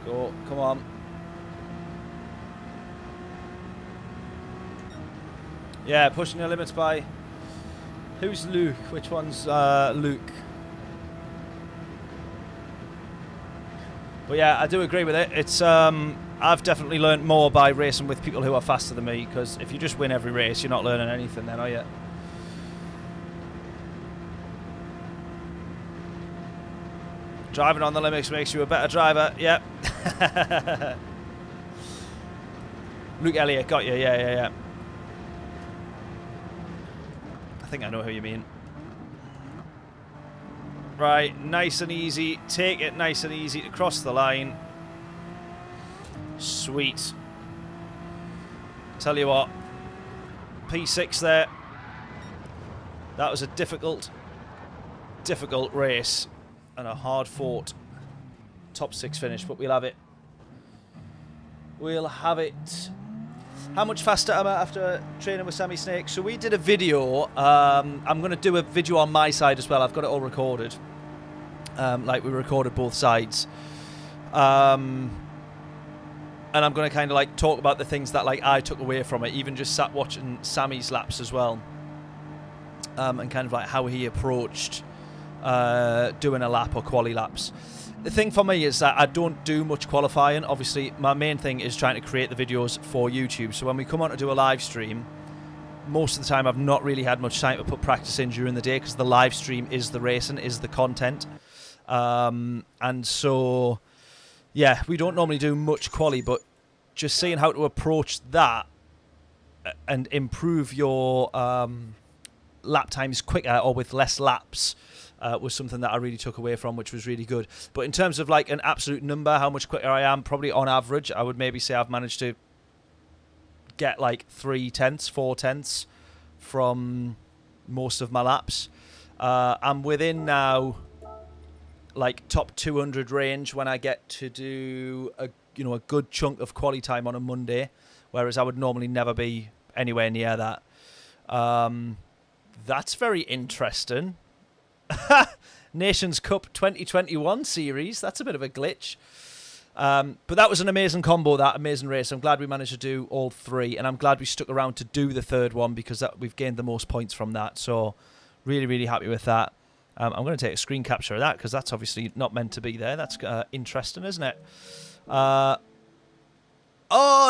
Go. Come on. Yeah, pushing the limits by... Who's Luke? Which one's Luke? But yeah, I do agree with it. It's I've definitely learned more by racing with people who are faster than me, because if you just win every race, you're not learning anything then, are you? Driving on the limits makes you a better driver. Yep. Luke Elliott, got you. Yeah. I think I know who you mean. Right, nice and easy. Take it nice and easy to cross the line. Sweet. Tell you what, P6 there. That was a difficult race and a hard-fought top 6 finish, but we'll have it. We'll have it. How much faster am I after training with Sammy Snake? So we did a video. I'm going to do a video on my side as well. I've got it all recorded. Like we recorded both sides. And I'm going to kind of like talk about the things that like I took away from it. Even just sat watching Sammy's laps as well. And kind of like how he approached doing a lap or quali laps. The thing for me is that I don't do much qualifying. Obviously, my main thing is trying to create the videos for YouTube. So when we come on to do a live stream, most of the time I've not really had much time to put practice in during the day, because the live stream is the racing, is the content. And so, yeah, we don't normally do much quali, but just seeing how to approach that and improve your lap times quicker or with less laps was something that I really took away from, which was really good. But in terms of like an absolute number, how much quicker I am, probably on average, I would maybe say I've managed to get like 3/10, 4/10 from most of my laps. I'm within now like top 200 range when I get to do a good chunk of quali time on a Monday, whereas I would normally never be anywhere near that. That's very interesting. Nations Cup 2021 series. That's a bit of a glitch. But that was an amazing combo, that amazing race. I'm glad we managed to do all 3, and I'm glad we stuck around to do the 3rd one, because we've gained the most points from that. So really, really happy with that. I'm going to take a screen capture of that, because that's obviously not meant to be there. That's interesting, isn't it? Oh,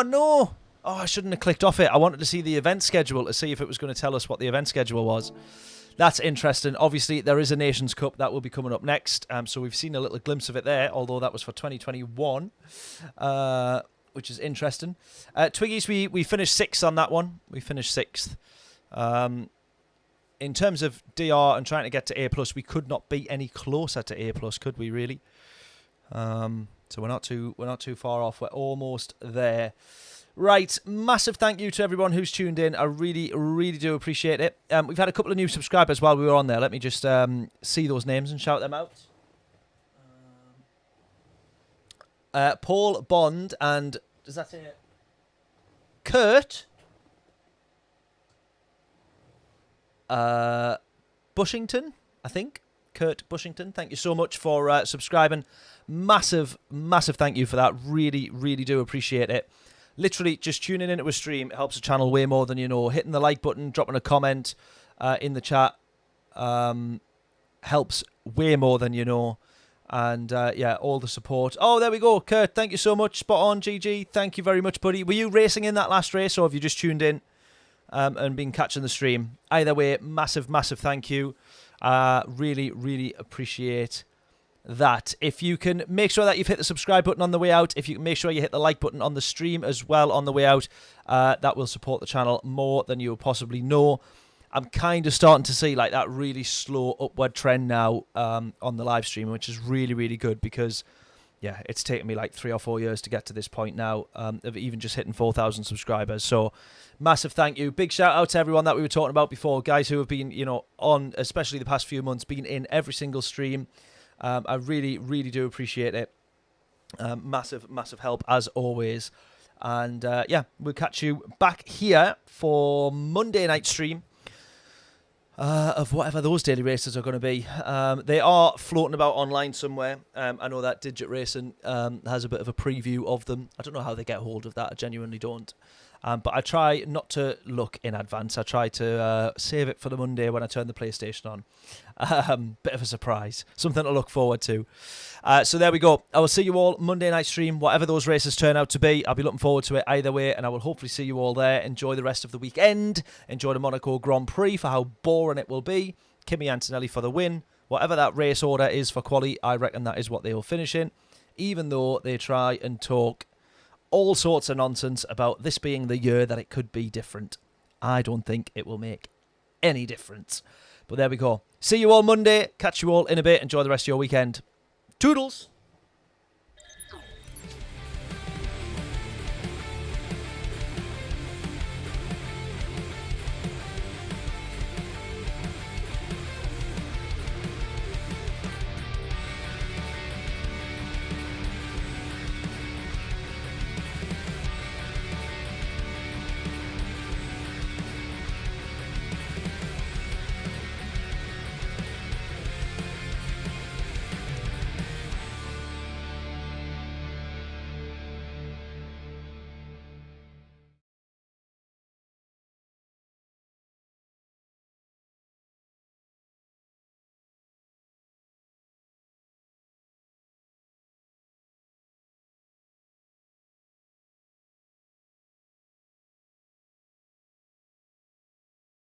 no. Oh, I shouldn't have clicked off it. I wanted to see the event schedule to see if it was going to tell us what the event schedule was. That's interesting. Obviously, there is a Nations Cup that will be coming up next. So we've seen a little glimpse of it there, although that was for 2021, which is interesting. Twiggies, we finished 6th on that one. We finished 6th. In terms of DR and trying to get to A+, we could not be any closer to A+, could we really? So we're not too far off. We're almost there. Right, massive thank you to everyone who's tuned in. I really, really do appreciate it. We've had a couple of new subscribers while we were on there. Let me just see those names and shout them out. Paul Bond and... Does that say it? Kurt? Bushington, I think. Kurt Bushington, thank you so much for subscribing. Massive, massive thank you for that. Really, really do appreciate it. Literally, just tuning into a stream helps the channel way more than you know. Hitting the like button, dropping a comment, in the chat helps way more than you know. And yeah, all the support. Oh, there we go. Kurt, thank you so much. Spot on, GG. Thank you very much, buddy. Were you racing in that last race, or have you just tuned in and been catching the stream? Either way, massive, massive thank you. Really, really appreciate that. If you can make sure that you've hit the subscribe button on the way out, if you can make sure you hit the like button on the stream as well on the way out, that will support the channel more than you'll possibly know. I'm kind of starting to see like that really slow upward trend now on the live stream, which is really, really good because, yeah, it's taken me like 3 or 4 years to get to this point now of even just hitting 4,000 subscribers. So massive thank you. Big shout out to everyone that we were talking about before, guys who have been, you know, on, especially the past few months, been in every single stream. I really, really do appreciate it. Massive, massive help as always. And yeah, we'll catch you back here for Monday night stream. Of whatever those daily races are going to be. They are floating about online somewhere. I know that Digit Racing has a bit of a preview of them. I don't know how they get hold of that. I genuinely don't. But I try not to look in advance. I try to save it for the Monday when I turn the PlayStation on. Bit of a surprise. Something to look forward to. So there we go. I will see you all Monday night stream. Whatever those races turn out to be, I'll be looking forward to it either way. And I will hopefully see you all there. Enjoy the rest of the weekend. Enjoy the Monaco Grand Prix for how boring it will be. Kimi Antonelli for the win. Whatever that race order is for quali, I reckon that is what they will finish in. Even though they try and talk all sorts of nonsense about this being the year that it could be different. I don't think it will make any difference. But there we go. See you all Monday. Catch you all in a bit. Enjoy the rest of your weekend. Toodles!